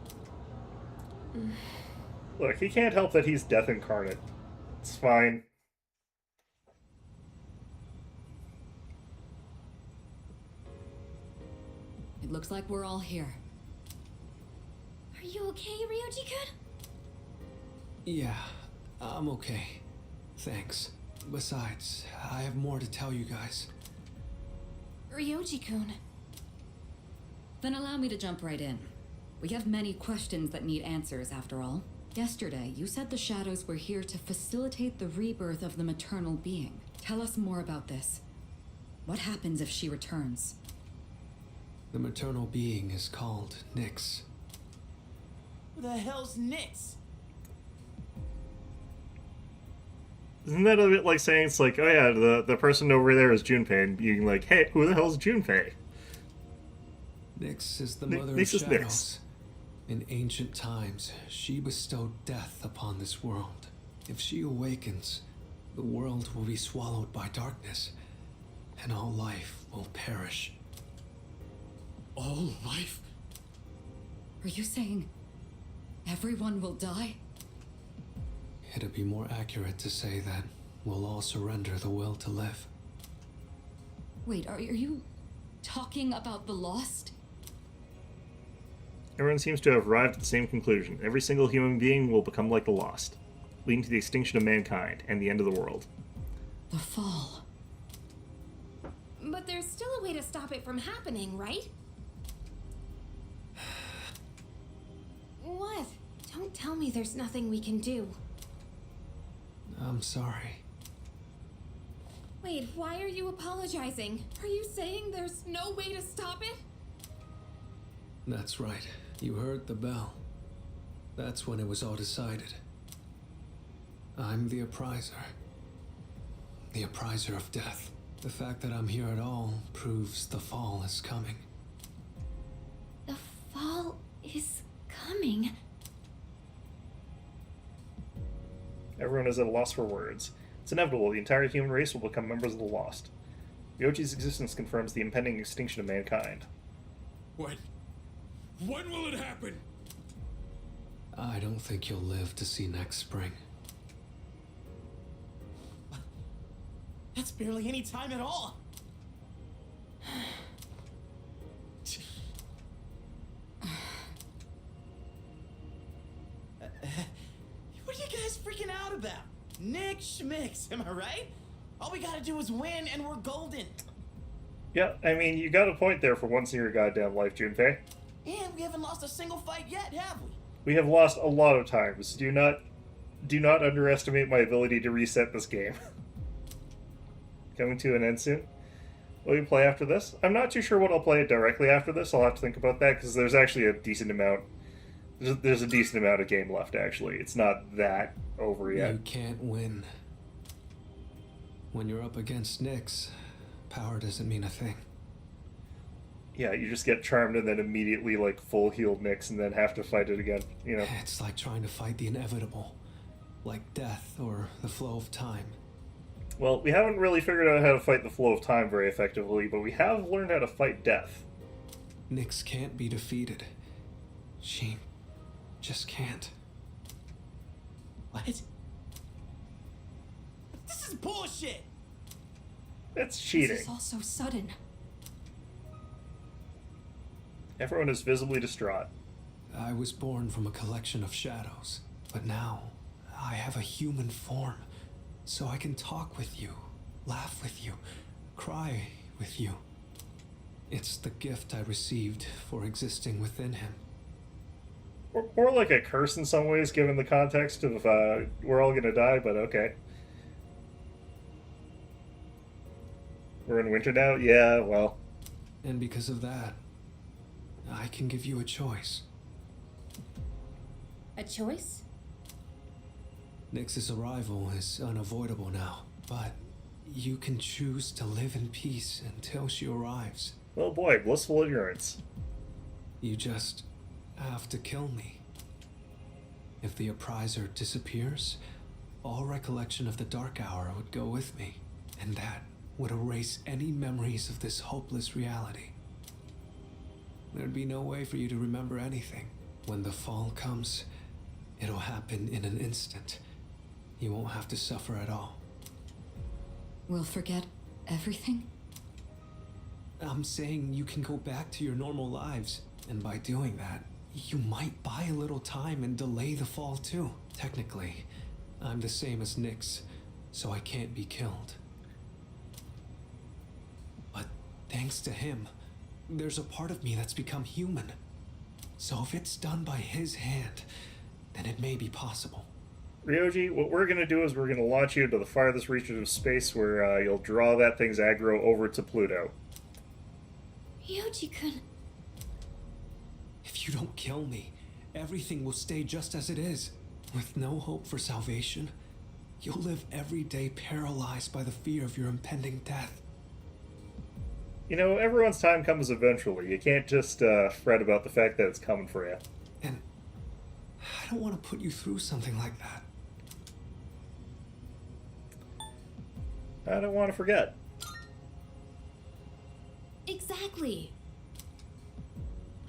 Look, he can't help that he's death incarnate. It's fine. It looks like we're all here. Are you okay, Ryoji-kun? Yeah, I'm okay. Thanks. Besides, I have more to tell you guys. Ryoji-kun. Then allow me to jump right in. We have many questions that need answers, after all. Yesterday, you said the shadows were here to facilitate the rebirth of the maternal being. Tell us more about this. What happens if she returns? The maternal being is called Nyx. Who the hell's Nyx? Isn't that a bit like saying it's like, oh yeah, the person over there is Junpei, and being like, hey, who the hell is Junpei? Nyx is the mother Nyx of is shadows. Nyx. In ancient times, she bestowed death upon this world. If she awakens, the world will be swallowed by darkness, and all life will perish. All life? Are you saying everyone will die? It'd be more accurate to say that we'll all surrender the will to live. Wait, are you talking about the Lost? Everyone seems to have arrived at the same conclusion. Every single human being will become like the Lost, leading to the extinction of mankind and the end of the world. The Fall. But there's still a way to stop it from happening, right? What? Don't tell me there's nothing we can do. I'm sorry. Wait, why are you apologizing? Are you saying there's no way to stop it? That's right. You heard the bell. That's when it was all decided. I'm the Upriser. The Upriser of Death. The fact that I'm here at all proves the fall is coming. The fall is coming. Everyone is at a loss for words. It's inevitable. The entire human race will become members of the Lost. Ryoji's existence confirms the impending extinction of mankind. When? When will it happen? I don't think you'll live to see next spring. That's barely any time at all. What are you guys freaking out about? Nick Schmicks, am I right? All we gotta do is win and we're golden. Yeah, I mean, you got a point there for once in your goddamn life, Junpei. And we haven't lost a single fight yet, have we? We have lost a lot of times. Do not underestimate my ability to reset this game. Coming to an end soon. Will you play after this? I'm not too sure what I'll play directly after this. I'll have to think about that because there's actually a decent amount. There's a decent amount of game left, actually. It's not that over yet. You can't win. When you're up against Nyx, power doesn't mean a thing. Yeah, you just get charmed and then immediately, like, full healed Nyx and then have to fight it again, you know? It's like trying to fight the inevitable. Like death or the flow of time. Well, we haven't really figured out how to fight the flow of time very effectively, but we have learned how to fight death. Nyx can't be defeated. She just can't. What? This is bullshit! That's cheating. This is all so sudden. Everyone is visibly distraught. I was born from a collection of shadows, but now I have a human form, so I can talk with you, laugh with you, cry with you. It's the gift I received for existing within him. Or like a curse in some ways, given the context of we're all gonna die, but okay. We're in winter now? Yeah, well. And because of that, I can give you a choice. A choice? Nyx's arrival is unavoidable now, but you can choose to live in peace until she arrives. Oh boy, blissful ignorance. You just have to kill me. If the Appriser disappears, all recollection of the Dark Hour would go with me, and that would erase any memories of this hopeless reality. There'd be no way for you to remember anything. When the fall comes, it'll happen in an instant. You won't have to suffer at all. We'll forget everything? I'm saying you can go back to your normal lives, and by doing that, you might buy a little time and delay the fall too. Technically, I'm the same as Nyx, so I can't be killed. But thanks to him, there's a part of me that's become human. So if it's done by his hand, then it may be possible. Ryoji, what we're gonna do is we're gonna launch you into the farthest reaches of space where you'll draw that thing's aggro over to Pluto. Ryoji-kun. If you don't kill me, everything will stay just as it is. With no hope for salvation, you'll live every day paralyzed by the fear of your impending death. You know, everyone's time comes eventually. You can't just fret about the fact that it's coming for you. And I don't want to put you through something like that. I don't want to forget. Exactly.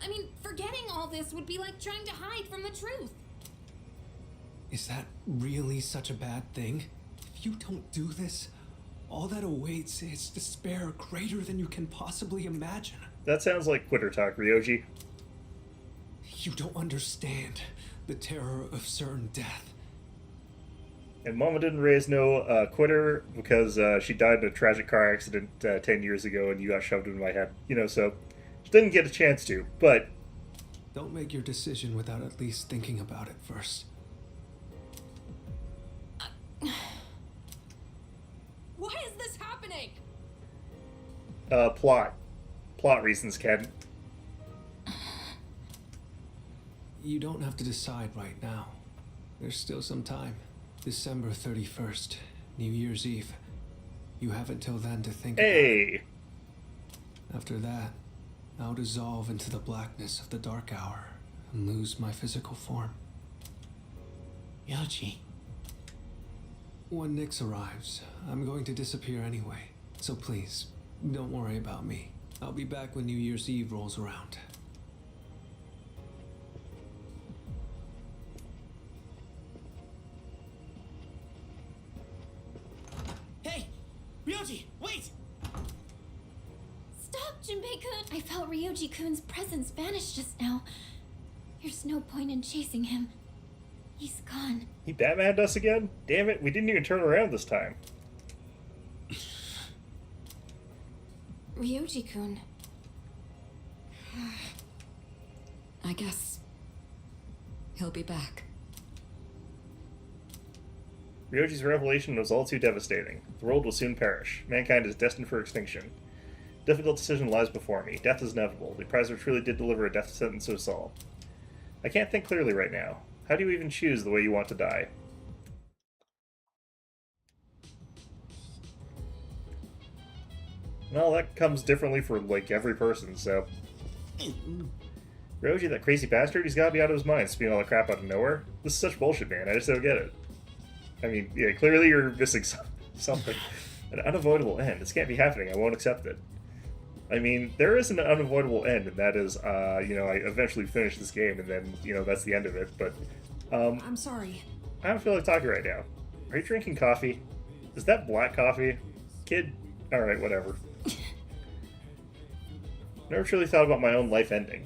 I mean, forgetting all this would be like trying to hide from the truth. Is that really such a bad thing? If you don't do this, all that awaits is despair greater than you can possibly imagine. That sounds like quitter talk, Ryoji. You don't understand the terror of certain death. And Mama didn't raise no quitter because she died in a tragic car accident 10 years ago and you got shoved in my head. You know, so she didn't get a chance to, but... Don't make your decision without at least thinking about it first. Why is this happening? Plot. Plot reasons, Ken. You don't have to decide right now. There's still some time. December 31st, New Year's Eve. You have until then to think about it. After that, I'll dissolve into the blackness of the Dark Hour and lose my physical form. Ryoji. When Nyx arrives, I'm going to disappear anyway. So please, Don't worry about me. I'll be back when New Year's Eve rolls around. Hey! Ryoji, wait! Stop, Junpei-kun! I felt Ryoji-kun's presence vanish just now. There's no point in chasing him. He's gone. He Batmaned us again? Damn it, we didn't even turn around this time. Ryoji-kun. I guess he'll be back. Ryoji's revelation was all too devastating. The world will soon perish. Mankind is destined for extinction. Difficult decision lies before me. Death is inevitable. The Prizer truly did deliver a death sentence to us all. I can't think clearly right now. How do you even choose the way you want to die? Well, that comes differently for, like, every person, so... Ryoji, that crazy bastard, he's gotta be out of his mind, spewing all the crap out of nowhere. This is such bullshit, man. I just don't get it. I mean, yeah, clearly you're missing something. An unavoidable end. This can't be happening. I won't accept it. I mean, there is an unavoidable end, and that is, you know, I eventually finish this game, and then, you know, that's the end of it, but... I'm sorry. I don't feel like talking right now. Are you drinking coffee? Is that black coffee? Kid? Alright, whatever. Never truly thought about my own life ending.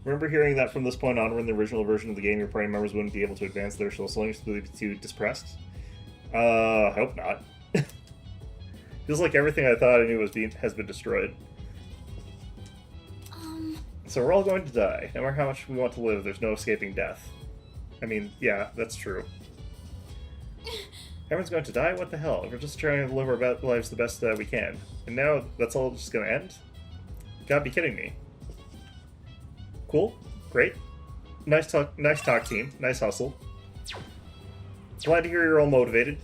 Remember hearing that from this point onward in the original version of the game, your party members wouldn't be able to advance their soul slings due to Dispressed? Hope not. Feels like everything I thought I knew has been destroyed. So we're all going to die. No matter how much we want to live, there's no escaping death. I mean, yeah, that's true. Everyone's going to die? What the hell? We're just trying to live our lives the best we can. And now that's all just going to end? Gotta be kidding me. Cool. Great. Nice talk team. Nice hustle. Glad to hear you're all motivated.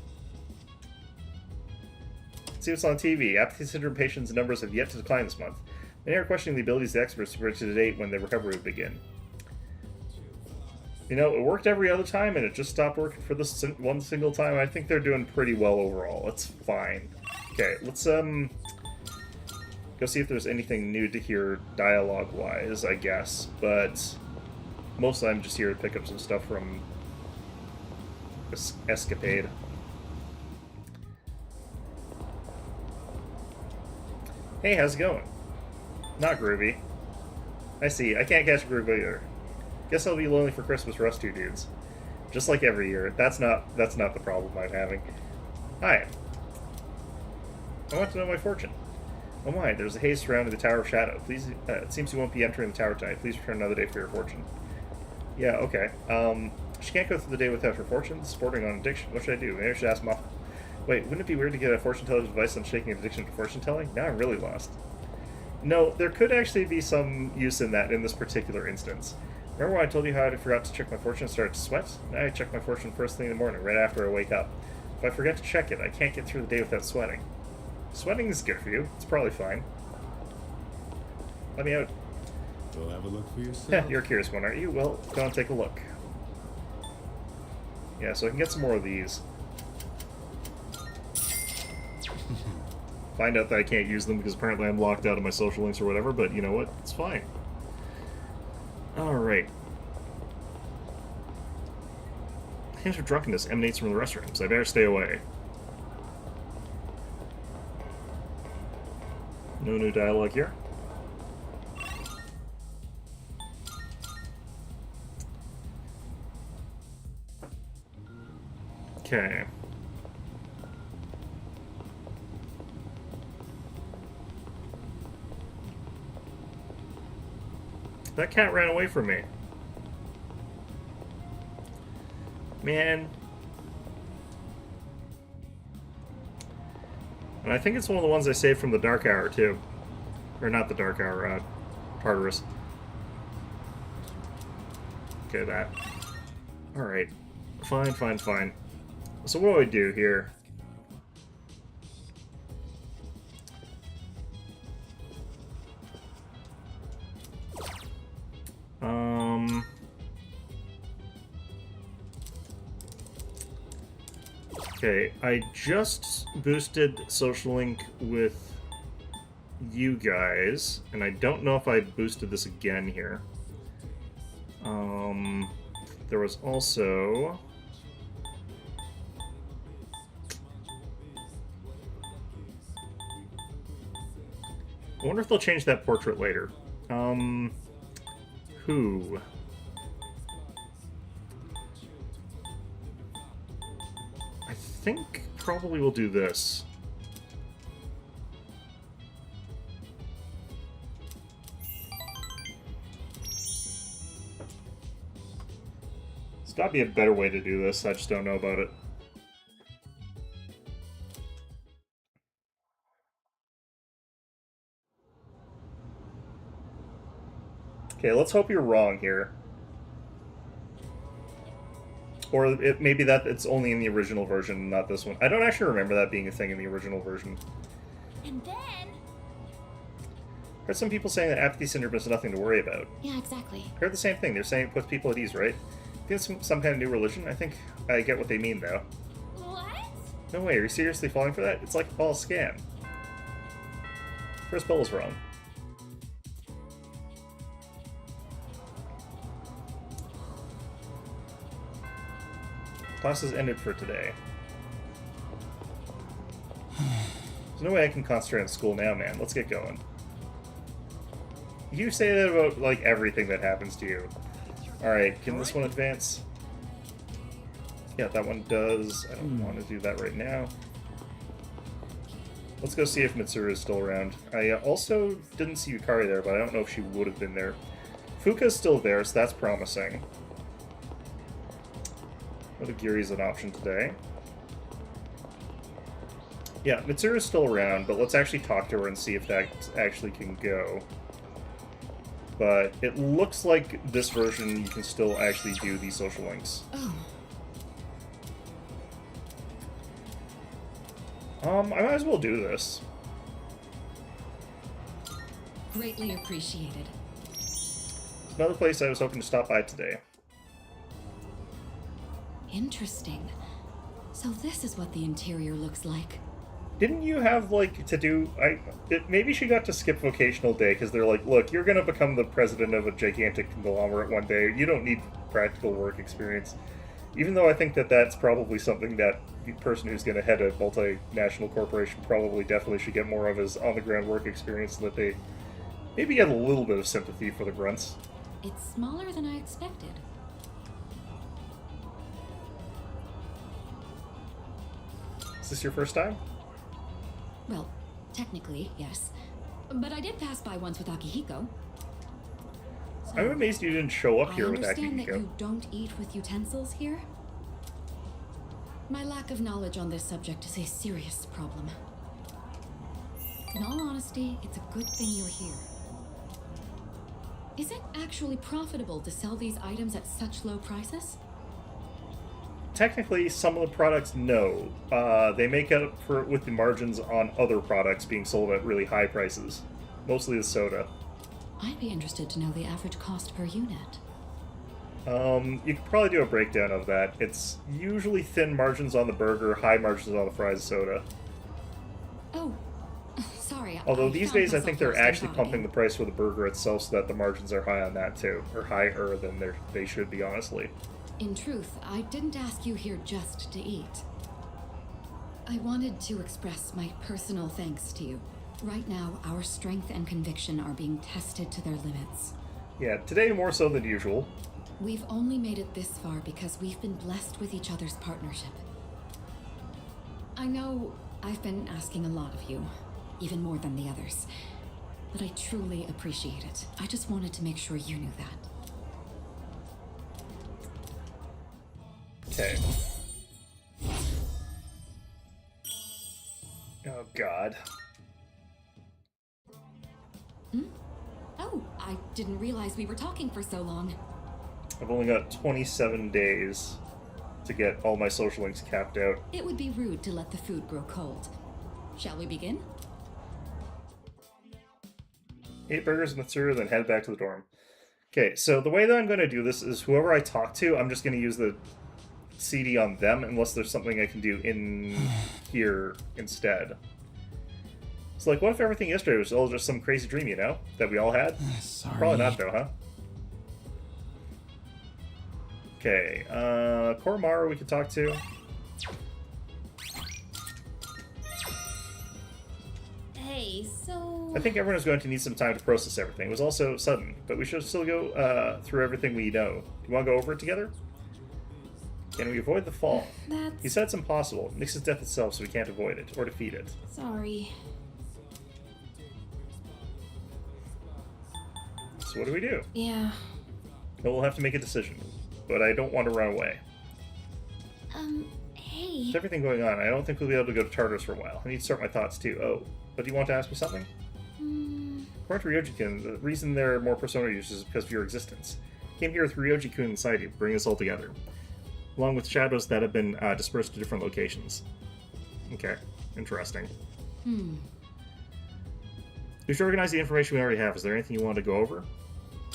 See what's on TV. Apathy syndrome patients' numbers have yet to decline this month. Many are questioning the abilities of the experts to predict a date when the recovery would begin. You know, it worked every other time, and it just stopped working for this one single time. I think they're doing pretty well overall. It's fine. Okay, let's, go see if there's anything new to hear dialogue-wise, I guess. But mostly I'm just here to pick up some stuff from Escapade. Hey, how's it going? Not groovy. I see. I can't catch a groove either. Guess I'll be lonely for Christmas for us two dudes. Just like every year. That's not the problem I'm having. Hi. I want to know my fortune. Oh my, there's a haze surrounding the Tower of Shadow. Please, it seems you won't be entering the tower tonight. Please return another day for your fortune. Yeah, okay. She can't go through the day without her fortune. This is bordering on addiction. What should I do? Maybe I should ask Mom. Wait, wouldn't it be weird to get a fortune teller's advice on shaking addiction to fortune telling? Now I'm really lost. No, there could actually be some use in that in this particular instance. Remember when I told you how I forgot to check my fortune and started to sweat? Now I check my fortune first thing in the morning, right after I wake up. If I forget to check it, I can't get through the day without sweating. Sweating is good for you. It's probably fine. Let me out. Go have a look for yourself. Yeah, you're a curious one, aren't you? Well, go and take a look. Yeah, so I can get some more of these. Find out that I can't use them because apparently I'm locked out of my social links or whatever, but you know what? It's fine. Alright. Hint of drunkenness emanates from the restrooms. I better stay away. No new dialogue here. Okay. That cat ran away from me. Man. And I think it's one of the ones I saved from the Dark Hour, too. Or not the Dark Hour, Tartarus. Okay, that. Alright. Fine, fine, fine. So what do I do here? Okay, I just boosted Social Link with you guys, and I don't know if I boosted this again here. There was also... I wonder if they'll change that portrait later. Who? I think probably we'll do this. There's gotta be a better way to do this, I just don't know about it. Okay, let's hope you're wrong here. Or maybe that it's only in the original version, not this one. I don't actually remember that being a thing in the original version. And then... Heard some people saying that apathy syndrome is nothing to worry about. Yeah, exactly. Heard the same thing. They're saying it puts people at ease, right? I think it's some kind of new religion. I think I get what they mean, though. What? No way, are you seriously falling for that? It's like all a scam. First Bell's wrong. Classes ended for today. There's no way I can concentrate on school now, man. Let's get going. You say that about, like, everything that happens to you. Alright, can this one advance? Yeah, that one does. I don't want to do that right now. Let's go see if Mitsuru is still around. I also didn't see Yukari there, but I don't know if she would have been there. Fuka's still there, so that's promising. Odagiri is an option today. Yeah, Mitsuru's still around, but let's actually talk to her and see if that actually can go. But it looks like this version you can still actually do these social links. Oh. I might as well do this. Greatly appreciated. Another place I was hoping to stop by today. Interesting. So this is what the interior looks like. Didn't you have, like, to do... maybe she got to skip vocational day, because they're like, look, you're going to become the president of a gigantic conglomerate one day. You don't need practical work experience. Even though I think that that's probably something that the person who's going to head a multinational corporation probably definitely should get more of is on-the-ground work experience, so that they maybe get a little bit of sympathy for the grunts. It's smaller than I expected. Is this your first time? Well, technically, yes. But I did pass by once with Akihiko. So I'm amazed you didn't show up here with Akihiko. I understand that you don't eat with utensils here. My lack of knowledge on this subject is a serious problem. In all honesty, it's a good thing you're here. Is it actually profitable to sell these items at such low prices? Technically, some of the products, no. They make up for it with the margins on other products being sold at really high prices. Mostly the soda. I'd be interested to know the average cost per unit. You could probably do a breakdown of that. It's usually thin margins on the burger, high margins on the fries soda. Oh, sorry. Although these days I think they're actually pumping pumping the price for the burger itself so that the margins are high on that too. Or higher than they should be, honestly. In truth, I didn't ask you here just to eat. I wanted to express my personal thanks to you. Right now, our strength and conviction are being tested to their limits. Yeah, today more so than usual. We've only made it this far because we've been blessed with each other's partnership. I know I've been asking a lot of you, even more than the others, but I truly appreciate it. I just wanted to make sure you knew that. Okay. Oh, God. Oh, I didn't realize we were talking for so long. I've only got 27 days to get all my social links capped out. It would be rude to let the food grow cold. Shall we begin? 8 burgers and Mitsuru, then head back to the dorm. Okay, so the way that I'm going to do this is whoever I talk to, I'm just going to use the CD on them unless there's something I can do in here instead. It's like, what if everything yesterday was all just some crazy dream, you know? That we all had? Sorry. Probably not, though, huh? Okay, Koromaru we could talk to. Hey, so... I think everyone is going to need some time to process everything. It was also sudden, but we should still go through everything we know. Do you want to go over it together? Can we avoid the fall? That's... He said it's impossible. Nyx is death itself, so we can't avoid it, or defeat it. Sorry. So what do we do? Yeah. Well, we'll have to make a decision, but I don't want to run away. Hey. With everything going on, I don't think we'll be able to go to Tartarus for a while. I need to sort my thoughts, too. Oh, but do you want to ask me something? According to Ryoji-kun, the reason there are more Persona users is because of your existence. I came here with Ryoji-kun inside you, bring us all together. Along with shadows that have been dispersed to different locations. Okay, interesting. We should organize the information we already have. Is there anything you want to go over?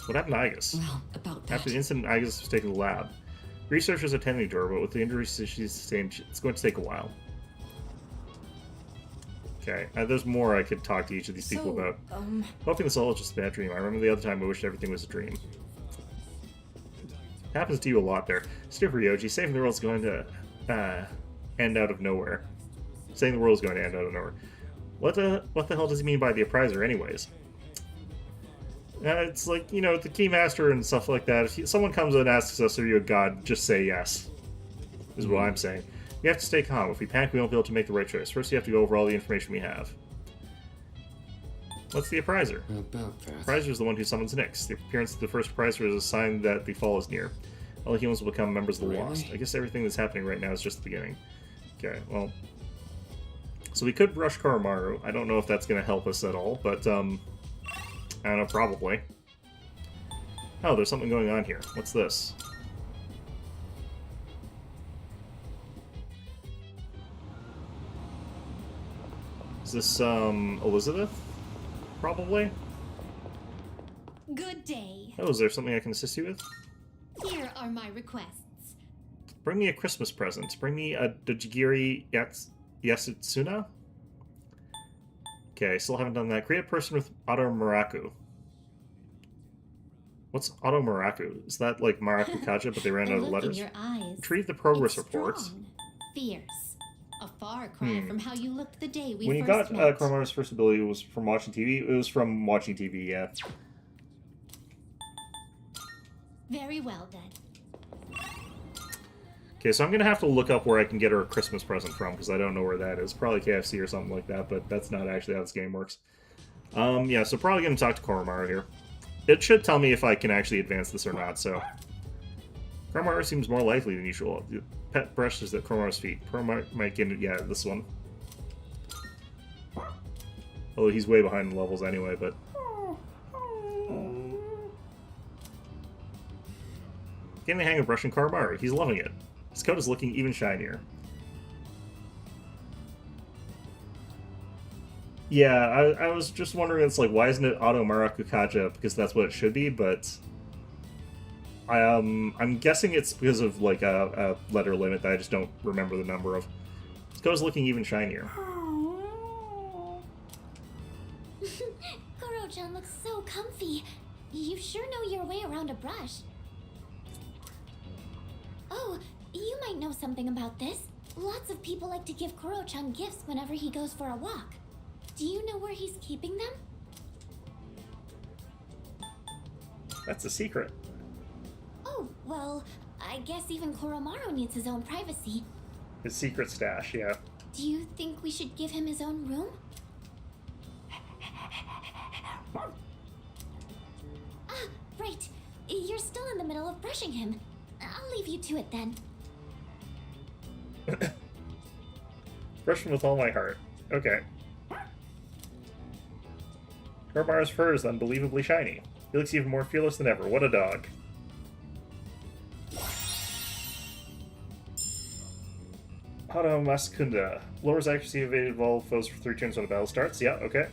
What happened to Aigis? Well, about that. After the incident, Aigis was taken to the lab. Researchers are tending to her, but with the injuries she's sustained, it's going to take a while. Okay, there's more I could talk to each of these people about. Hoping this all is just a bad dream. I remember the other time I wished everything was a dream. Happens to you a lot there. Stupid Ryoji, saving the world's going to end out of nowhere. Saying the world's going to end out of nowhere. What the hell does he mean by the Appriser, anyways? It's like, you know, the Keymaster and stuff like that. If someone comes and asks us, are you a god, just say yes. Is what I'm saying. We have to stay calm. If we panic, we won't be able to make the right choice. First, you have to go over all the information we have. What's the Appriser? About that. Appriser is the one who summons Nyx. The appearance of the first Appriser is a sign that the fall is near. All the humans will become members of the Lost. I guess everything that's happening right now is just the beginning. Okay, well... So we could rush Koromaru. I don't know if that's going to help us at all, but, I don't know, probably. Oh, there's something going on here. What's this? Is this, Elizabeth? Probably? Good day. Oh, is there something I can assist you with? Here are my requests. Bring me a Christmas present. Bring me a Dojigiri Yasutsuna? Okay, still haven't done that. Create a person with Auto Maraku. What's Auto Maraku? Is that like Maraku Kaja, but they ran out of letters? Your eyes. Retrieve the progress It's reports. strong, fierce. A far cry from how you looked the day we When you first got met. Koromaru's first ability, it was from watching TV? It was from watching TV, yeah. Very well then. Okay, so I'm going to have to look up where I can get her a Christmas present from, because I don't know where that is. Probably KFC or something like that, but that's not actually how this game works. Yeah, so probably going to talk to Koromaru here. It should tell me if I can actually advance this or not, so... Koromaru seems more likely than usual. The pet brush is at Koromaru's feet. Koromaru might get it, yeah, this one. Although he's way behind the levels anyway, but... Getting the hang of brushing Koromaru. He's loving it. His coat is looking even shinier. Yeah, I was just wondering, it's like, why isn't it Auto Maraku Kaja? Because that's what it should be, but... I'm guessing it's because of, like, a letter limit that I just don't remember the number of. His coat is looking even shinier. Koro-chan looks so comfy. You sure know your way around a brush. Oh, you might know something about this. Lots of people like to give Koro-chan gifts whenever he goes for a walk. Do you know where he's keeping them? That's a secret. Oh, well, I guess even Koromaru needs his own privacy. His secret stash, yeah. Do you think we should give him his own room? Ah, right. You're still in the middle of brushing him. I'll leave you to it then. Brush him with all my heart. Okay. Koromaru's fur is unbelievably shiny. He looks even more fearless than ever. What a dog. Auto Masakunda. Lowers accuracy evaded of all foes for 3 turns when the battle starts. Yeah, okay.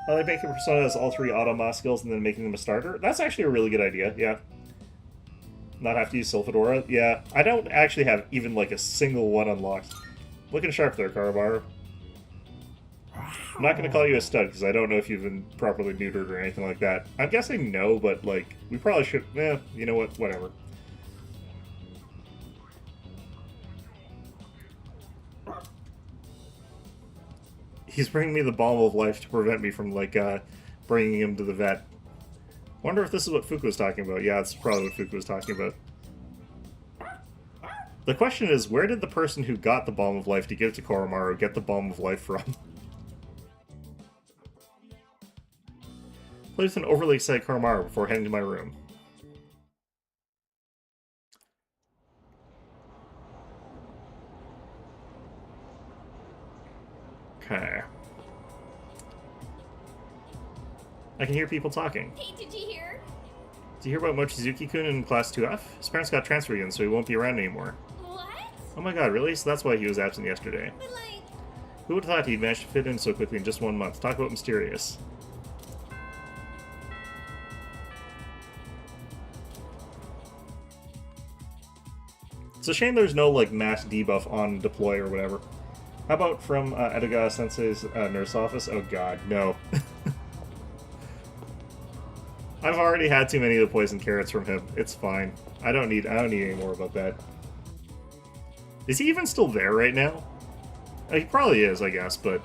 I like making Persona as all 3 Auto Mas skills and then making them a starter. That's actually a really good idea, yeah. Not have to use Sylphidora? Yeah, I don't actually have even like a single one unlocked. Looking sharp there, Karabar. I'm not going to call you a stud because I don't know if you've been properly neutered or anything like that. I'm guessing no, but like, we probably should... you know what? Whatever. He's bringing me the balm of life to prevent me from, like, bringing him to the vet. Wonder if this is what Fuku was talking about. Yeah, it's probably what Fuku was talking about. The question is, where did the person who got the balm of life to give to Koromaru get the balm of life from? Play with an overly excited Koromaru before heading to my room. Okay. I can hear people talking. Hey, did you hear? What? Oh my god, really? So that's why he was absent yesterday. But like... Who would have thought he'd managed to fit in so quickly in just 1 month? Talk about mysterious. It's a shame there's no, like, mass debuff on deploy or whatever. How about from Edogawa-sensei's nurse office? Oh god, no. I've already had too many of the poison carrots from him. It's fine. I don't need any more about that. Is he even still there right now? He probably is, I guess, but...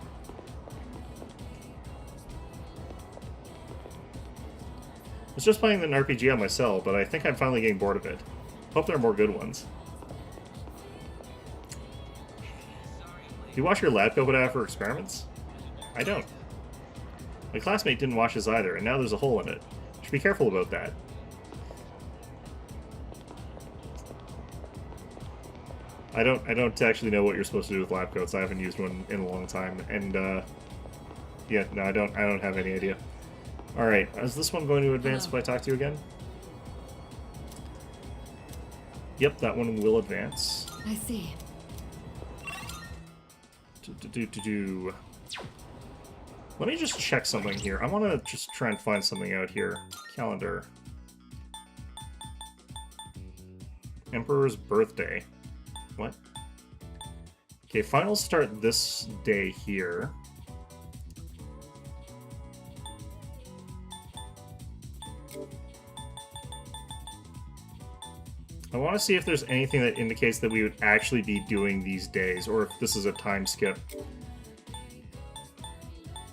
I was just playing an RPG on my cell, but I think I'm finally getting bored of it. Hope there are more good ones. Do you wash your lab coat out for experiments? I don't. My classmate didn't wash his either, and now there's a hole in it. Should be careful about that. I don't actually know what you're supposed to do with lab coats. I haven't used one in a long time, and yeah, no, I don't have any idea. All right, is this one going to advance if I talk to you again? Yep, that one will advance. I see. Let me just check something here. I want to just try and find something out here. Calendar. Emperor's birthday. What? Okay, finals start this day here. I want to see if there's anything that indicates that we would actually be doing these days, or if this is a time skip.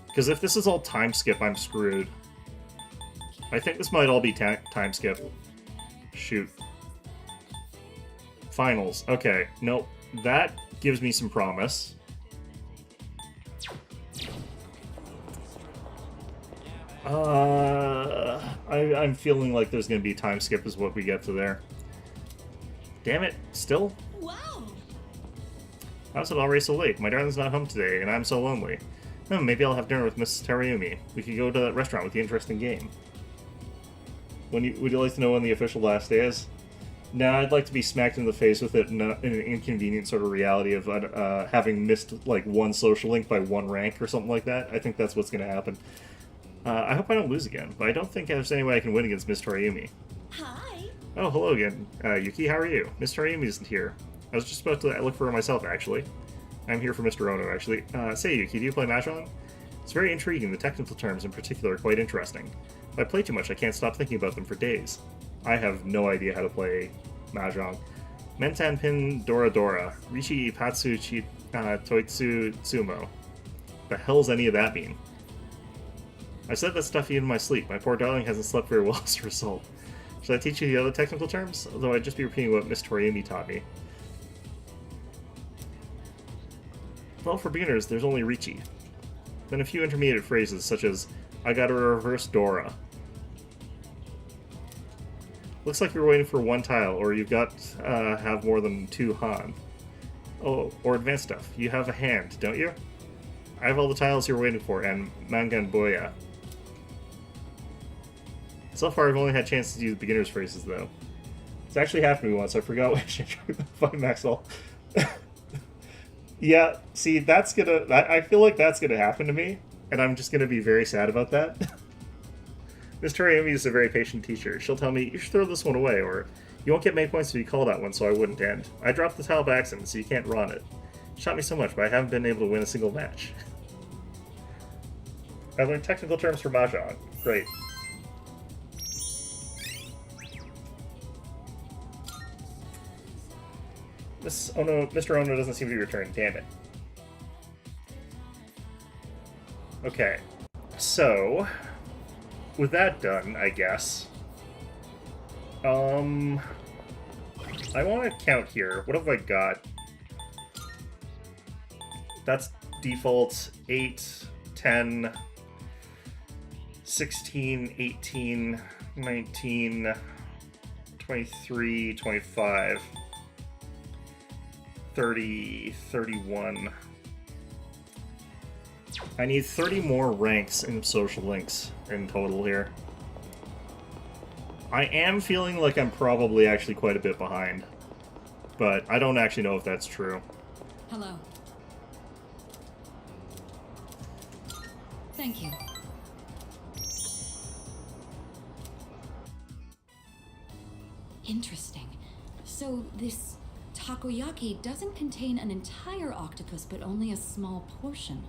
Because if this is all time skip, I'm screwed. I think this might all be time skip. Shoot. Finals. Okay, nope. That gives me some promise. I'm feeling like there's going to be time skip is what we get to there. Damn it, still? Wow! How's it already so late? My darling's not home today, and I'm so lonely. Maybe I'll have dinner with Mrs. Terayumi. We could go to that restaurant with the interesting game. Would you like to know when the official last day is? No, I'd like to be smacked in the face with it in an inconvenient sort of reality of having missed, like, one social link by 1 rank or something like that. I think that's what's going to happen. I hope I don't lose again, but I don't think there's any way I can win against Miss Terayumi. Hi! Oh, hello again. Yuki, how are you? Miss Terayumi isn't here. I was just about to look for her myself, actually. I'm here for Mr. Ono, actually. Say, Yuki, do you play Mahjong? It's very intriguing. The technical terms, in particular, are quite interesting. If I play too much, I can't stop thinking about them for days. I have no idea how to play Mahjong. Mentan Pin Dora Dora. Rishi Ipatsu Toitsu Tsumo. The hell's any of that mean? I said that stuff even in my sleep. My poor darling hasn't slept very well as a result. Should I teach you the other technical terms? Although I'd just be repeating what Miss Terayumi taught me. Well, for beginners, there's only Richi. Then a few intermediate phrases, such as, I gotta reverse Dora. Looks like you're waiting for 1 tile, or you've got have more than 2 Han. Oh, or advanced stuff. You have a hand, don't you? I have all the tiles you're waiting for, and Mangan Boya. So far, I've only had chances to use beginner's phrases, though. It's actually happened to me once. I forgot what I should find Maxwell. Yeah, see, that's gonna... I feel like that's gonna happen to me, and I'm just gonna be very sad about that. Miss Terayumi is a very patient teacher. She'll tell me, you should throw this one away, or You won't get many points if you call that one, so I wouldn't end. I dropped the tile by accident, so you can't run it. Shot me so much, but I haven't been able to win a single match. I learned technical terms for Mahjong. Great. Mr. Ono doesn't seem to be returned. Damn it. Okay. So, with that done, I guess. I want to count here. What have I got? That's default 8, 10, 16, 18, 19, 23, 25, 30, 31. I need 30 more ranks in social links in total here. I am feeling like I'm probably actually quite a bit behind, but I don't actually know if that's true. Hello. Thank you. Interesting. So this takoyaki doesn't contain an entire octopus, but only a small portion.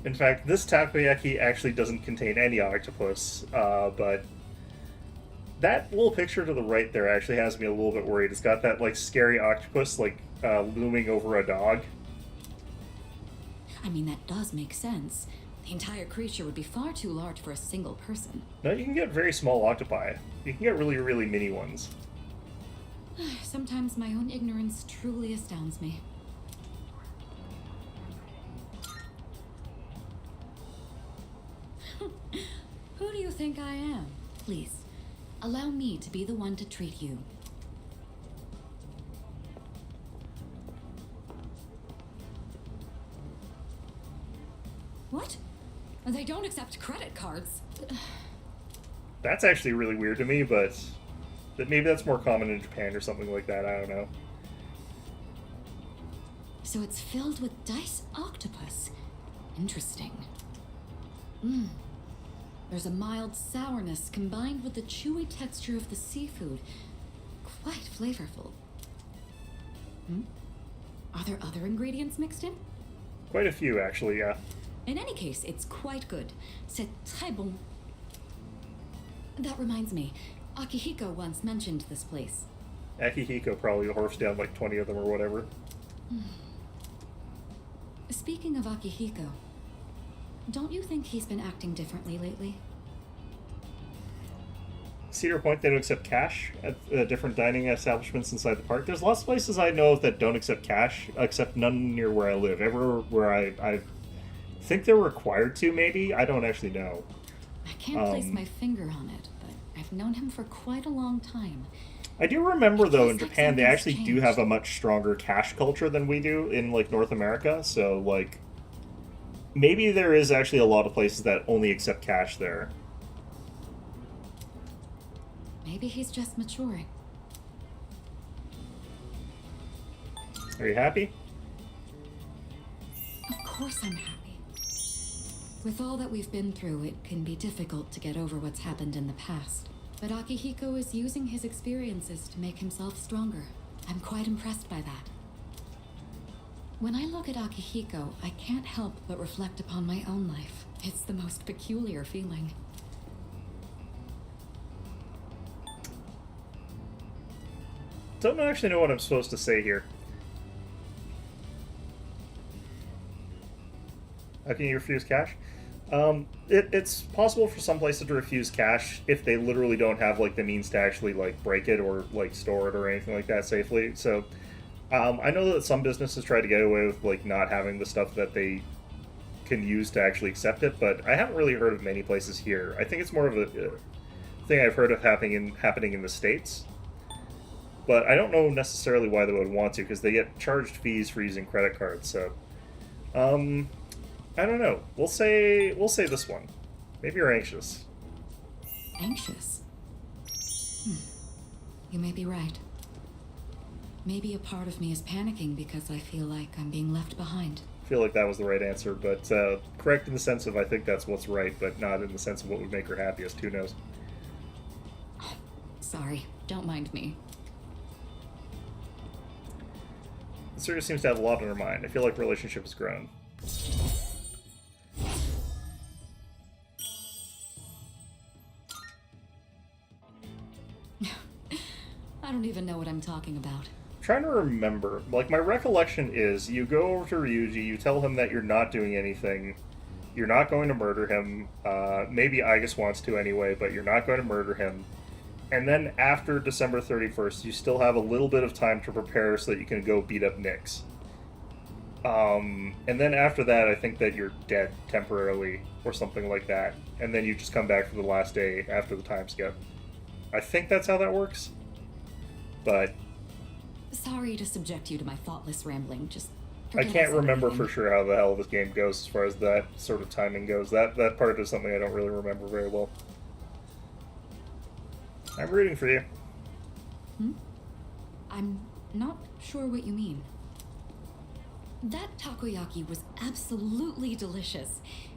In fact, this takoyaki actually doesn't contain any octopus, but that little picture to the right there actually has me a little bit worried. It's got that, like, scary octopus, like, looming over a dog. I mean, that does make sense. The entire creature would be far too large for a single person. No, you can get very small octopi. You can get really, really mini ones. Sometimes my own ignorance truly astounds me. Who do you think I am? Please, allow me to be the one to treat you. What? They don't accept credit cards. That's actually really weird to me, but maybe that's more common in Japan or something like that. I don't know. So it's filled with dice octopus. Interesting. There's a mild sourness combined with the chewy texture of the seafood. Quite flavorful. Are there other ingredients mixed in? Quite a few, actually, yeah. In any case, it's quite good. C'est très bon. That reminds me, Akihiko once mentioned this place. Akihiko probably horfed down like 20 of them or whatever. Speaking of Akihiko, don't you think he's been acting differently lately? Cedar Point, they don't accept cash at different dining establishments inside the park. There's lots of places I know that don't accept cash, except none near where I live. Everywhere where I think they're required to, maybe? I don't actually know. I can't place my finger on it, but I've known him for quite a long time. I do remember, though, in Japan, they actually something's do changed. have a much stronger cash culture than we do in, like, North America. So, like, maybe there is actually a lot of places that only accept cash there. Maybe he's just maturing. Are you happy? Of course I'm happy. With all that we've been through, it can be difficult to get over what's happened in the past. But Akihiko is using his experiences to make himself stronger. I'm quite impressed by that. When I look at Akihiko, I can't help but reflect upon my own life. It's the most peculiar feeling. Don't actually know what I'm supposed to say here. How can you refuse cash? It's possible for some places to refuse cash if they literally don't have, like, the means to actually, like, break it or, like, store it or anything like that safely. So, I know that some businesses try to get away with, like, not having the stuff that they can use to actually accept it, but I haven't really heard of many places here. I think it's more of a thing I've heard of happening in the States. But I don't know necessarily why they would want to, because they get charged fees for using credit cards, so... I don't know. We'll say this one. Maybe you're anxious. Anxious? You may be right. Maybe a part of me is panicking because I feel like I'm being left behind. I feel like that was the right answer, but correct in the sense of I think that's what's right, but not in the sense of what would make her happiest. Who knows? Sorry, don't mind me. Mitsuru seems to have a lot on her mind. I feel like relationship has grown. I don't even know what I'm talking about. I'm trying to remember. Like, my recollection is you go over to Ryuji, you tell him that you're not doing anything. You're not going to murder him. Maybe Aigis wants to anyway, but you're not going to murder him. And then after December 31st, you still have a little bit of time to prepare so that you can go beat up Nyx. And then after that, I think that you're dead temporarily, or something like that. And then you just come back for the last day after the time skip. I think that's how that works. But Sorry to subject you to my thoughtless rambling. Just I forget can't I said remember anything. for sure how the hell this game goes as far as that sort of timing goes. That part is something I don't really remember very well. I'm rooting for you. I'm not sure what you mean. That takoyaki was absolutely delicious.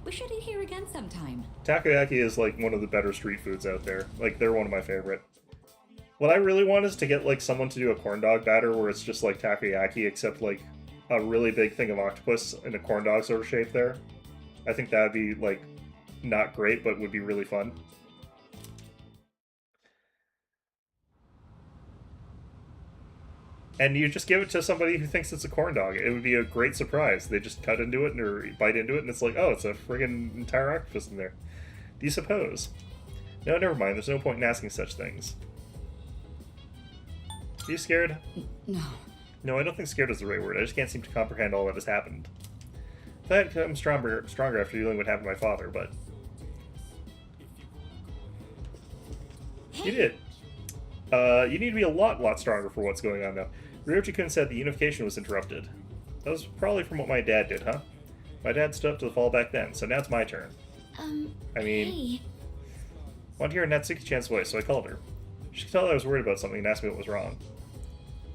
We should eat here again sometime. Takoyaki is like one of the better street foods out there. Like, they're one of my favorite. What I really want is to get like someone to do a corn dog batter where it's just like takoyaki except like a really big thing of octopus in a corn dog sort of shape there. I think that'd be like not great, but would be really fun. And you just give it to somebody who thinks it's a corn dog. It would be a great surprise. They just cut into it or bite into it, and it's like, oh, it's a friggin' entire octopus in there. Do you suppose? No, never mind. There's no point in asking such things. Are you scared? No. No, I don't think scared is the right word. I just can't seem to comprehend all that has happened. I thought I'm stronger after dealing with what happened to my father, but... You did. You need to be a lot stronger for what's going on now. Ryoji-kun said the unification was interrupted. That was probably from what my dad did, huh? My dad stood up to the fall back then, so now it's my turn. I mean... Hey. Wanted to hear Natsuki-chan's voice, so I called her. She could tell that I was worried about something and asked me what was wrong.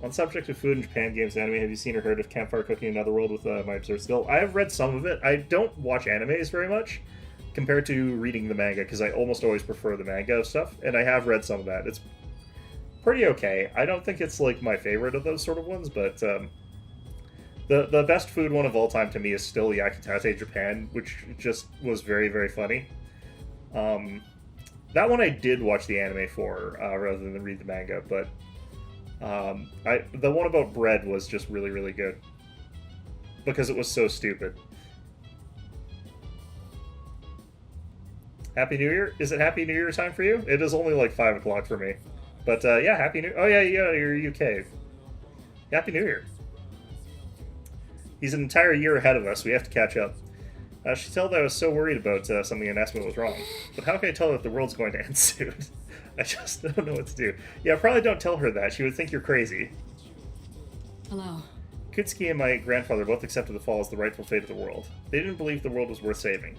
On the subject of food in Japan, games, and anime, have you seen or heard of Campfire Cooking in Another World with My Absurd Skill? I have read some of it. I don't watch animes very much, compared to reading the manga, because I almost always prefer the manga stuff, and I have read some of that. It's pretty okay. I don't think it's, like, my favorite of those sort of ones, but, the best food one of all time to me is still Yakitate Japan, which just was very, very funny. That one I did watch the anime for, rather than read the manga, but the one about bread was just really, really good. Because it was so stupid. Happy New Year? Is it Happy New Year time for you? It is only like 5 o'clock for me. But, yeah, Happy New... Oh, yeah, you're UK. Happy New Year. He's an entire year ahead of us. We have to catch up. She told that I was so worried about something and asked me what was wrong. But how can I tell her that the world's going to end soon? I just don't know what to do. Yeah, probably don't tell her that. She would think you're crazy. Hello. Kutsuki and my grandfather both accepted the fall as the rightful fate of the world. They didn't believe the world was worth saving.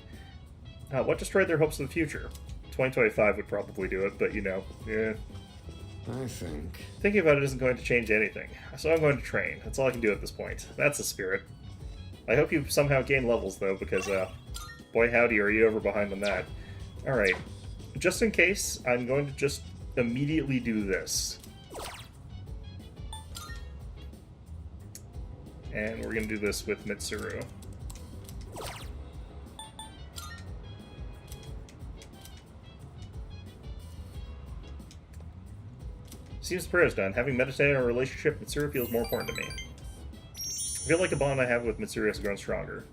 What destroyed their hopes of the future? 2025 would probably do it, but you know, yeah. I think. Thinking about it isn't going to change anything, so I'm going to train. That's all I can do at this point. That's the spirit. I hope you somehow gain levels, though, because, boy howdy, are you ever behind on that. Alright. Just in case, I'm going to just immediately do this. And we're going to do this with Mitsuru. Seems the prayer's done. Having meditated on a relationship, Mitsuru feels more important to me. I feel like a bond I have with Mitsuru has grown stronger.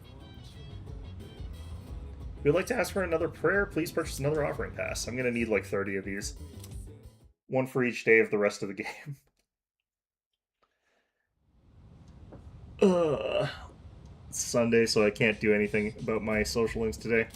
If you'd like to ask for another prayer, please purchase another offering pass. I'm going to need like 30 of these. One for each day of the rest of the game. It's Sunday, so I can't do anything about my social links today.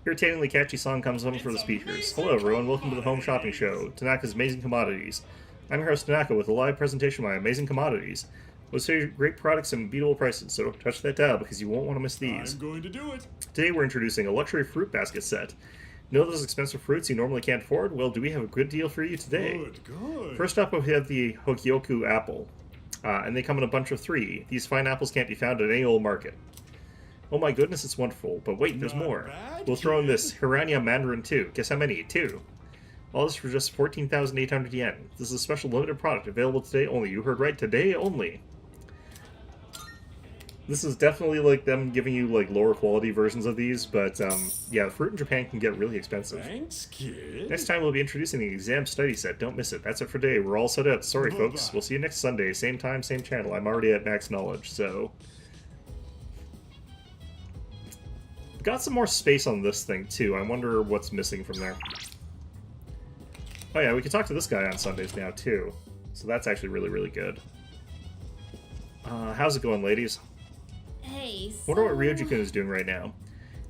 Irritatingly catchy song comes on for the speakers. Hello everyone, welcome to the Home Shopping Show, Tanaka's Amazing Commodities. I'm your host Tanaka with a live presentation of my amazing commodities. We'll show you great products and beatable prices, so touch that dial because you won't want to miss these. I'm going to do it. Today we're introducing a luxury fruit basket set. You know those expensive fruits you normally can't afford? Well, do we have a good deal for you today? Good. First up, we have the Hogyoku apple, and they come in a bunch of 3. These fine apples can't be found at any old market. Oh my goodness, it's wonderful, but wait, there's more. We'll throw in this Hiranya Mandarin too. Guess how many? 2. All this for just 14,800 yen. This is a special limited product available today only. You heard right, today only. This is definitely like them giving you like lower quality versions of these, but yeah, fruit in Japan can get really expensive. Thanks, kid. Next time we'll be introducing the exam study set. Don't miss it. That's it for today. We're all set up. Sorry, folks. We'll see you next Sunday. Same time, same channel. I'm already at max knowledge, so... Got some more space on this thing, too. I wonder what's missing from there. Oh yeah, we can talk to this guy on Sundays now, too. So that's actually really, really good. How's it going, ladies? Hey, so... Wonder what Ryoji-kun is doing right now.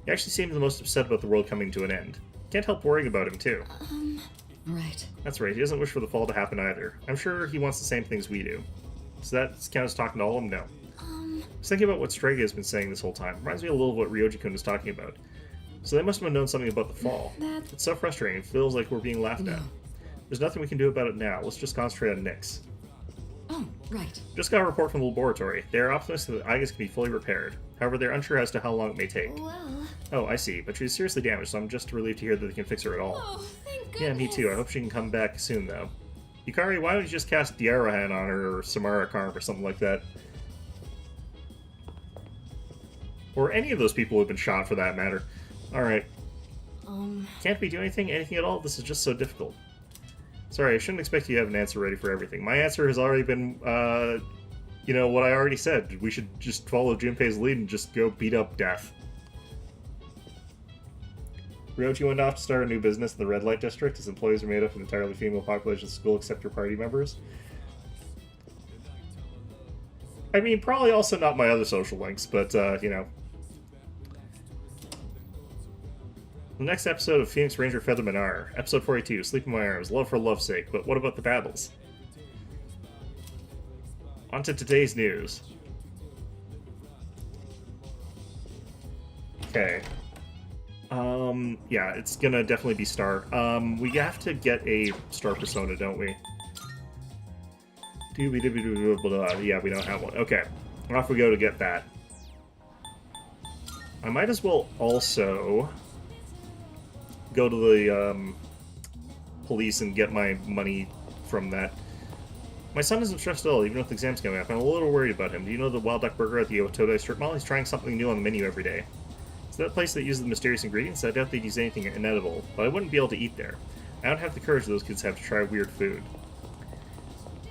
He actually seems the most upset about the world coming to an end. Can't help worrying about him, too. Right. That's right, he doesn't wish for the fall to happen either. I'm sure he wants the same things we do. So that counts as talking to all of them? No. I was thinking about what Strega has been saying this whole time. Reminds me a little of what Ryoji-kun was talking about. So they must have known something about the fall. It's so frustrating, it feels like we're being laughed at. There's nothing we can do about it now. Let's just concentrate on Nyx. Oh, right. Just got a report from the laboratory. They are optimistic that Aigus can be fully repaired. However, they're unsure as to how long it may take. Well... Oh, I see. But she's seriously damaged, so I'm just relieved to hear that they can fix her at all. Oh, thank goodness. Yeah, me too. I hope she can come back soon, though. Yukari, why don't you just cast Diarahan on her, or Samara Karm, or something like that? Or any of those people who have been shot, for that matter. Alright. Can't we do anything? Anything at all? This is just so difficult. Sorry, I shouldn't expect you to have an answer ready for everything. My answer has already been, you know, what I already said. We should just follow Junpei's lead and just go beat up Death. Ryoji went off to start a new business in the Red Light District. His employees are made up of an entirely female population of school except for party members. I mean, probably also not my other social links, but, you know. The next episode of Phoenix Ranger Featherman R. Episode 42, Sleep in My Arms, Love for Love's Sake, but what about the battles? On to today's news. Okay. Yeah, it's gonna definitely be Star. We have to get a Star Persona, don't we? Yeah, we don't have one. Okay. Off we go to get that. I might as well also... go to the police and get my money from that. My son isn't stressed at all, even with exams coming up. I'm a little worried about him. Do you know the Wild Duck Burger at the Otodai strip mall? He's trying something new on the menu every day. Is that place that uses the mysterious ingredients? I doubt they'd use anything inedible, but I wouldn't be able to eat there. I don't have the courage those kids have to try weird food.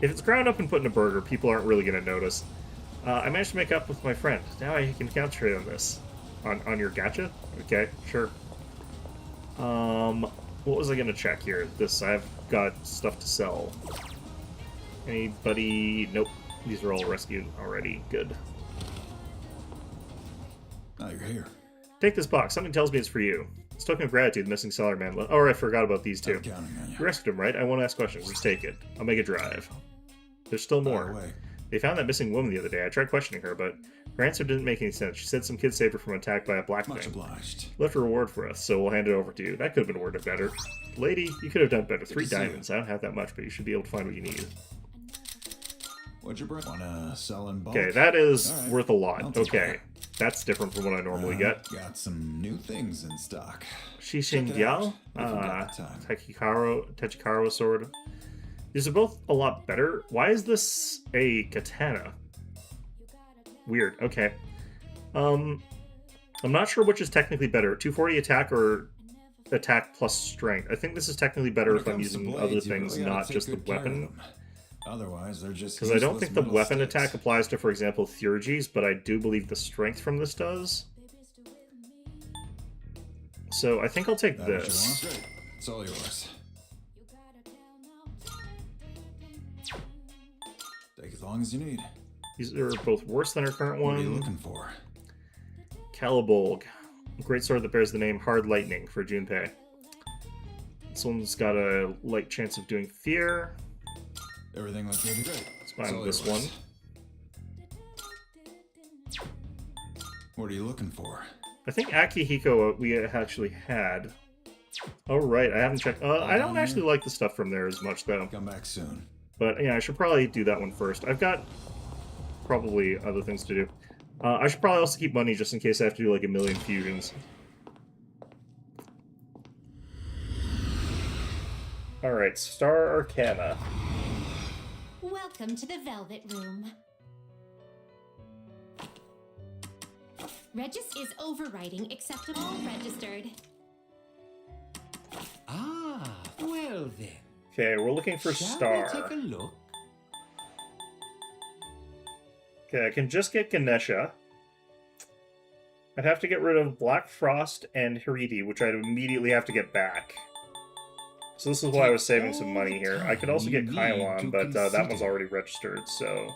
If it's ground up and put in a burger, people aren't really going to notice. I managed to make up with my friend. Now I can concentrate on this. On your gacha? Okay, sure. What was I gonna check here? I've got stuff to sell. Anybody? Nope. These are all rescued already. Good. Oh, you're here. Take this box. Something tells me it's for you. It's a token of gratitude the missing seller man. Oh, I forgot about these two. You rescued him, right? I won't ask questions. Just take it. I'll make a drive. There's still more. They found that missing woman the other day. I tried questioning her, but her answer didn't make any sense. She said some kid saved her from attack by a black thing. Much obliged. Left a reward for us, so we'll hand it over to you. That could have been worded better. Lady, you could have done better. 3 diamonds. I don't have that much, but you should be able to find what you need. What'd you bring? Wanna sell in bulk? Okay, that is All right. worth a lot. I'll take Okay, that's different from what I normally get. Got some new things in stock. Shishin Check it out Gyal, if you got the time. Techikaro sword. These are both a lot better. Why is this a katana? Weird. Okay. I'm not sure which is technically better, 240 attack or attack plus strength. I think this is technically better When it if I'm comes to using blades, other you things, really gotta not take just the good care of weapon. them. Otherwise, they're just Because I don't useless think the metal weapon sticks. attack applies to, for example, Theurgies, but I do believe the strength from this does. So I think I'll take That what you this. want? It's all yours. Take as long as you need. These are both worse than our current What one. are you looking for? Calibolg. A great sword that bears the name Hard Lightning for Junpei. This one's got a light chance of doing fear. Everything looks really great. Let's find all this yours. one. What are you looking for? I think Akihiko we actually had. Oh, right. I haven't checked. I don't actually like the stuff from there as much, though. Come back soon. But, yeah, I should probably do that one first. I've got probably other things to do. I should probably also keep money just in case I have to do, like, 1,000,000 fusions. Alright, Star Arcana. Welcome to the Velvet Room. Regis is overriding acceptable registered. Ah, well then. Okay, we're looking for Shall Star. we take a look? Okay, I can just get Ganesha. I'd have to get rid of Black Frost and Haridi, which I'd immediately have to get back. So this is why I was saving some money here. I could also get Kaiwan, but that one's already registered, so...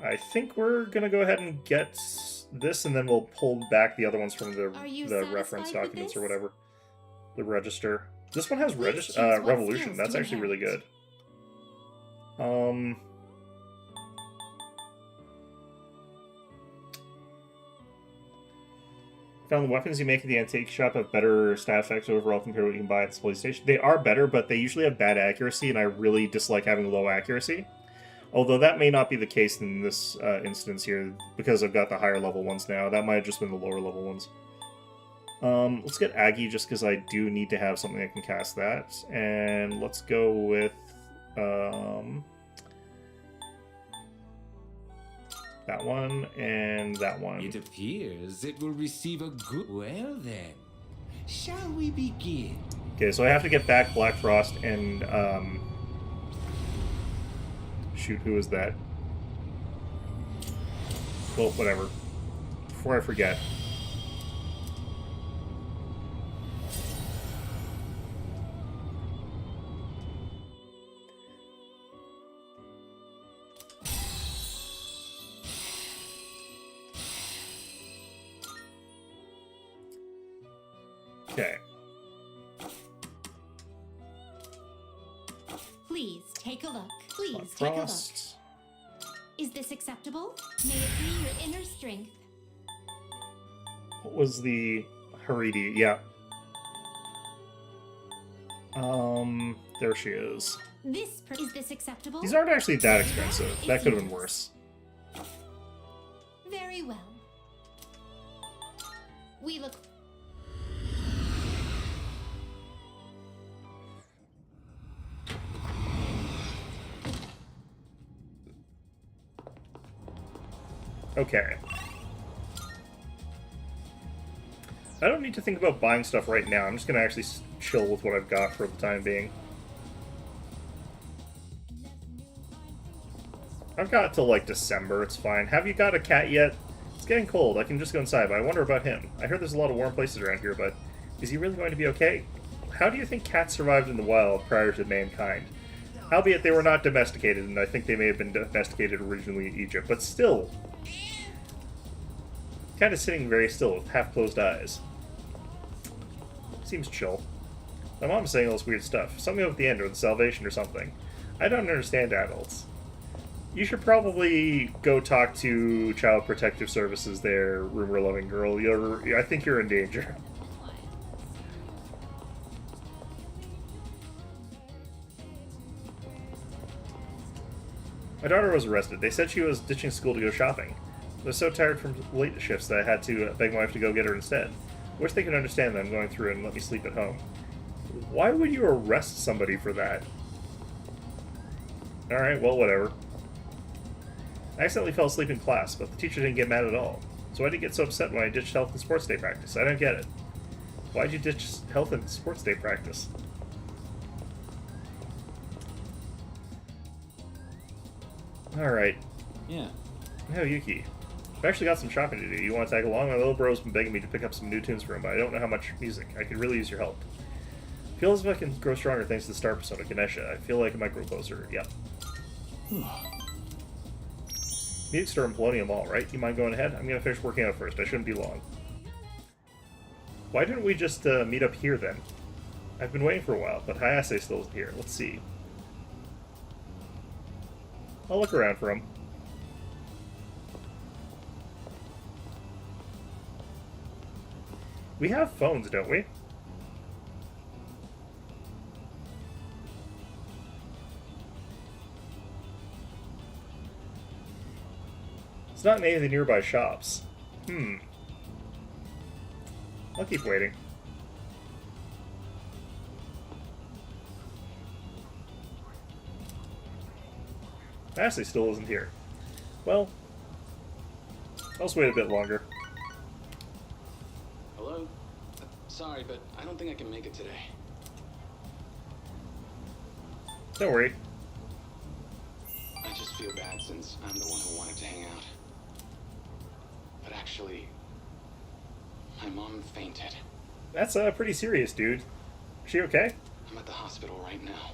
I think we're gonna go ahead and get this, and then we'll pull back the other ones from the reference documents or whatever. The register. This one has Revolution. That's actually really good. Found the weapons you make at the antique shop have better stat effects overall compared to what you can buy at the display station. They are better, but they usually have bad accuracy, and I really dislike having low accuracy. Although that may not be the case in this instance here, because I've got the higher level ones now. That might have just been the lower level ones. Let's get Aggie, just because I do need to have something that can cast that. And let's go with... that one, and that one. It appears it will receive a good... Well then, shall we begin? Okay, so I have to get back Black Frost and, shoot, who is that? Well, whatever. Before I forget. Okay. Please take a look. Please Black take a look. Frost. Is this acceptable? May it be your inner strength. What was the Haridi? Yeah. There she is. Is this acceptable? These aren't actually that expensive. That could have been worse. Very well. We look. Okay. I don't need to think about buying stuff right now. I'm just going to actually chill with what I've got for the time being. I've got till like December, it's fine. Have you got a cat yet? It's getting cold, I can just go inside, but I wonder about him. I heard there's a lot of warm places around here, but is he really going to be okay? How do you think cats survived in the wild prior to mankind? Albeit they were not domesticated, and I think they may have been domesticated originally in Egypt, but still. Cat is sitting very still with half-closed eyes. Seems chill. My mom's saying all this weird stuff. Something about the end or the salvation or something. I don't understand adults. You should probably go talk to Child Protective Services there, rumor-loving girl. I think you're in danger. My daughter was arrested. They said she was ditching school to go shopping. I was so tired from late shifts that I had to beg my wife to go get her instead. Wish they could understand that I'm going through and let me sleep at home. Why would you arrest somebody for that? Alright, well, whatever. I accidentally fell asleep in class, but the teacher didn't get mad at all. So why did you get so upset when I ditched health and sports day practice? I don't get it. Why'd you ditch health and sports day practice? Alright. Yeah. Oh, Yuki. I've actually got some shopping to do. You want to tag along? My little bro's been begging me to pick up some new tunes for him, but I don't know how much music. I could really use your help. I feel as if I can grow stronger thanks to the star persona, Ganesha. I feel like I might grow closer. Yep. Music store in Polonium Mall, right? You mind going ahead? I'm going to finish working out first. I shouldn't be long. Why didn't we just meet up here then? I've been waiting for a while, but Hayase still isn't here. Let's see. I'll look around for him. We have phones, don't we? It's not in any of the nearby shops. I'll keep waiting. Ashley still isn't here. Well, I'll just wait a bit longer. Hello? Sorry, but I don't think I can make it today. Don't worry. I just feel bad since I'm the one who wanted to hang out. But actually, my mom fainted. That's pretty serious, dude. Is she okay? I'm at the hospital right now.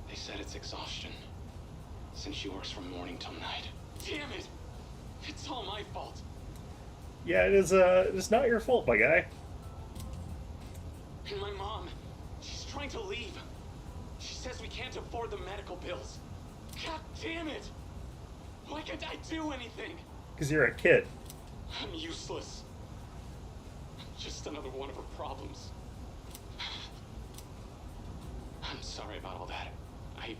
They said it's exhaustion, since she works from morning till night. Damn it! It's all my fault. Yeah, it's not your fault, my guy. And my mom, she's trying to leave. She says we can't afford the medical bills. God damn it! Why can't I do anything? Because you're a kid. I'm useless. I'm just another one of her problems. I'm sorry about all that. I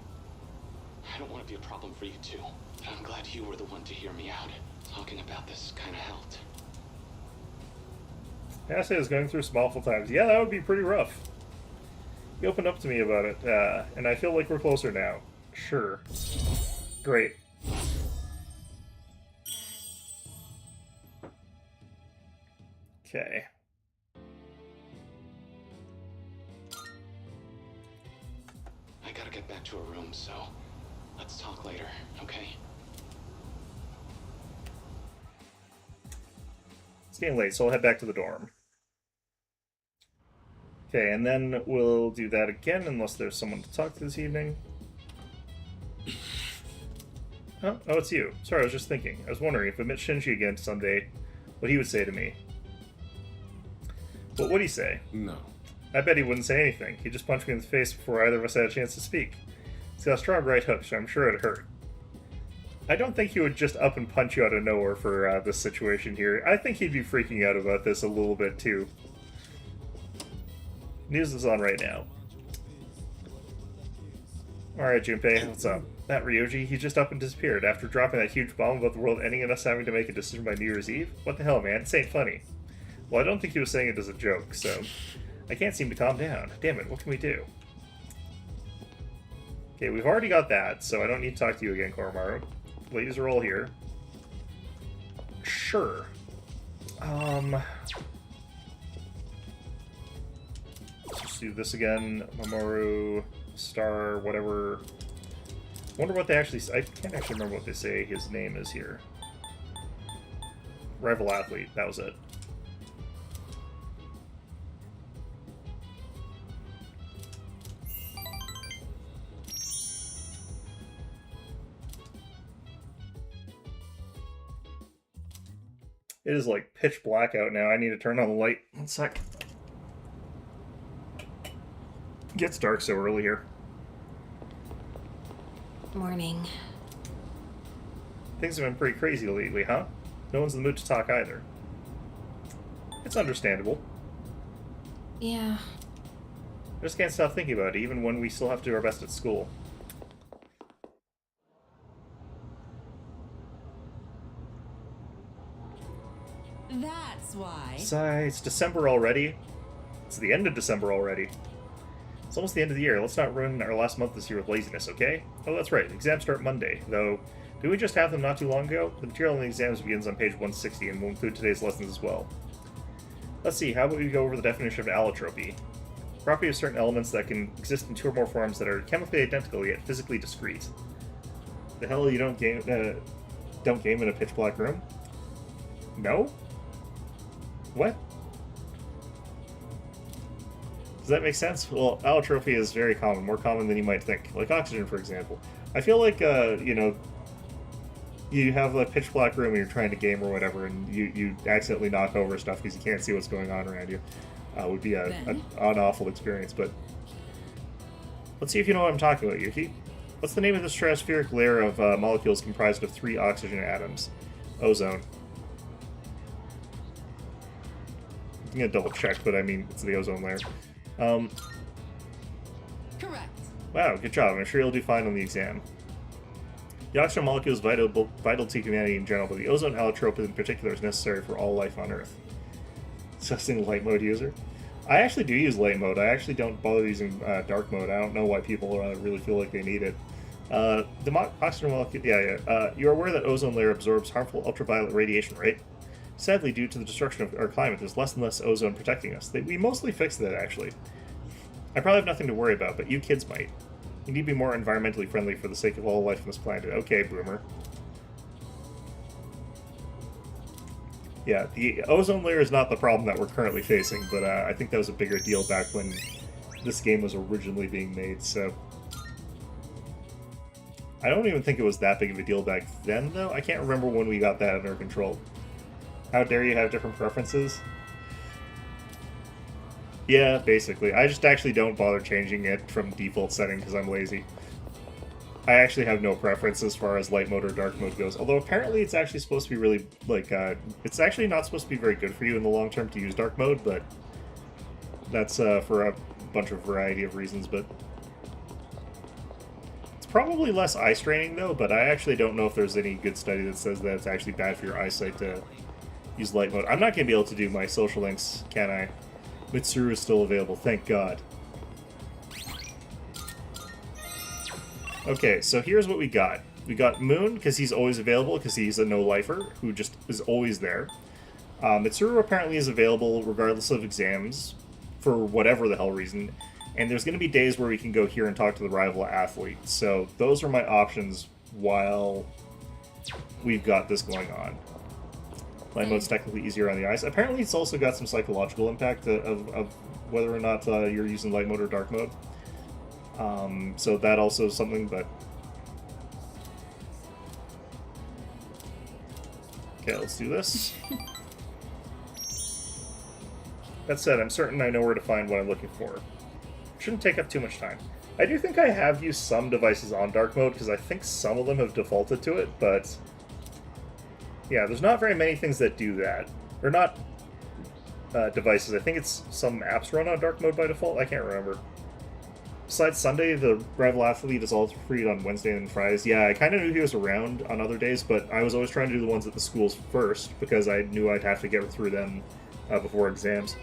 don't want to be a problem for you too. But I'm glad you were the one to hear me out. Talking about this kind of helped. Ashley is going through some awful times. Yeah, that would be pretty rough. You opened up to me about it, and I feel like we're closer now. Sure. Great. Okay. I gotta get back to a room, so let's talk later, okay? It's getting late, so I'll head back to the dorm. Okay, and then we'll do that again, unless there's someone to talk to this evening. Oh, it's you. Sorry, I was just thinking. I was wondering if I met Shinji again someday, what he would say to me. What would he say? No. I bet he wouldn't say anything. He'd just punch me in the face before either of us had a chance to speak. He's got a strong right hook, so I'm sure it'd hurt. I don't think he would just up and punch you out of nowhere for this situation here. I think he'd be freaking out about this a little bit, too. News is on right now. Alright, Junpei, what's up? That Ryoji, he just up and disappeared after dropping that huge bomb about the world ending and us having to make a decision by New Year's Eve? What the hell, man? This ain't funny. Well, I don't think he was saying it as a joke, so... I can't seem to calm down. Damn it, what can we do? Okay, we've already got that, so I don't need to talk to you again, Koromaru. Ladies are all here. Sure. Let's just do this again. Mamoru, Star, whatever. Wonder what they actually... I can't actually remember what they say his name is here. Rival athlete, that was it. It is like pitch black out now. I need to turn on the light. 1 sec. It gets dark so early here. Morning. Things have been pretty crazy lately, huh? No one's in the mood to talk either. It's understandable. Yeah. I just can't stop thinking about it, even when we still have to do our best at school. That's why. It's December already. It's the end of December already. It's almost the end of the year. Let's not ruin our last month this year with laziness, okay? Oh, that's right. Exams start Monday, though. Did we just have them not too long ago? The material in the exams begins on page 160 and will include today's lessons as well. Let's see, how about we go over the definition of allotropy? Property of certain elements that can exist in 2 or more forms that are chemically identical yet physically discrete. The hell, you don't game in a pitch black room? No? What? Does that make sense? Well, allotropy is very common, more common than you might think. Like oxygen, for example. I feel like, you know, you have a pitch black room and you're trying to game or whatever, and you accidentally knock over stuff because you can't see what's going on around you. Would be an awful experience, but... Let's see if you know what I'm talking about, Yuki. What's the name of this stratospheric layer of molecules comprised of 3 oxygen atoms? Ozone. I'm gonna double check, but I mean, it's the ozone layer. Correct. Wow, good job. I'm sure you'll do fine on the exam. The oxygen molecule is vital to humanity in general, but the ozone allotrope in particular is necessary for all life on Earth. Disgusting light mode user. I actually do use light mode. I actually don't bother using dark mode. I don't know why people really feel like they need it. The oxygen molecule. Yeah. You're aware that ozone layer absorbs harmful ultraviolet radiation, right? Sadly, due to the destruction of our climate, there's less and less ozone protecting us. We mostly fixed that, actually. I probably have nothing to worry about, but you kids might. You need to be more environmentally friendly for the sake of all life on this planet. Okay, boomer. Yeah, the ozone layer is not the problem that we're currently facing, but I think that was a bigger deal back when this game was originally being made, so... I don't even think it was that big of a deal back then, though. I can't remember when we got that under control. How dare you have different preferences? Yeah, basically. I just actually don't bother changing it from default setting because I'm lazy. I actually have no preference as far as light mode or dark mode goes, although apparently it's actually supposed to be really, like, it's actually not supposed to be very good for you in the long term to use dark mode, but that's for a bunch of variety of reasons, but it's probably less eye straining though, but I actually don't know if there's any good study that says that it's actually bad for your eyesight to use light mode. I'm not going to be able to do my social links, can I? Mitsuru is still available, thank God. Okay, so here's what we got. We got Moon, because he's always available, because he's a no-lifer, who just is always there. Mitsuru apparently is available regardless of exams, for whatever the hell reason. And there's going to be days where we can go here and talk to the rival athlete. So those are my options while we've got this going on. Light mode's technically easier on the eyes. Apparently it's also got some psychological impact of whether or not you're using light mode or dark mode. So that also is something, but... Okay, let's do this. That said, I'm certain I know where to find what I'm looking for. Shouldn't take up too much time. I do think I have used some devices on dark mode, because I think some of them have defaulted to it, but... Yeah, there's not very many things that do that. Or not devices, I think it's some apps run on dark mode by default, I can't remember. Besides Sunday, the rival athlete is all free on Wednesday and Fridays. Yeah, I kind of knew he was around on other days, but I was always trying to do the ones at the schools first, because I knew I'd have to get through them before exams.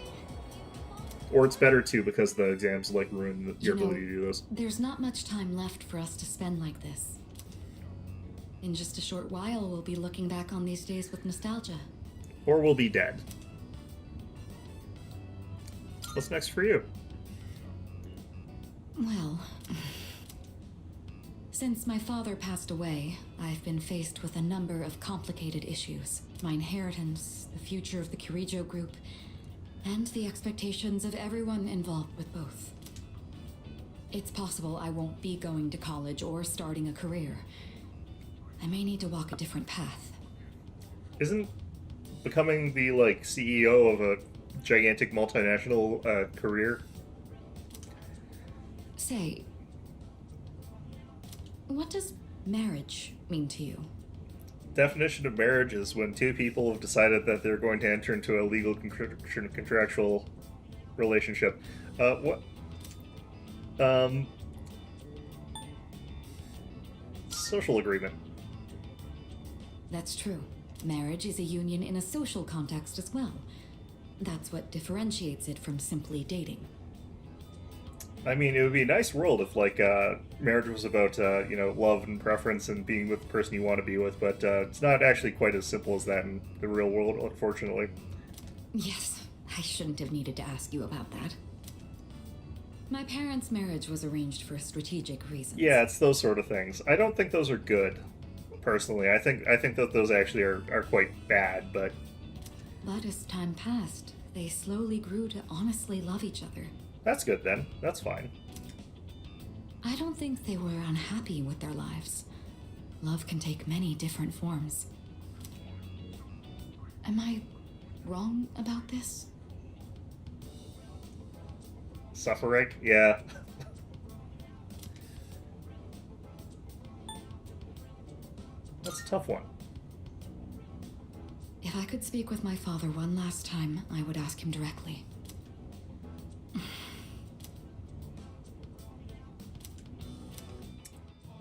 Or it's better, too, because the exams, like, ruin your ability to do those. There's not much time left for us to spend like this. In just a short while, we'll be looking back on these days with nostalgia. Or we'll be dead. What's next for you? Well, since my father passed away, I've been faced with a number of complicated issues. My inheritance, the future of the Kirijo group, and the expectations of everyone involved with both. It's possible I won't be going to college or starting a career. I may need to walk a different path. Isn't becoming the, like, CEO of a gigantic multinational career? Say, what does marriage mean to you? Definition of marriage is when two people have decided that they're going to enter into a legal contractual relationship. Social agreement. That's true. Marriage is a union in a social context as well. That's what differentiates it from simply dating. I mean, it would be a nice world if, like, marriage was about, you know, love and preference and being with the person you want to be with, but it's not actually quite as simple as that in the real world, unfortunately. Yes, I shouldn't have needed to ask you about that. My parents' marriage was arranged for strategic reasons. Yeah, it's those sort of things. I don't think those are good, personally. I think that those actually are quite bad, but... But as time passed, they slowly grew to honestly love each other. That's good, then. That's fine. I don't think they were unhappy with their lives. Love can take many different forms. Am I wrong about this? Suffering? Yeah. That's a tough one. If I could speak with my father one last time, I would ask him directly.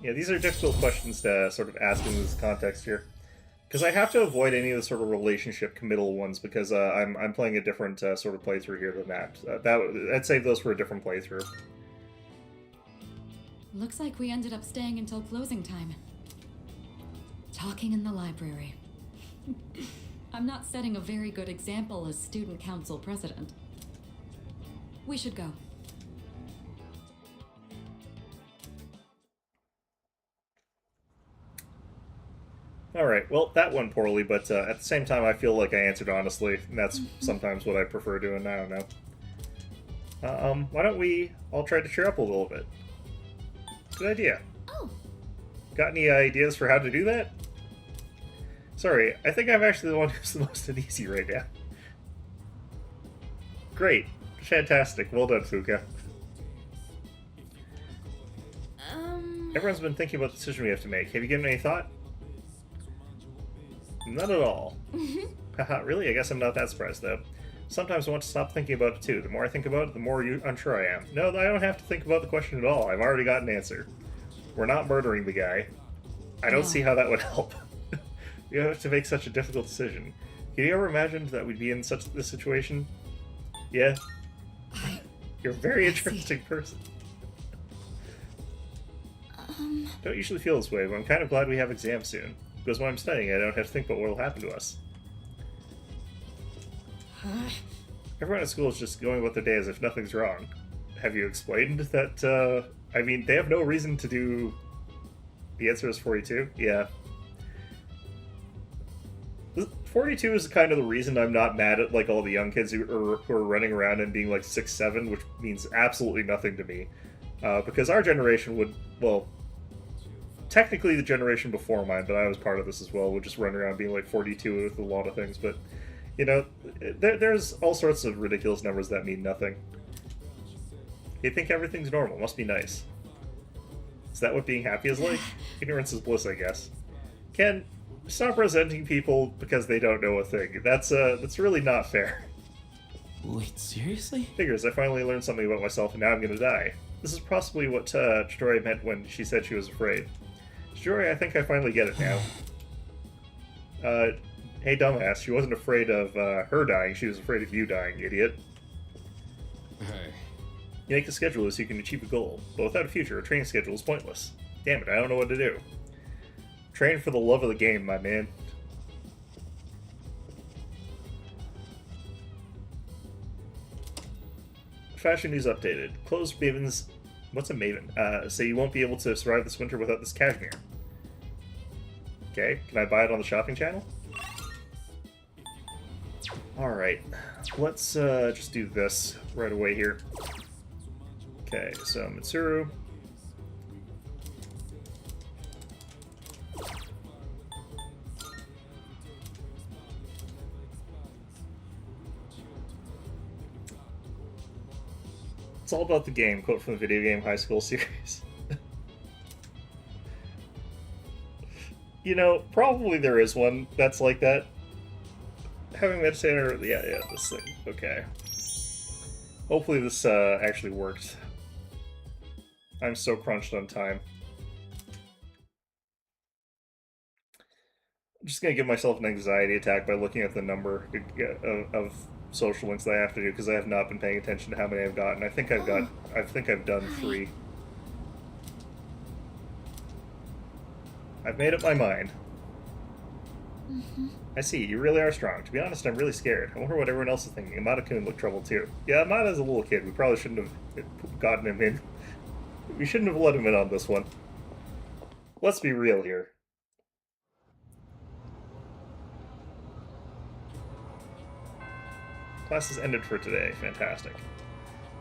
Yeah, these are difficult questions to sort of ask in this context here. Because I have to avoid any of the sort of relationship committal ones, because I'm playing a different sort of playthrough here than that. I'd save those for a different playthrough. Looks like we ended up staying until closing time. Talking in the library. I'm not setting a very good example as student council president. We should go. Alright, well, that went poorly, but at the same time, I feel like I answered honestly, and that's sometimes what I prefer doing now. Why don't we all try to cheer up a little bit? Good idea. Oh. Got any ideas for how to do that? Sorry, I think I'm actually the one who's the most uneasy right now. Great. Fantastic. Well done, Fuka. Everyone's been thinking about the decision we have to make. Have you given any thought? Not at all. Haha, really? I guess I'm not that surprised, though. Sometimes I want to stop thinking about it, too. The more I think about it, the more unsure I am. No, I don't have to think about the question at all. I've already got an answer. We're not murdering the guy. I don't see how that would help. You have to make such a difficult decision. Can you ever imagine that we'd be in such this situation? Yeah? You're a very interesting person. Don't usually feel this way, but I'm kind of glad we have exams soon. Because when I'm studying, I don't have to think about what will happen to us. Everyone at school is just going about their day as if nothing's wrong. Have you explained that, I mean, they have no reason to do... The answer is 42? Yeah. 42 is kind of the reason I'm not mad at, like, all the young kids who are running around and being, like, 6, 7, which means absolutely nothing to me. Because our generation would, well... Technically the generation before mine, but I was part of this as well, would just run around being, like, 42 with a lot of things, but... You know, there's all sorts of ridiculous numbers that mean nothing. They think everything's normal. Must be nice. Is that what being happy is like? Ignorance is bliss, I guess. Ken, stop resenting people because they don't know a thing. That's really not fair. Wait, seriously? Figures, I finally learned something about myself and now I'm gonna die. This is possibly what Chidori meant when she said she was afraid. Chidori, I think I finally get it now. Hey dumbass, she wasn't afraid of her dying, she was afraid of you dying, idiot. Hey. You make a schedule so you can achieve a goal, but without a future, a training schedule is pointless. Damn it, I don't know what to do. Train for the love of the game, my man. Fashion news updated. Clothes mavens... What's a maven? Say you won't be able to survive this winter without this cashmere. Okay, can I buy it on the shopping channel? Alright, let's just do this right away here. Okay, so Mitsuru. It's all about the game, quote from the video game high school series. You know, probably there is one that's like that. Having meditator, yeah, this thing. Okay. Hopefully this actually worked. I'm so crunched on time. I'm just gonna give myself an anxiety attack by looking at the number of social links that I have to do because I have not been paying attention to how many I've gotten. I think I've done 3. I've made up my mind. I see, you really are strong. To be honest, I'm really scared. I wonder what everyone else is thinking. Amada-kun looked troubled too. Yeah, Amada's a little kid. We probably shouldn't have gotten him in. We shouldn't have let him in on this one. Let's be real here. Class has ended for today. Fantastic.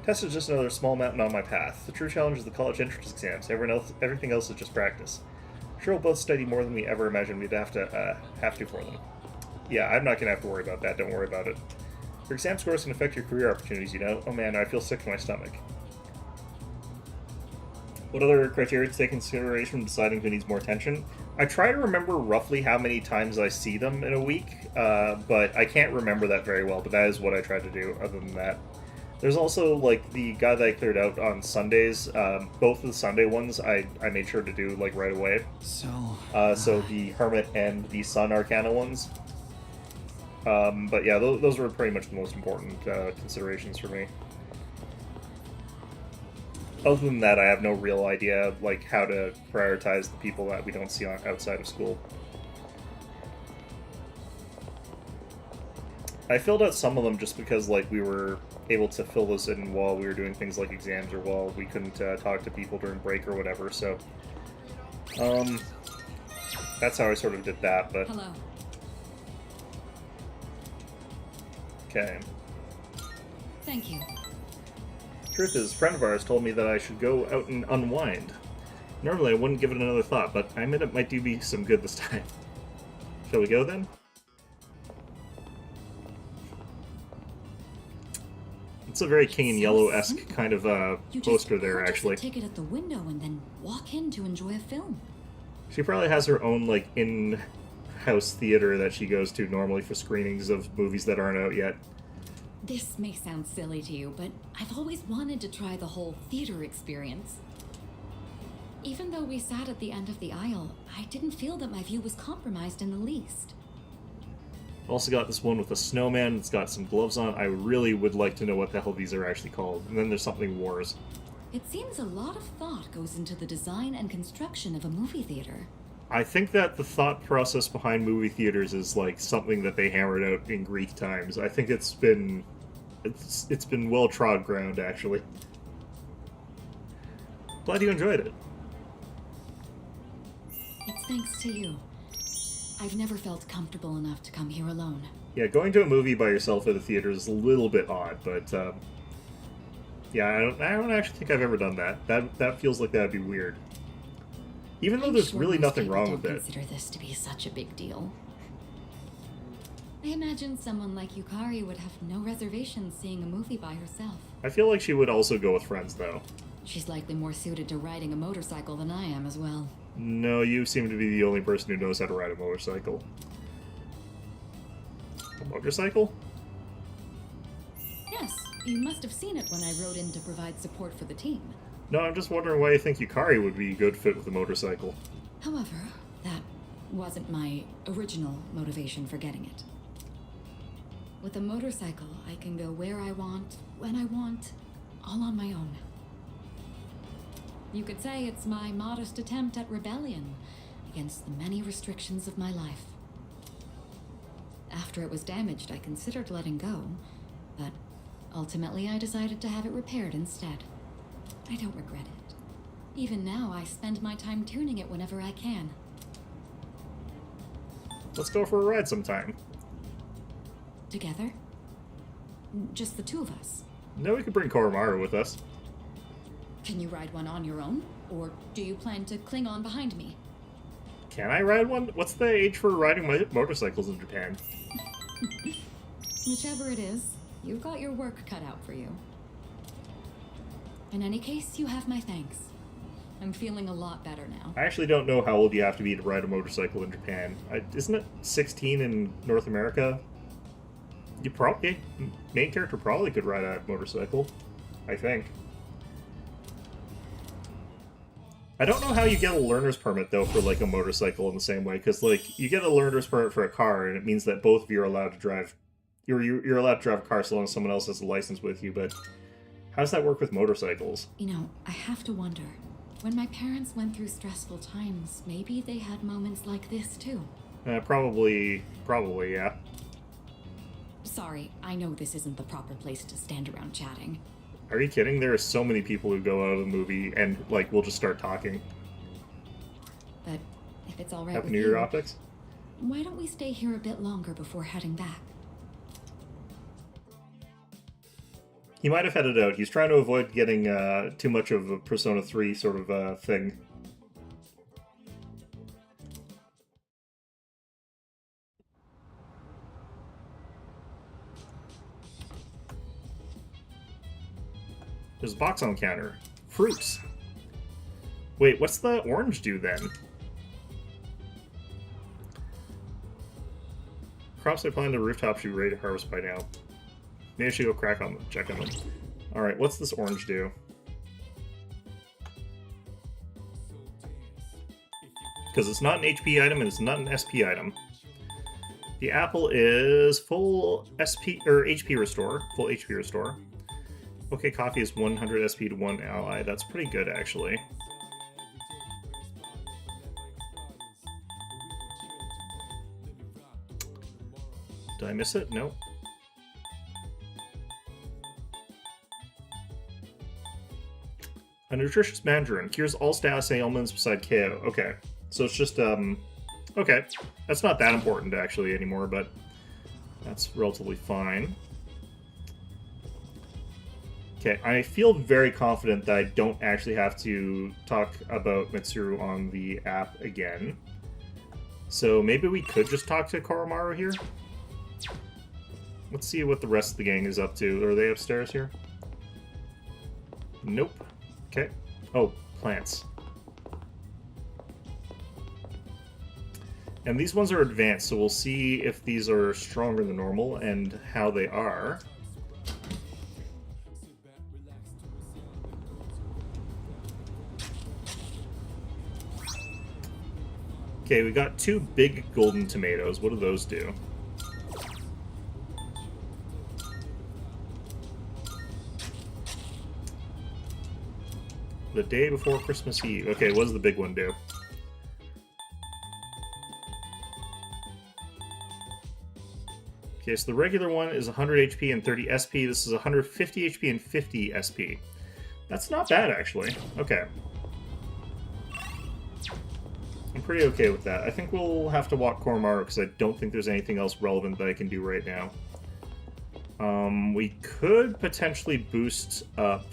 Test is just another small mountain on my path. The true challenge is the college entrance exams. Everything else is just practice. Sure, we'll both study more than we ever imagined we'd have to for them. Yeah, I'm not gonna have to worry about that. Don't worry about it. Your exam scores can affect your career opportunities, you know? Oh man, I feel sick to my stomach. What other criteria to take into consideration when deciding who needs more attention? I try to remember roughly how many times I see them in a week, but I can't remember that very well, but that is what I try to do, other than that. There's also, like, the guy that I cleared out on Sundays. Both of the Sunday ones I made sure to do, like, right away. So the Hermit and the Sun Arcana ones. But yeah, those were pretty much the most important considerations for me. Other than that, I have no real idea of, like, how to prioritize the people that we don't see outside of school. I filled out some of them just because, like, we were able to fill those in while we were doing things like exams or while we couldn't talk to people during break or whatever, so... that's how I sort of did that, but... Hello. Okay. Thank you. Truth is, a friend of ours told me that I should go out and unwind. Normally I wouldn't give it another thought, but I admit it might do me some good this time. Shall we go then? It's a very King in Yellow-esque kind of poster there, actually. You just purchase a ticket at the window and then walk in to enjoy a film. She probably has her own, like, in-house theater that she goes to normally for screenings of movies that aren't out yet. This may sound silly to you, but I've always wanted to try the whole theater experience. Even though we sat at the end of the aisle, I didn't feel that my view was compromised in the least. I've also got this one with a snowman. It's got some gloves on. I really would like to know what the hell these are actually called. And then there's something Wars. It seems a lot of thought goes into the design and construction of a movie theater. I think that the thought process behind movie theaters is like something that they hammered out in Greek times. I think it's been well trod ground, actually. Glad you enjoyed it. It's thanks to you. I've never felt comfortable enough to come here alone. Yeah, going to a movie by yourself at a theater is a little bit odd, but yeah, I don't actually think I've ever done that. That feels like that'd be weird. Even though there's really nothing wrong with it. Consider this to be such a big deal. I imagine someone like Yukari would have no reservations seeing a movie by herself. I feel like she would also go with friends, though. She's likely more suited to riding a motorcycle than I am as well. No, you seem to be the only person who knows how to ride a motorcycle. A motorcycle? Yes, you must have seen it when I rode in to provide support for the team. No, I'm just wondering why you think Yukari would be a good fit with a motorcycle. However, that wasn't my original motivation for getting it. With a motorcycle, I can go where I want, when I want, all on my own. You could say it's my modest attempt at rebellion against the many restrictions of my life. After it was damaged, I considered letting go, but ultimately I decided to have it repaired instead. I don't regret it. Even now, I spend my time tuning it whenever I can. Let's go for a ride sometime. Together? Just the two of us? No, we could bring Koromaru with us. Can you ride one on your own? Or do you plan to cling on behind me? Can I ride one? What's the age for riding motorcycles in Japan? Whichever it is, you've got your work cut out for you. In any case, you have my thanks. I'm feeling a lot better now. I actually don't know how old you have to be to ride a motorcycle in Japan. Isn't it 16 in North America? You probably... main character probably could ride a motorcycle. I think. I don't know how you get a learner's permit, though, for, like, a motorcycle in the same way, because, like, you get a learner's permit for a car, and it means that both of you are allowed to drive... You're allowed to drive a car so long as someone else has a license with you, but how does that work with motorcycles? You know, I have to wonder. When my parents went through stressful times, maybe they had moments like this, too. Probably, yeah. Sorry, I know this isn't the proper place to stand around chatting. Are you kidding? There are so many people who go out of the movie and, like, we'll just start talking. But if it's all right Happy with New you, Year optics? why don't we stay here a bit longer before heading back? He might have headed out. He's trying to avoid getting too much of a Persona 3 sort of thing. There's a box on the counter. Fruits. Wait, what's the orange do then? Crops I planted on the rooftop should be ready to harvest by now. Maybe I should go check on them. Alright, what's this orange do? Because it's not an HP item and it's not an SP item. The apple is full SP or HP restore, full HP restore. Okay, coffee is 100 SP to 1 ally. That's pretty good, actually. Did I miss it? No. A nutritious mandarin cures all status ailments beside KO. Okay, so it's just okay, that's not that important actually anymore, but that's relatively fine. Okay, I feel very confident that I don't actually have to talk about Mitsuru on the app again. So maybe we could just talk to Koromaru here? Let's see what the rest of the gang is up to. Are they upstairs here? Nope. Okay. Oh, plants. And these ones are advanced, so we'll see if these are stronger than normal and how they are. Okay, we got 2 big golden tomatoes. What do those do? The day before Christmas Eve. Okay, what does the big one do? Okay, so the regular one is 100 HP and 30 SP. This is 150 HP and 50 SP. That's not bad, actually. Okay. I'm pretty okay with that. I think we'll have to walk Koromaru because I don't think there's anything else relevant that I can do right now. We could potentially boost up...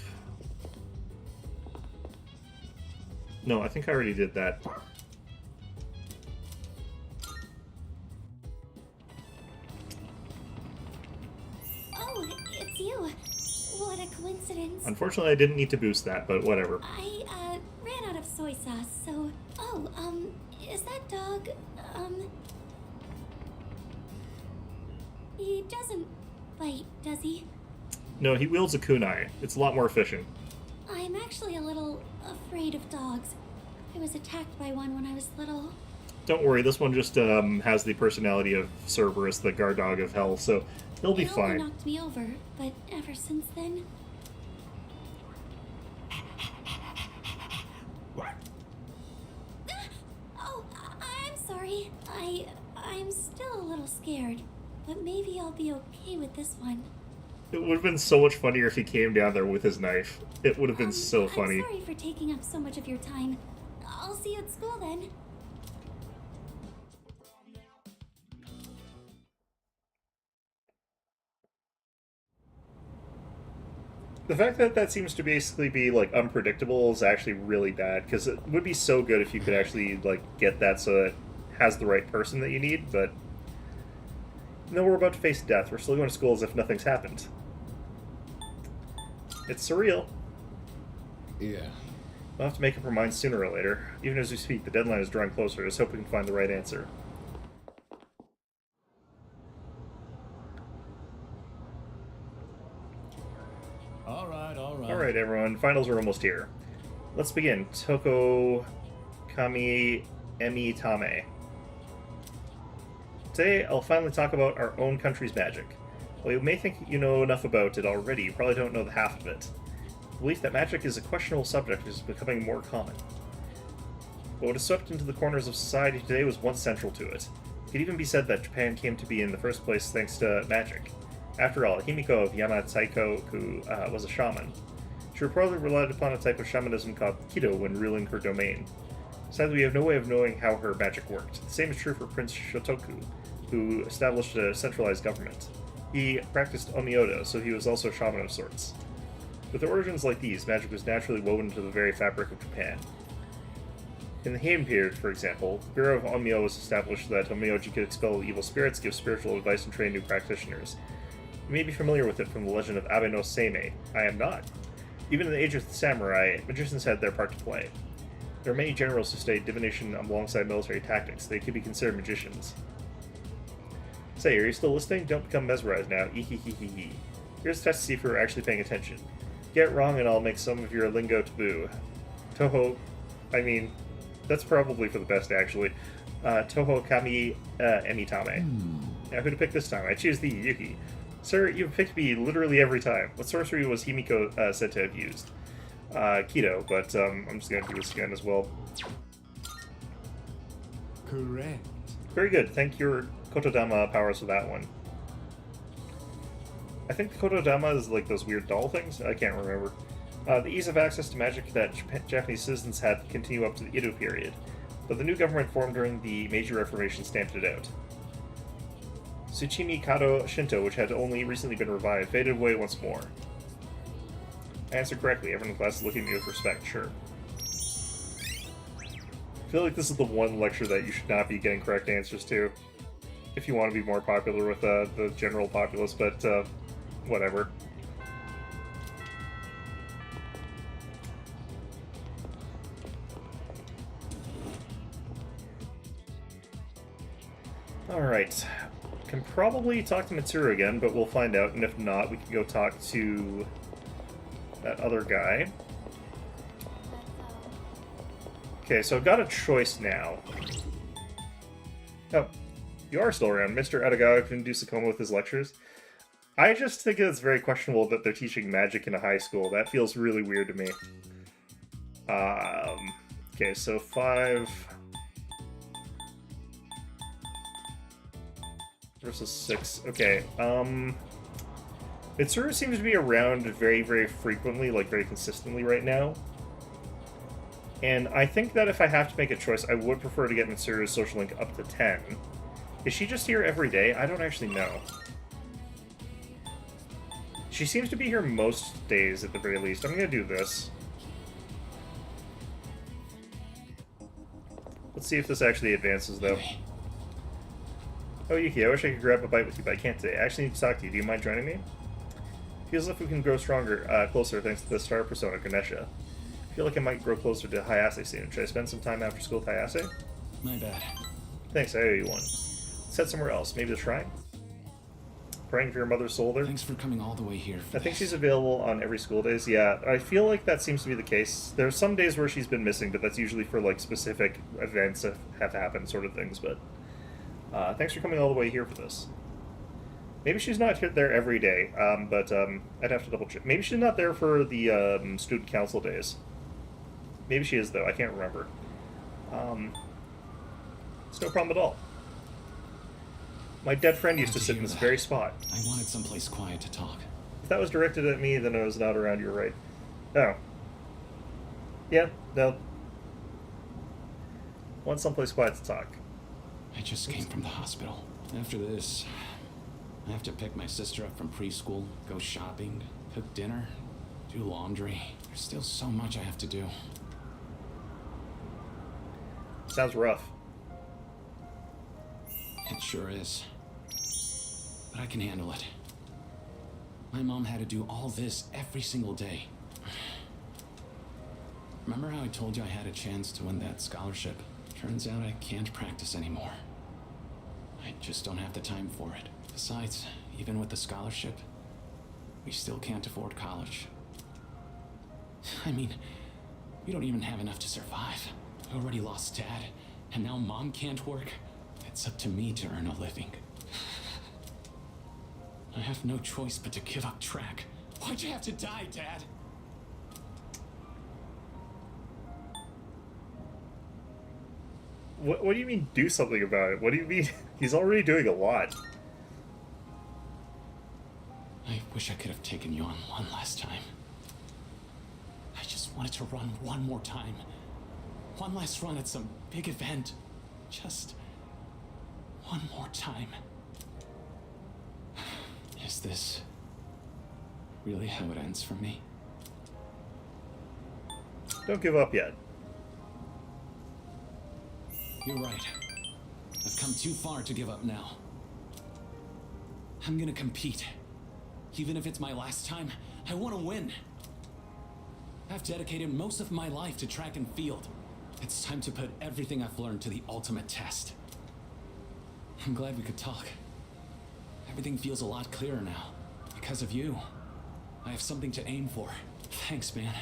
No, I think I already did that. Oh, it's you. What a coincidence. Unfortunately, I didn't need to boost that, but whatever. I ran out of soy sauce, so... Oh, is that dog, He doesn't bite, does he? No, he wields a kunai. It's a lot more efficient. I'm actually a little afraid of dogs. I was attacked by one when I was little. Don't worry, this one just has the personality of Cerberus, the guard dog of hell, so he'll be It fine. only knocked me over, but ever since then... What? Oh, I'm sorry. I'm still a little scared, but maybe I'll be okay with this one. It would have been so much funnier if he came down there with his knife. It would have been so funny. I'm sorry for taking up so much of your time. I'll see you at school then. The fact that that seems to basically be, like, unpredictable is actually really bad, because it would be so good if you could actually, like, get that so it has the right person that you need, but... No, we're about to face death. We're still going to school as if nothing's happened. It's surreal. Yeah. We'll have to make up our minds sooner or later. Even as we speak, the deadline is drawing closer. Let's hope we can find the right answer. Alright, everyone. Finals are almost here. Let's begin. Toko Kami Emi Tame. Today, I'll finally talk about our own country's magic. While you may think you know enough about it already, you probably don't know the half of it. The belief that magic is a questionable subject is becoming more common. But what has swept into the corners of society today was once central to it. It could even be said that Japan came to be in the first place thanks to magic. After all, Himiko of Yamataikoku was a shaman. She reportedly relied upon a type of shamanism called Kido when ruling her domain. Sadly, we have no way of knowing how her magic worked. The same is true for Prince Shotoku, who established a centralized government. He practiced Onmyodo, so he was also a shaman of sorts. With origins like these, magic was naturally woven into the very fabric of Japan. In the Heian period, for example, the Bureau of Onmyo was established so that Onmyoji could expel evil spirits, give spiritual advice, and train new practitioners. You may be familiar with it from the legend of Abe no Seimei. I am not. Even in the age of the samurai, magicians had their part to play. There are many generals who studied divination alongside military tactics. They could be considered magicians. Say, are you still listening? Don't become mesmerized now. Ehehehe. Here's a test to see if you're actually paying attention. Get it wrong and I'll make some of your lingo taboo. That's probably for the best, actually. Toho Kami Emitame. Now, who to pick this time? I choose thee, Yuki. Sir, you've picked me literally every time. What sorcery was Himiko said to have used? Keto, but I'm just going to do this again as well. Correct. Very good. Thank your Kotodama powers for that one. I think the Kotodama is like those weird doll things. I can't remember. The ease of access to magic that Japanese citizens had continue up to the Edo period, but the new government formed during the Meiji Reformation stamped it out. Tsuchimi Kado Shinto, which had only recently been revived, faded away once more. I answered correctly. Everyone in class is looking at me with respect. Sure. I feel like this is the one lecture that you should not be getting correct answers to, if you want to be more popular with the general populace, but whatever. Alright. Can probably talk to Mitsuru again, but we'll find out, and if not, we can go talk to that other guy. Okay, so I've got a choice now. Oh, you are still around. Mr. Edagawa can do Sakoma with his lectures. I just think it's very questionable that they're teaching magic in a high school. That feels really weird to me. Okay, so 5... versus 6. Okay, Mitsuru seems to be around very, very frequently, like very consistently right now. And I think that if I have to make a choice, I would prefer to get Mitsuru's social link up to 10. Is she just here every day? I don't actually know. She seems to be here most days at the very least. I'm gonna do this. Let's see if this actually advances, though. Oh, Yuki, I wish I could grab a bite with you, but I can't today. I actually need to talk to you. Do you mind joining me? Feels as if we can grow stronger, closer thanks to the star persona, Ganesha. I feel like I might grow closer to Hayase soon. Should I spend some time after school with Hayase? My bad. Thanks, I owe you one. Let's head somewhere else. Maybe the shrine? Praying for your mother's soul there? Thanks for coming all the way here. I think she's available on every school days. Yeah, I feel like that seems to be the case. There are some days where she's been missing, but that's usually for like specific events that have happened, sort of things. But thanks for coming all the way here for this. Maybe she's not there every day, but I'd have to double check. Maybe she's not there for the student council days. Maybe she is, though. I can't remember. It's no problem at all. My dead friend used to sit in this very spot. I wanted someplace quiet to talk. If that was directed at me, then I was not around. You're right. Oh. Yeah, no. Want someplace quiet to talk. I just came from the hospital. After this, I have to pick my sister up from preschool, go shopping, cook dinner, do laundry. There's still so much I have to do. Sounds rough. It sure is. But I can handle it. My mom had to do all this every single day. Remember how I told you I had a chance to win that scholarship? Turns out I can't practice anymore. I just don't have the time for it. Besides, even with the scholarship, we still can't afford college. I mean, we don't even have enough to survive. I already lost Dad, and now Mom can't work. It's up to me to earn a living. I have no choice but to give up track. Why'd you have to die, Dad? What do you mean, do something about it? What do you mean? He's already doing a lot. I wish I could have taken you on one last time. I just wanted to run one more time. One last run at some big event. Just one more time. Is this really how it ends for me? Don't give up yet. You're right. I've come too far to give up now. I'm gonna compete. Even if it's my last time, I want to win. I've dedicated most of my life to track and field. It's time to put everything I've learned to the ultimate test. I'm glad we could talk. Everything feels a lot clearer now. Because of you. I have something to aim for. Thanks, man.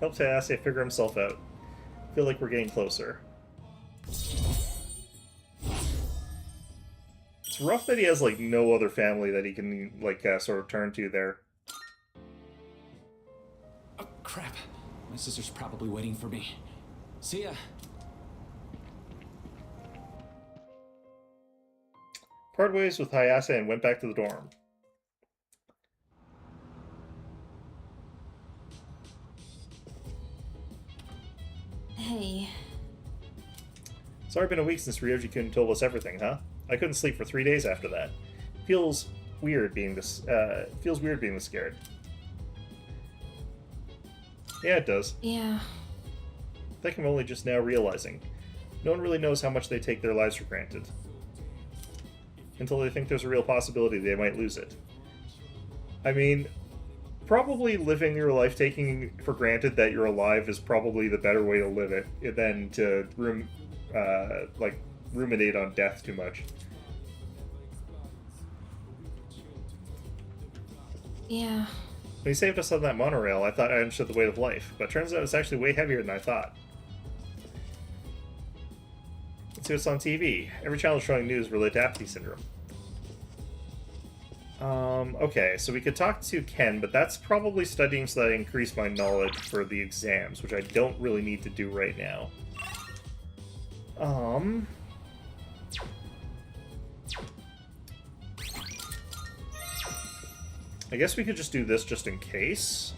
Helps Hayase figure himself out. Feel like we're getting closer. It's rough that he has, like, no other family that he can, like, sort of turn to there. Oh, crap. My sister's probably waiting for me. See ya. Parted ways with Hayase and went back to the dorm. Hey. It's already been a week since Ryoji-kun told us everything, huh? I couldn't sleep for 3 days after that. Feels weird being this scared. Yeah, it does. Yeah. I think I'm only just now realizing. No one really knows how much they take their lives for granted. Until they think there's a real possibility they might lose it. I mean, probably living your life taking for granted that you're alive is probably the better way to live it than to ruminate on death too much. Yeah. When he saved us on that monorail, I thought I understood the weight of life, but turns out it's actually way heavier than I thought. Let's see what's on TV. Every channel is showing news related to apathy syndrome. Okay, so we could talk to Ken, but that's probably studying so that I increase my knowledge for the exams, which I don't really need to do right now. I guess we could just do this just in case,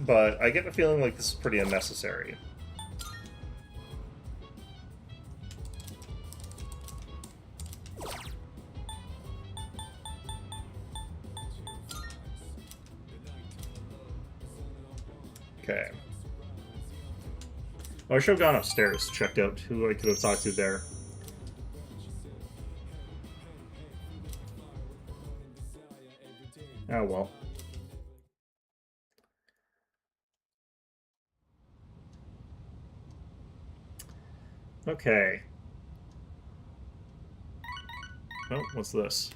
but I get the feeling like this is pretty unnecessary. Okay. Oh, I should have gone upstairs, checked out who I could have talked to there. Oh well. Okay. Oh, what's this?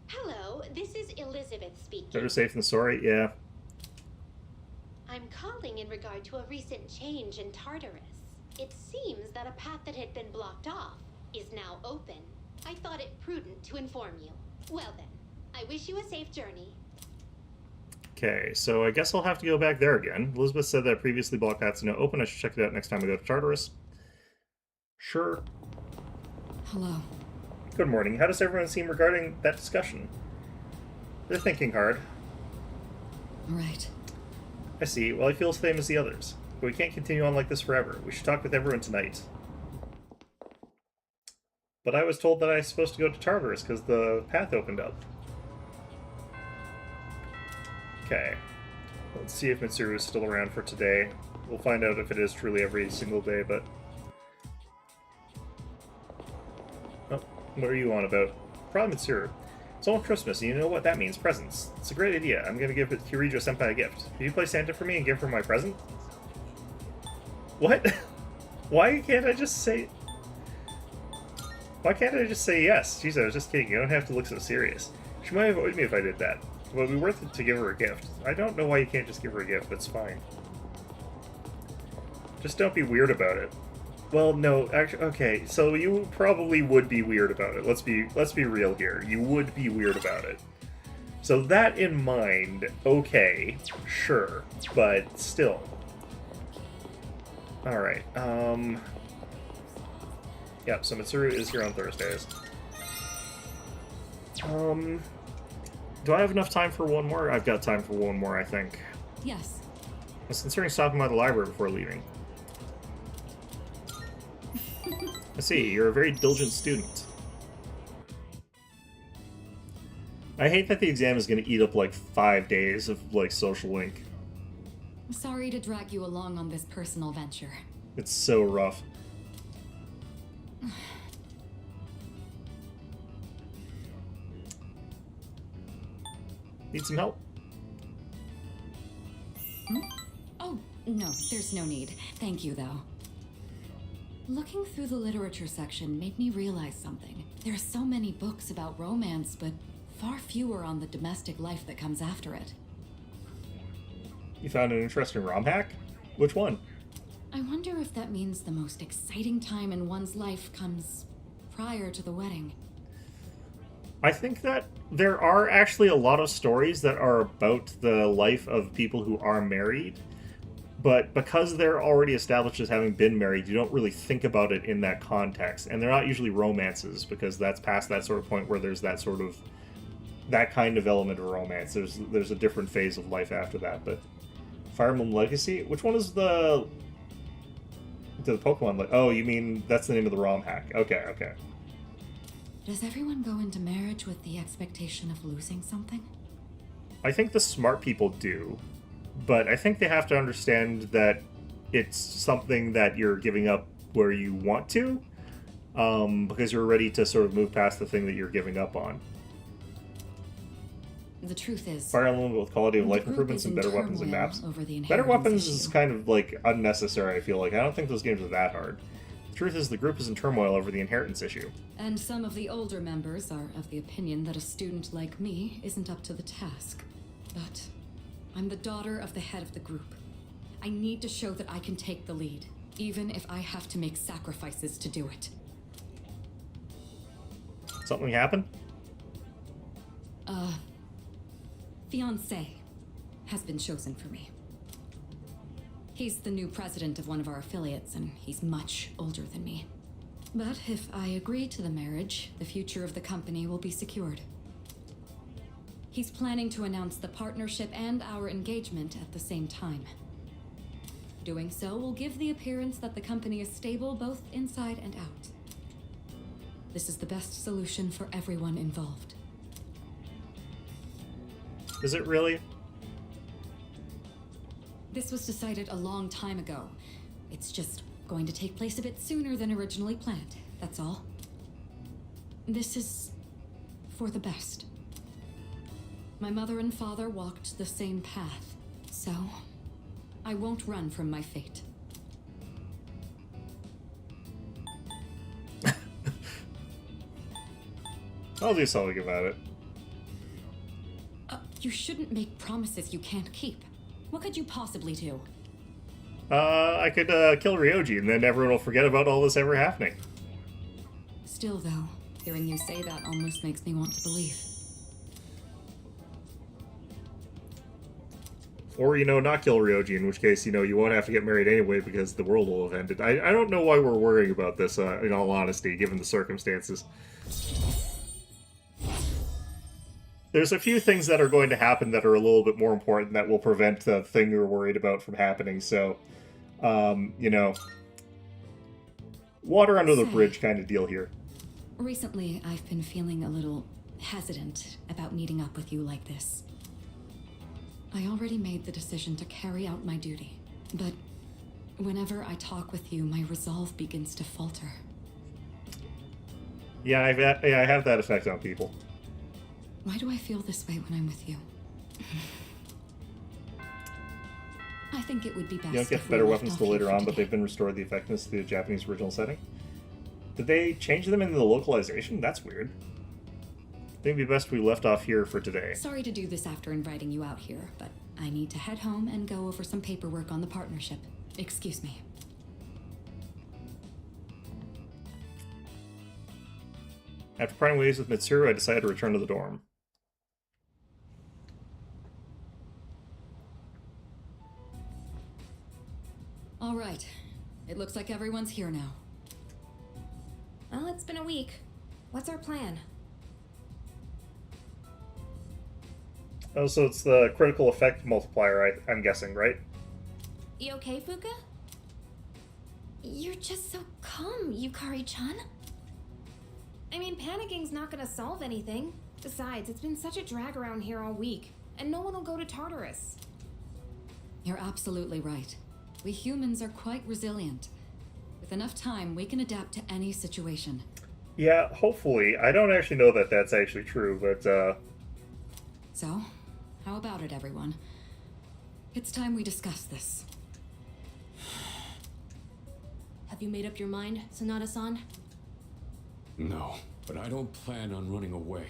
Hello, this is Elizabeth speaking. Better safe than sorry? Yeah. I'm calling in regard to a recent change in Tartarus. It seems that a path that had been blocked off is now open. I thought it prudent to inform you. Well then, I wish you a safe journey. Okay, so I guess I'll have to go back there again. Elizabeth said that previously blocked paths are now open. I should check it out next time I go to Tartarus. Sure. Hello. Good morning. How does everyone seem regarding that discussion? They're thinking hard. Right. I see. Well, I feel the same as the others. But we can't continue on like this forever. We should talk with everyone tonight. But I was told that I was supposed to go to Tartarus because the path opened up. Okay. Let's see if Mitsuru is still around for today. We'll find out if it is truly every single day, but... Oh, what are you on about? Probably Mitsuru. It's almost Christmas, and you know what that means, presents. It's a great idea. I'm gonna give Kirijo-senpai a gift. Can you play Santa for me and give her my present? What? Why can't I just say... Why can't I just say yes? Jeez, I was just kidding. You don't have to look so serious. She might avoid me if I did that. But it would be worth it to give her a gift. I don't know why you can't just give her a gift. That's fine. Just don't be weird about it. Well, no, actually, okay, so you probably would be weird about it. Let's be real here. You would be weird about it. So that in mind, okay, sure, but still. Alright, Yep, so Mitsuru is here on Thursdays. Do I have enough time for one more? I've got time for one more, I think. Yes. I was considering stopping by the library before leaving. I see, you're a very diligent student. I hate that the exam is going to eat up like 5 days of like social link. I'm sorry to drag you along on this personal venture. It's so rough. Need some help? Hmm? Oh, no, there's no need. Thank you, though. Looking through the literature section made me realize something. There are so many books about romance, but far fewer on the domestic life that comes after it. You found an interesting ROM hack? Which one? I wonder if that means the most exciting time in one's life comes prior to the wedding. I think that there are actually a lot of stories that are about the life of people who are married, but because they're already established as having been married, you don't really think about it in that context. And they're not usually romances, because that's past that sort of point where there's that sort of that kind of element of romance. There's a different phase of life after that. But Fire Emblem Legacy, which one is the Pokemon? Oh, you mean that's the name of the ROM hack? Okay, okay. Does everyone go into marriage with the expectation of losing something? I think the smart people do, but I think they have to understand that it's something that you're giving up where you want to, because you're ready to sort of move past the thing that you're giving up on. The truth is, Fire Emblem with quality of the life group improvements is and in better weapons and turmoil maps. over the Better inheritance weapons issue. is kind of like unnecessary, I feel like. I don't think those games are that hard. The truth is the group is in turmoil over the inheritance issue. And some of the older members are of the opinion that a student like me isn't up to the task. But I'm the daughter of the head of the group. I need to show that I can take the lead, even if I have to make sacrifices to do it. Something happened? Fiancé has been chosen for me. He's the new president of one of our affiliates, and he's much older than me. But if I agree to the marriage, the future of the company will be secured. He's planning to announce the partnership and our engagement at the same time. Doing so will give the appearance that the company is stable both inside and out. This is the best solution for everyone involved. Is it really? This was decided a long time ago. It's just going to take place a bit sooner than originally planned, that's all. This is for the best. My mother and father walked the same path, so I won't run from my fate. I'll do something about it. You shouldn't make promises you can't keep. What could you possibly do? I could kill Ryoji, and then everyone will forget about all this ever happening. Still, though, hearing you say that almost makes me want to believe. Or, not kill Ryoji, in which case, you won't have to get married anyway because the world will have ended. I don't know why we're worrying about this, in all honesty, given the circumstances. There's a few things that are going to happen that are a little bit more important that will prevent the thing you're worried about from happening, so, water under the bridge kind of deal here. Recently, I've been feeling a little hesitant about meeting up with you like this. I already made the decision to carry out my duty, but whenever I talk with you, my resolve begins to falter. Yeah, I have that effect on people. Why do I feel this way when I'm with you? I think it would be best. You don't get better weapons till later on, but they've been restored the effectiveness to the Japanese original setting. Did they change them into the localization? That's weird. I think it'd be best we left off here for today. Sorry to do this after inviting you out here, but I need to head home and go over some paperwork on the partnership. Excuse me. After parting ways with Mitsuru, I decided to return to the dorm. All right. It looks like everyone's here now. Well, it's been a week. What's our plan? Oh, so it's the critical effect multiplier, I'm guessing, right? You okay, Fuka? You're just so calm, Yukari-chan. I mean, panicking's not gonna solve anything. Besides, it's been such a drag around here all week, and no one will go to Tartarus. You're absolutely right. We humans are quite resilient. With enough time, we can adapt to any situation. Yeah, hopefully. I don't actually know that that's actually true, but, So, how about it, everyone? It's time we discuss this. Have you made up your mind, Sanada-san? No, but I don't plan on running away.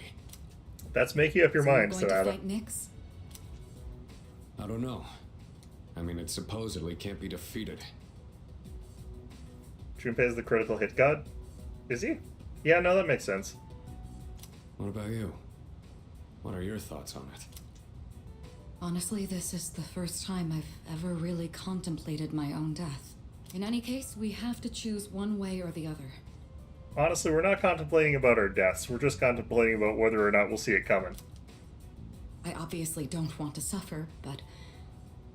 That's making up your mind, We're going to Sanada. fight Nyx? I don't know. I mean, it supposedly can't be defeated. Junpei is the critical hit god? Is he? Yeah, no, that makes sense. What about you? What are your thoughts on it? Honestly, this is the first time I've ever really contemplated my own death. In any case, we have to choose one way or the other. Honestly, we're not contemplating about our deaths. We're just contemplating about whether or not we'll see it coming. I obviously don't want to suffer, but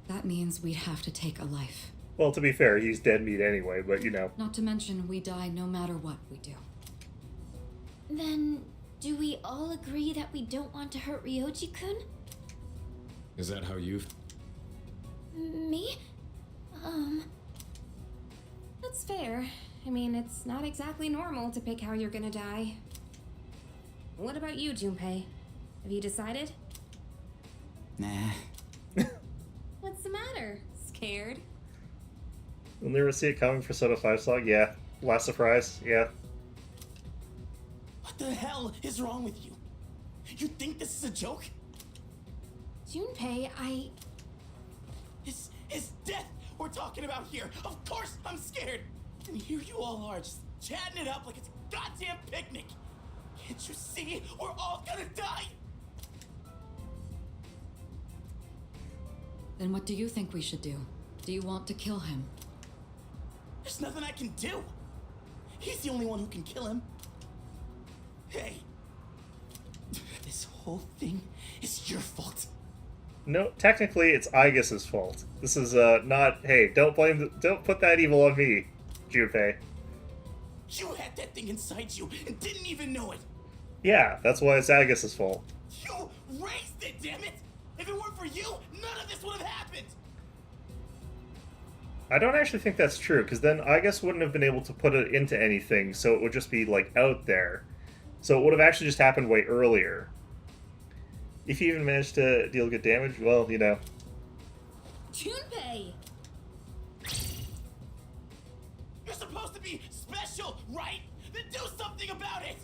that means we'd have to take a life. Well, to be fair, he's dead meat anyway, but you know. Not to mention, we die no matter what we do. Then, do we all agree that we don't want to hurt Ryoji-kun? Is that how you... Me? That's fair. I mean, it's not exactly normal to pick how you're gonna die. What about you, Junpei? Have you decided? Nah. What's the matter? Scared? We'll never see it coming for Soda 5 Slog? Yeah. Last surprise? Yeah. What the hell is wrong with you? You think this is a joke? Junpei, It's death we're talking about here. Of course I'm scared. And here you all are, just chatting it up like it's a goddamn picnic. Can't you see? We're all gonna die. Then what do you think we should do? Do you want to kill him? There's nothing I can do. He's the only one who can kill him. Hey, this whole thing is your fault. No, technically, it's Aigis' fault. This is, not, hey, don't put that evil on me, Junpei. You had that thing inside you and didn't even know it. Yeah, that's why it's Aigis' fault. You raised it, damn it! If it weren't for you, none of this would have happened. I don't actually think that's true, because then Aigis wouldn't have been able to put it into anything, so it would just be, like, out there. So it would have actually just happened way earlier. If you even managed to deal good damage, well, you know. Junpei! You're supposed to be special, right? Then do something about it!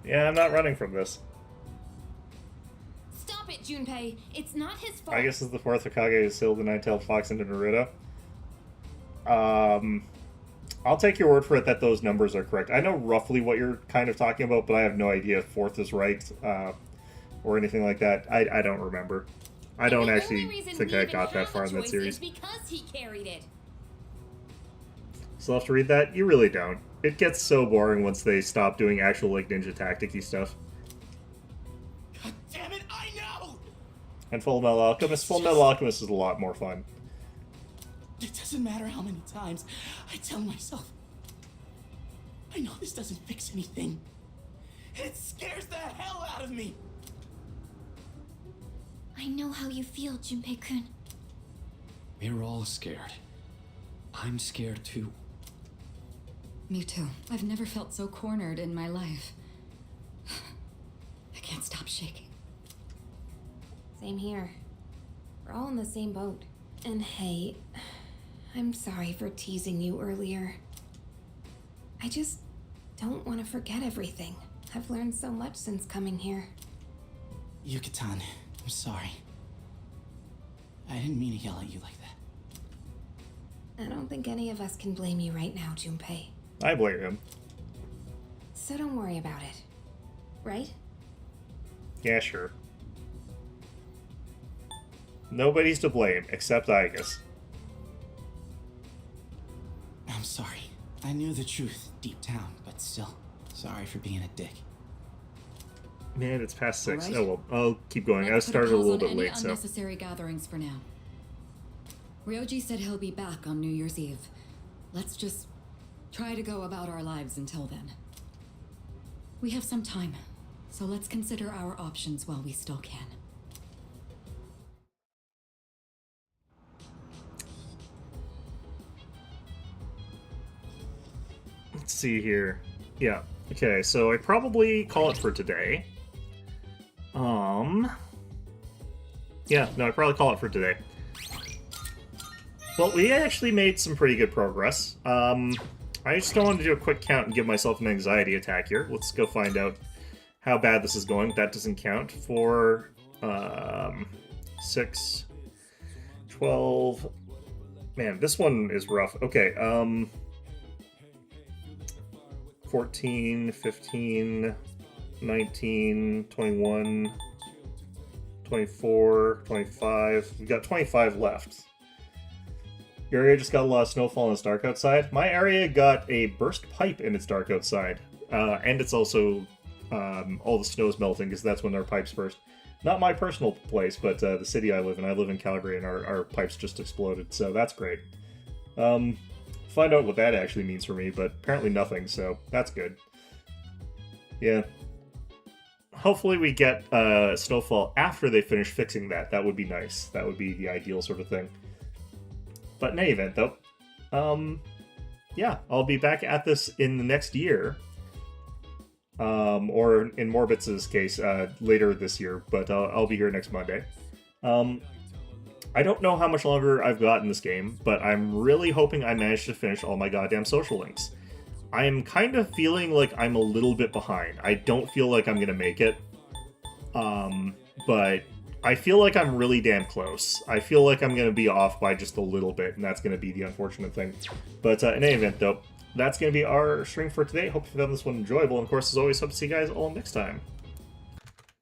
Yeah, I'm not running from this. Stop it, Junpei. It's not his fault. Aigis is the fourth Hokage who sealed the nine-tailed fox into Naruto. I'll take your word for it that those numbers are correct. I know roughly what you're kind of talking about, but I have no idea if fourth is right, or anything like that. I don't remember. I don't actually think I got that far in that series. Because he carried it. Still have to read that? You really don't. It gets so boring once they stop doing actual, like, ninja tactic-y stuff. God damn it, I know! And Full Metal Alchemist? Full Metal Alchemist is a lot more fun. It doesn't matter how many times I tell myself. I know this doesn't fix anything. It scares the hell out of me. I know how you feel, Junpei-kun. We're all scared. I'm scared too. Me too. I've never felt so cornered in my life. I can't stop shaking. Same here. We're all in the same boat. And hey, I'm sorry for teasing you earlier. I just don't want to forget everything. I've learned so much since coming here. Yucatan, I'm sorry. I didn't mean to yell at you like that. I don't think any of us can blame you right now, Junpei. I blame him. So don't worry about it. Right? Yeah, sure. Nobody's to blame, except Aigis. I'm sorry. I knew the truth deep down, but still, sorry for being a dick. Man, it's past 6. Alright. Oh, well, I'll keep going. I Let's put started a pause little on bit any late, so... unnecessary gatherings for now. Ryoji said he'll be back on New Year's Eve. Let's just try to go about our lives until then. We have some time, so let's consider our options while we still can. Let's see here. Yeah. Okay, so I probably call it for today. Yeah, no, I probably call it for today. Well, we actually made some pretty good progress. I just don't want to do a quick count and give myself an anxiety attack here. Let's go find out how bad this is going. That doesn't count. 4, 6, 12... Man, this one is rough. Okay, 14, 15, 19, 21, 24, 25. We've got 25 left. Your area just got a lot of snowfall and it's dark outside. My area got a burst pipe and it's dark outside. And it's also all the snow's melting because that's when our pipes burst. Not my personal place, but the city I live in. I live in Calgary and our pipes just exploded, so that's great. Find out what that actually means for me, but apparently nothing, so that's good. Yeah. Hopefully we get snowfall after they finish fixing that. That would be nice. That would be the ideal sort of thing. But in any event, though, yeah, I'll be back at this in the next year. Or in Morbit's case, later this year, but I'll be here next Monday. I don't know how much longer I've got in this game, but I'm really hoping I manage to finish all my goddamn social links. I am kind of feeling like I'm a little bit behind. I don't feel like I'm gonna make it, but I feel like I'm really damn close. I feel like I'm gonna be off by just a little bit, and that's gonna be the unfortunate thing. But in any event, though, that's going to be our stream for today. Hope you found this one enjoyable. And of course, as always, hope to see you guys all next time.